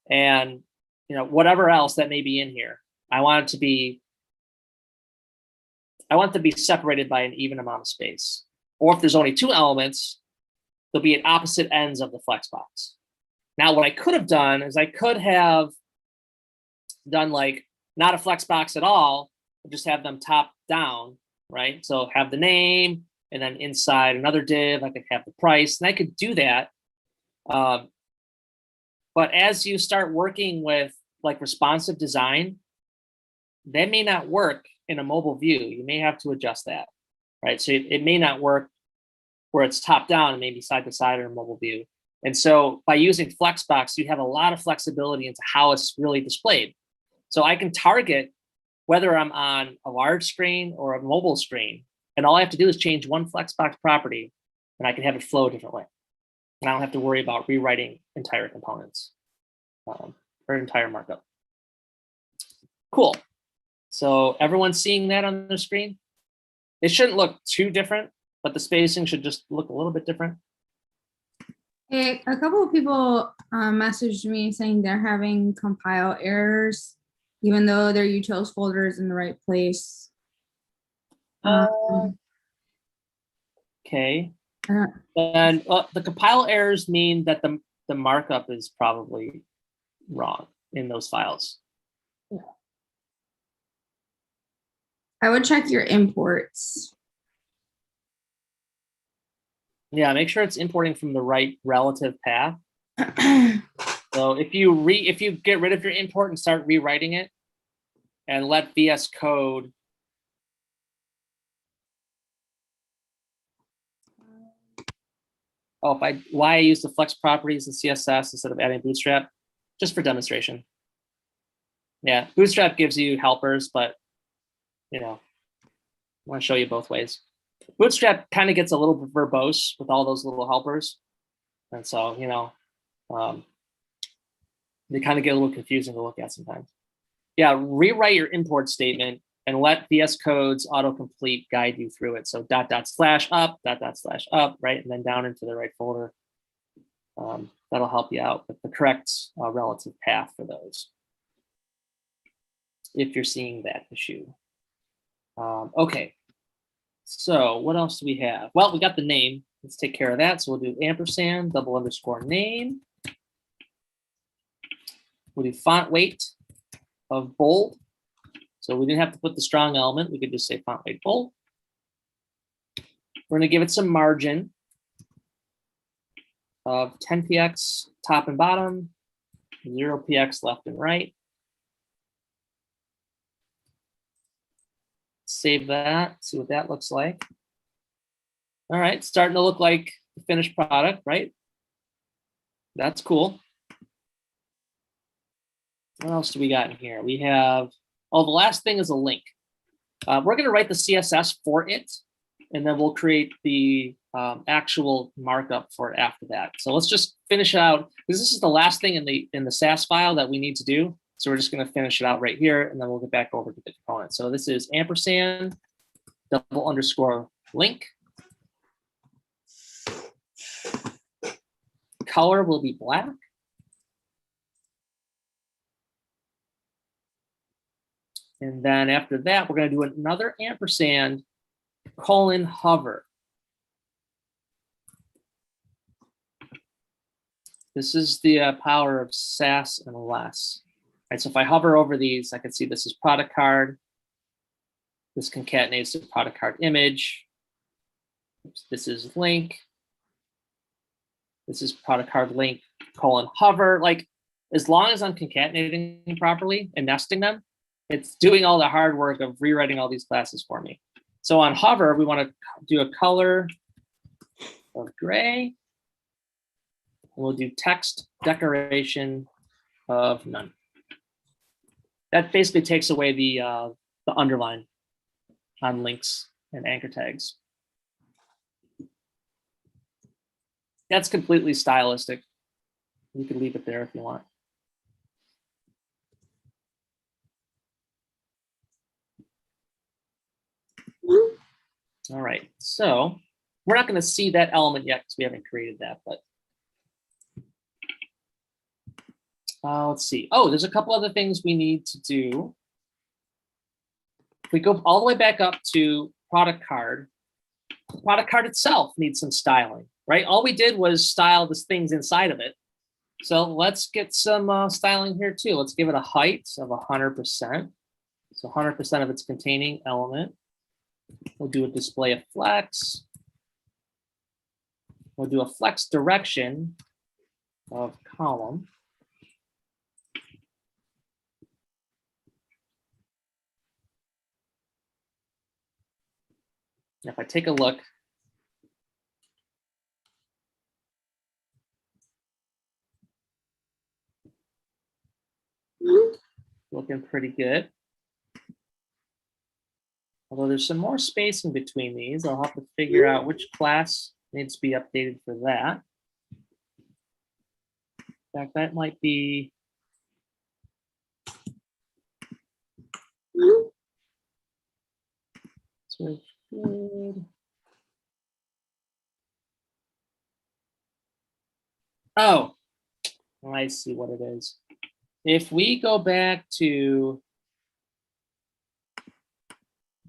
and whatever else that may be in here, I want it to be separated by an even amount of space. Or if there's only two elements, they'll be at opposite ends of the flex box. Now, what I could have done is I could have done like not a flex box at all, just have them top down, right? So have the name, and then inside another div, I could have the price, and I could do that. But as you start working with like responsive design, that may not work in a mobile view. You may have to adjust that, right? So it may not work where it's top down and maybe side to side or mobile view. And so by using Flexbox, you have a lot of flexibility into how it's really displayed. So I can target whether I'm on a large screen or a mobile screen, and all I have to do is change one Flexbox property, and I can have it flow a different way. And I don't have to worry about rewriting entire components or entire markup. Cool. So everyone's seeing that on their screen? It shouldn't look too different, but the spacing should just look a little bit different. Hey, a couple of people messaged me saying they're having compile errors, even though their utils folder is in the right place. Okay. And the compile errors mean that the markup is probably wrong in those files. I would check your imports. Yeah, make sure it's importing from the right relative path. So if you get rid of your import and start rewriting it, and let VS Code why I use the flex properties in CSS instead of adding Bootstrap, just for demonstration. Yeah, Bootstrap gives you helpers, but I want to show you both ways. Bootstrap kind of gets a little bit verbose with all those little helpers. And so, they kind of get a little confusing to look at sometimes. Yeah, rewrite your import statement and let VS Code's autocomplete guide you through it. So .. /up, .. /up, right? And then down into the right folder. That'll help you out with the correct relative path for those, if you're seeing that issue. Okay, so what else do we have? Well, we got the name. Let's take care of that. So we'll do ampersand _ name. We'll do font weight of bold. So we didn't have to put the strong element. We could just say font weight bold. We're going to give it some margin of 10 px top and bottom. 0px left and right. Save that, see what that looks like. All right, starting to look like the finished product, right? That's cool. What else do we got in here? We have, oh, the last thing is a link. We're going to write the CSS for it, and then we'll create the actual markup for it after that. So let's just finish it out, because this is the last thing in the Sas file that we need to do. So we're just going to finish it out right here, and then we'll get back over to the component. So this is ampersand _link. Color will be black. And then after that, we're going to do another ampersand :hover. This is the power of Sas and less. Right, so if I hover over these, I can see this is product card. This concatenates the product card image. This is link. This is product card link :hover. Like, as long as I'm concatenating properly and nesting them, it's doing all the hard work of rewriting all these classes for me. So on hover, we want to do a color of gray. And we'll do text decoration of none. That basically takes away the underline on links and anchor tags. That's completely stylistic. You can leave it there if you want. All right, so we're not going to see that element yet because we haven't created that, but let's see. Oh, there's a couple other things we need to do. If we go all the way back up to product card itself needs some styling, right? All we did was style the things inside of it. So let's get some styling here too. Let's give it a height of 100%. So 100% of its containing element. We'll do a display of flex. We'll do a flex direction of column. If I take a look, looking pretty good. Although there's some more spacing between these, I'll have to figure out which class needs to be updated for that. In fact, that might be. Search grid. Oh, I see what it is. If we go back to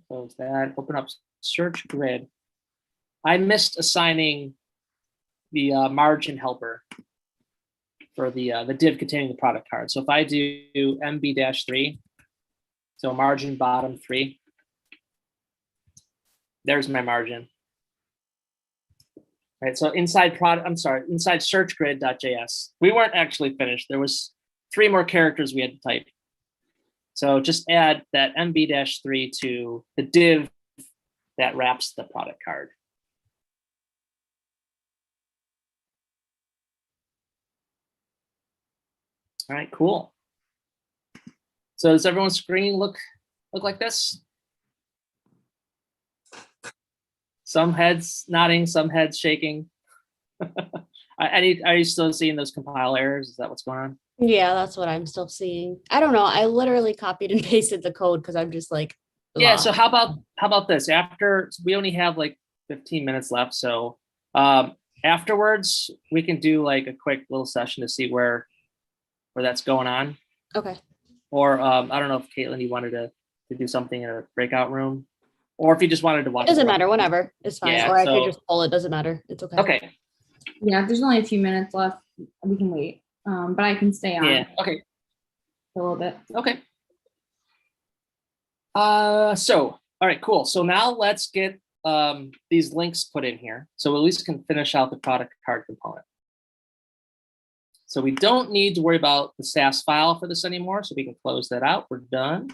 close that, open up search grid, I missed assigning the margin helper for the div containing the product card. So if I do MB-3, so margin bottom 3, there's my margin. Right, so inside inside search grid.js, we weren't actually finished. There was 3 more characters we had to type. So just add that MB-3 to the div that wraps the product card. All right, cool. So does everyone's screen look like this? Some heads nodding, some heads shaking. Are you still seeing those compile errors? Is that what's going on? Yeah, that's what I'm still seeing. I don't know. I literally copied and pasted the code because I'm just like, Yeah. ugh. So how about this? After we only have like 15 minutes left, so afterwards we can do like a quick little session to see where that's going on. Okay. Or I don't know if Caitlin, you wanted to do something in a breakout room, or if you just wanted to watch. It doesn't matter. Whenever. It's fine. Yeah, or I could so- just pull it. Doesn't matter. It's okay. Okay. Yeah, if there's only a few minutes left, we can wait. But I can stay on Yeah. Okay. for a little bit. Okay. So, all right, cool. So now let's get these links put in here. So at least can finish out the product card component. So we don't need to worry about the Sas file for this anymore. So we can close that out. We're done.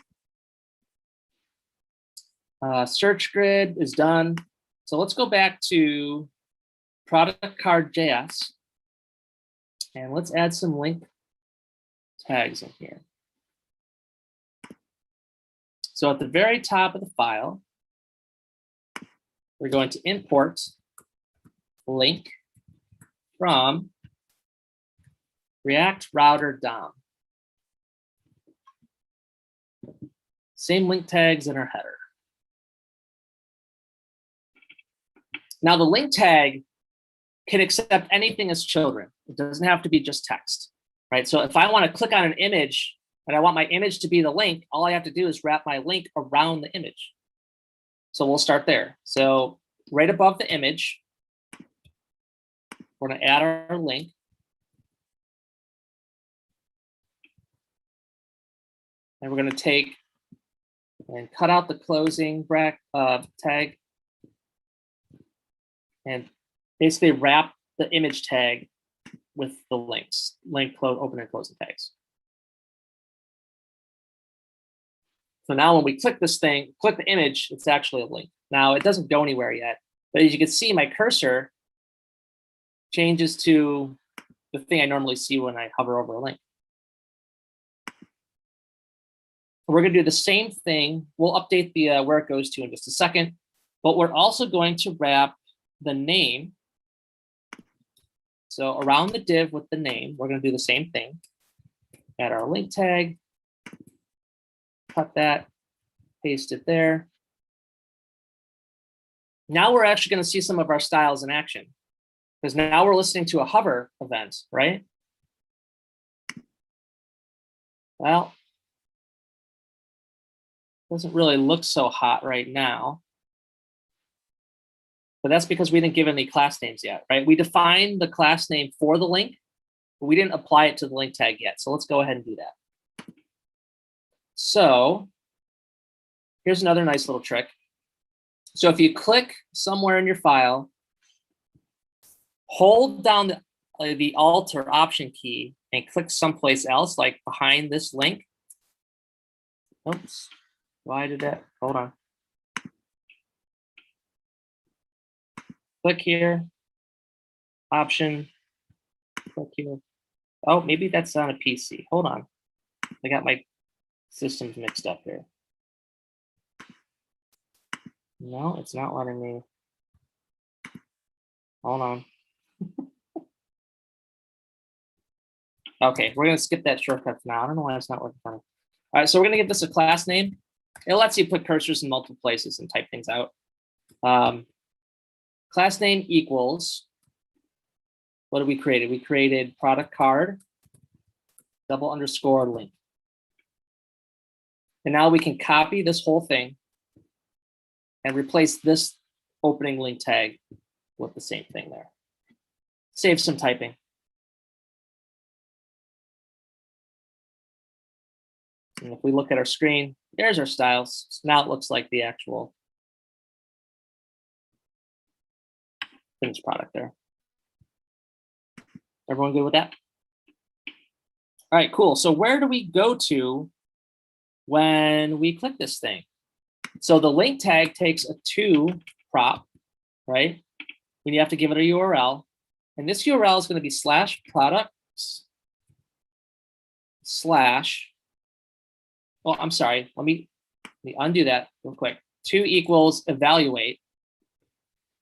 Search grid is done. So let's go back to product card JS. And let's add some link tags in here. So at the very top of the file, we're going to import link from React Router DOM. Same link tags in our header. Now the link tag can accept anything as children. It doesn't have to be just text, right? So if I want to click on an image and I want my image to be the link, all I have to do is wrap my link around the image. So we'll start there. So right above the image, we're going to add our link. And we're going to take and cut out the closing tag and basically wrap the image tag with the links, open and closing tags. So now when we click this thing, click the image, it's actually a link. Now it doesn't go anywhere yet, but as you can see, my cursor changes to the thing I normally see when I hover over a link. We're going to do the same thing. We'll update the where it goes to in just a second, but we're also going to wrap the name. So around the div with the name, we're going to do the same thing. Add our link tag, cut that, paste it there. Now we're actually going to see some of our styles in action, because now we're listening to a hover event, right? Well, doesn't really look so hot right now. But that's because we didn't give any class names yet, right? We defined the class name for the link, but we didn't apply it to the link tag yet. So let's go ahead and do that. So here's another nice little trick. So if you click somewhere in your file, hold down the Alt or Option key and click someplace else, like behind this link. Oops. Why did that? Hold on. Click here, option, click here. Oh, maybe that's on a PC. Hold on. I got my systems mixed up here. No, it's not letting me. Hold on. Okay, we're going to skip that shortcut for now. I don't know why it's not working for me. All right, so we're going to give this a class name. It lets you put cursors in multiple places and type things out. Class name equals, what did we create? We created product card, _ link. And now we can copy this whole thing and replace this opening link tag with the same thing there. Save some typing. And if we look at our screen, there's our styles. So now it looks like the actual finished product there. Everyone good with that? All right, cool. So where do we go to when we click this thing? So the link tag takes a to prop, right? And you have to give it a URL. And this URL is going to be /products/ oh, I'm sorry. Let me undo that real quick. To equals evaluate,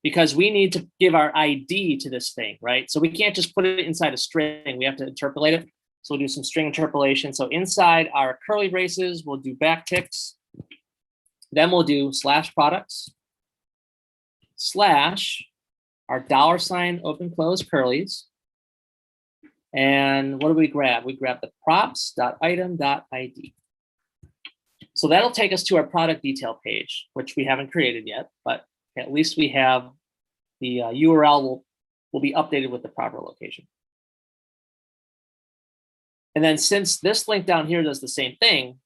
because we need to give our ID to this thing, right? So we can't just put it inside a string. We have to interpolate it. So we'll do some string interpolation. So inside our curly braces, we'll do backticks. Then we'll do /products/ our $ open close curlies. And what do we grab? We grab the props.item.id. So that'll take us to our product detail page, which we haven't created yet, but at least we have the URL will be updated with the proper location. And then since this link down here does the same thing,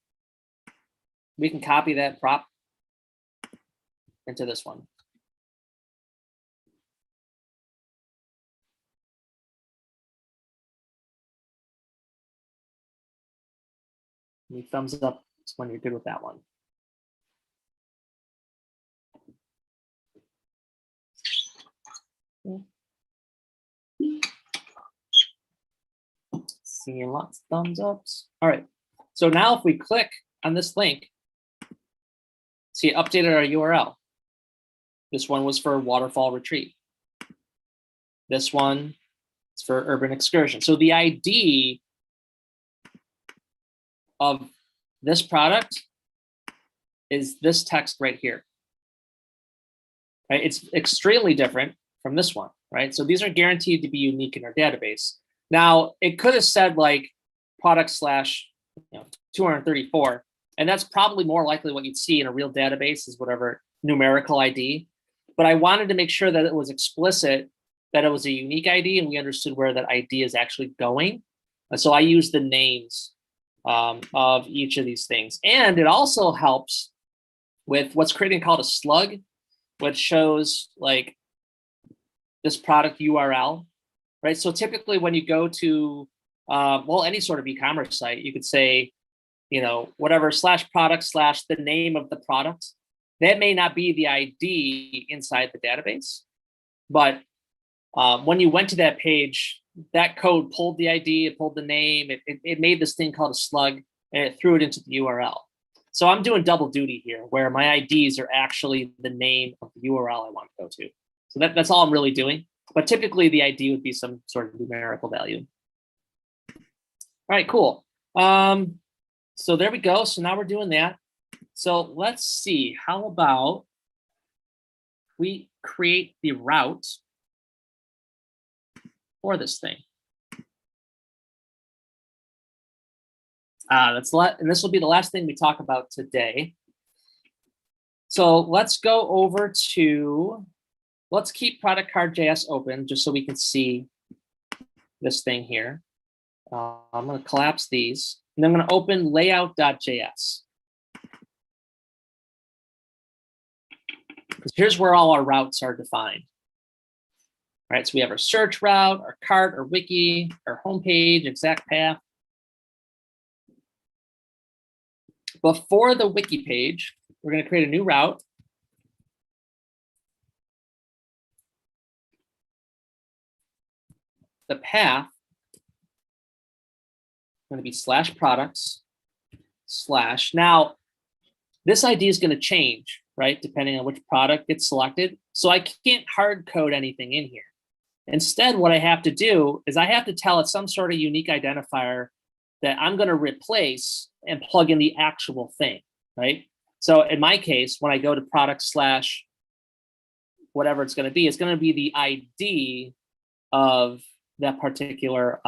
we can copy that prop into this one. Any thumbs up when you're good with that one. Seeing lots of thumbs ups. All right. So now if we click on this link, see it updated our URL. This one was for waterfall retreat. This one is for urban excursion. So the ID of this product is this text right here. Right? It's extremely different from this one, right? So these are guaranteed to be unique in our database. Now, it could have said like product slash 234, and that's probably more likely what you'd see in a real database is whatever numerical ID. But I wanted to make sure that it was explicit that it was a unique ID and we understood where that ID is actually going. And so I used the names of each of these things. And it also helps with what's creating called a slug, which shows like this product URL, right? So typically when you go to, well, any sort of e-commerce site, you could say, whatever /product/ the name of the product. That may not be the ID inside the database, but when you went to that page, that code pulled the ID, it pulled the name, it made this thing called a slug, and it threw it into the URL. So I'm doing double duty here, where my IDs are actually the name of the URL I want to go to. So that's all I'm really doing. But typically the ID would be some sort of numerical value. All right, cool. So there we go. So now we're doing that. So let's see, how about we create the route for this thing. And this will be the last thing we talk about today. So let's go over to, let's keep product card.js open just so we can see this thing here. I'm going to collapse these, and I'm going to open layout.js. Because here's where all our routes are defined. All right, so we have our search route, our cart, our wiki, our homepage, exact path. Before the wiki page, we're going to create a new route. The path is going to be /products/ Now, this ID is going to change, right, depending on which product gets selected. So I can't hard code anything in here. Instead, what I have to do is I have to tell it some sort of unique identifier that I'm going to replace and plug in the actual thing, right? So in my case, when I go to product/ whatever it's going to be the ID of that particular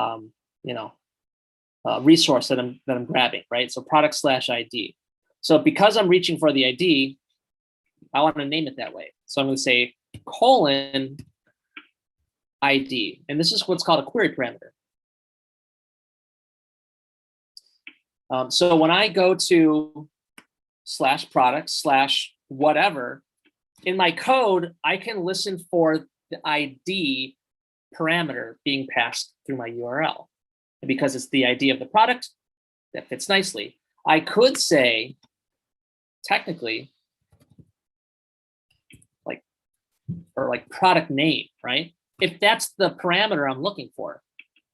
resource that I'm grabbing, right? So product / ID. So because I'm reaching for the ID, I want to name it that way. So I'm going to say : ID, and this is what's called a query parameter. So when I go to /product/ whatever, in my code, I can listen for the ID parameter being passed through my URL. And because it's the ID of the product, that fits nicely. I could say, technically, like product name, right? If that's the parameter I'm looking for,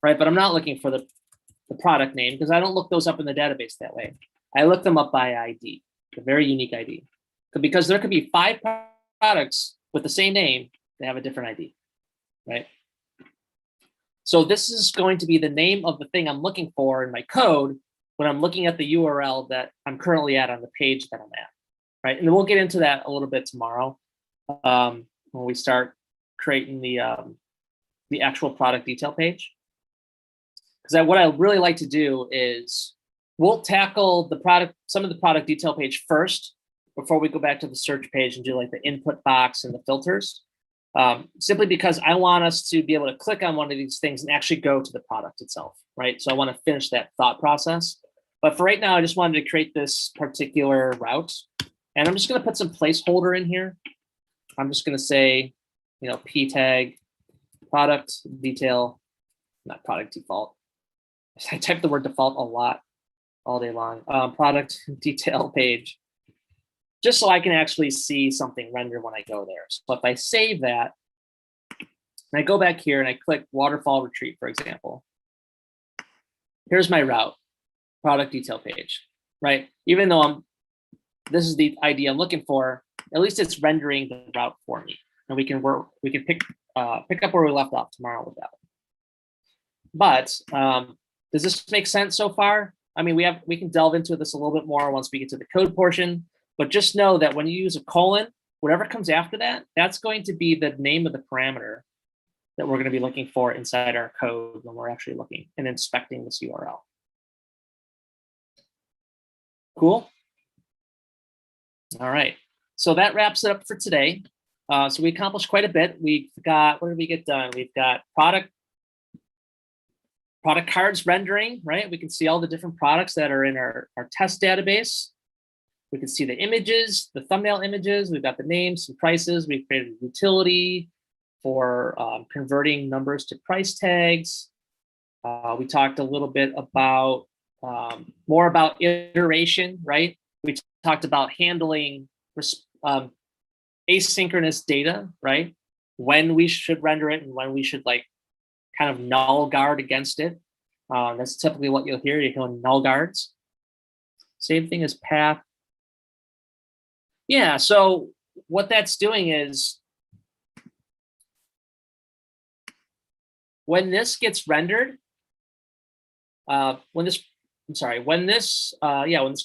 right? But I'm not looking for the product name because I don't look those up in the database that way. I look them up by ID, a very unique ID. Because there could be 5 products with the same name that have a different ID, right? So this is going to be the name of the thing I'm looking for in my code when I'm looking at the URL that I'm currently at on the page that I'm at, right? And then we'll get into that a little bit tomorrow when we start creating the actual product detail page. Because what I really like to do is we'll tackle some of the product detail page first before we go back to the search page and do like the input box and the filters. Simply because I want us to be able to click on one of these things and actually go to the product itself, right? So I want to finish that thought process. But for right now, I just wanted to create this particular route. And I'm just going to put some placeholder in here. I'm just going to say, p tag product detail, not product default. I type the word default a lot all day long. Product detail page, just so I can actually see something render when I go there. So if I save that, and I go back here and I click waterfall retreat, for example, here's my route, product detail page, right? Even though this is the ID I'm looking for, at least it's rendering the route for me. And we can pick up where we left off tomorrow with that. But does this make sense so far? I mean, we can delve into this a little bit more once we get to the code portion, but just know that when you use a colon, whatever comes after that, that's going to be the name of the parameter that we're going to be looking for inside our code when we're actually looking and inspecting this URL. Cool. All right. So that wraps it up for today. So we accomplished quite a bit. We've got, what did we get done? We've got product cards rendering, right? We can see all the different products that are in our test database. We can see the images, the thumbnail images. We've got the names, some prices. We've created a utility for converting numbers to price tags. We talked a little bit about more about iteration, right? We talked about handling asynchronous data, right? When we should render it and when we should like kind of null guard against it. That's typically what you'll hear. You hear null guards. Same thing as path. Yeah, so what that's doing is when this gets rendered, when this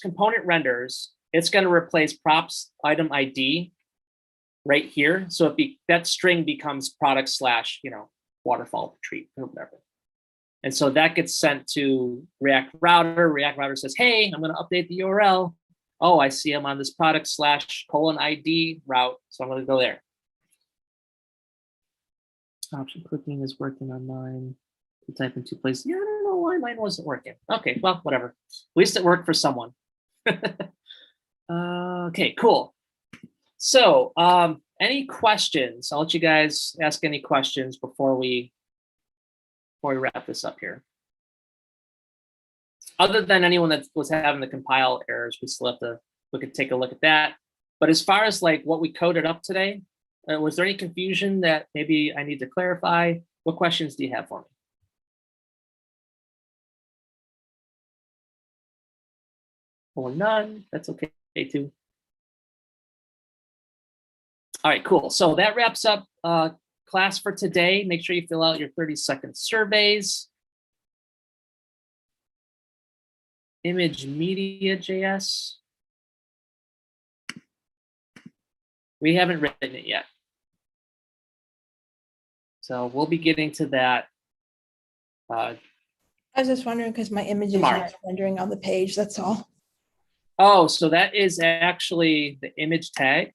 component renders, it's going to replace props item ID right here. So that string becomes product / waterfall retreat or whatever. And so that gets sent to React Router. React Router says, hey, I'm going to update the URL. Oh, I see I'm on this product / ID route. So I'm going to go there. Option clicking is working on mine. You type in 2 places. Yeah, I don't know why mine wasn't working. Okay, well, whatever. At least it worked for someone. Okay, cool. So any questions? I'll let you guys ask any questions before we wrap this up here. Other than anyone that was having the compile errors, we could take a look at that. But as far as like what we coded up today, was there any confusion that maybe I need to clarify? What questions do you have for me? Or none, that's okay too. All right, cool. So that wraps up class for today. Make sure you fill out your 30-second surveys. Image media JS. We haven't written it yet. So we'll be getting to that. I was just wondering because my images Tomorrow. aren't rendering on the page, that's all. Oh, so that is actually the image tag.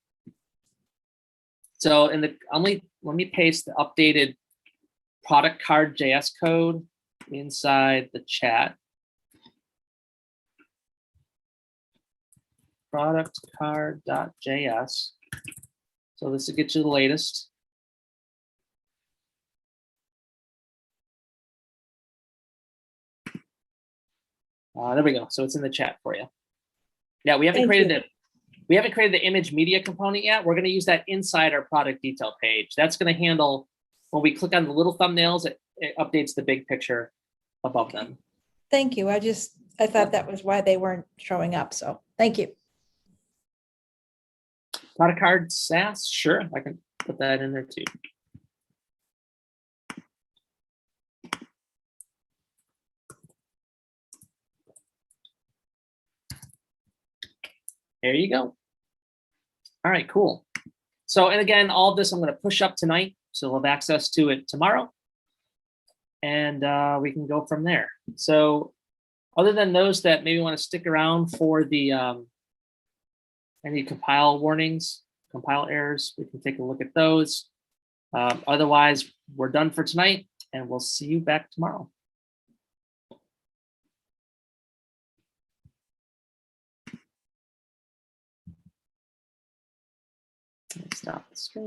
So let me paste the updated product card JS code inside the chat. Product card.js. So this will get you the latest. There we go. So it's in the chat for you. Yeah, we haven't created it. We haven't created the image media component yet. We're going to use that inside our product detail page. That's going to handle when we click on the little thumbnails, it updates the big picture above them. Thank you. I thought that was why they weren't showing up. So thank you. Product card Sas, sure, I can put that in there too. There you go. All right, cool. So, and again, all of this I'm going to push up tonight, so we'll have access to it tomorrow, and we can go from there. So, other than those that maybe want to stick around for the any compile warnings, compile errors, we can take a look at those. Otherwise, we're done for tonight, and we'll see you back tomorrow. Stop the stream.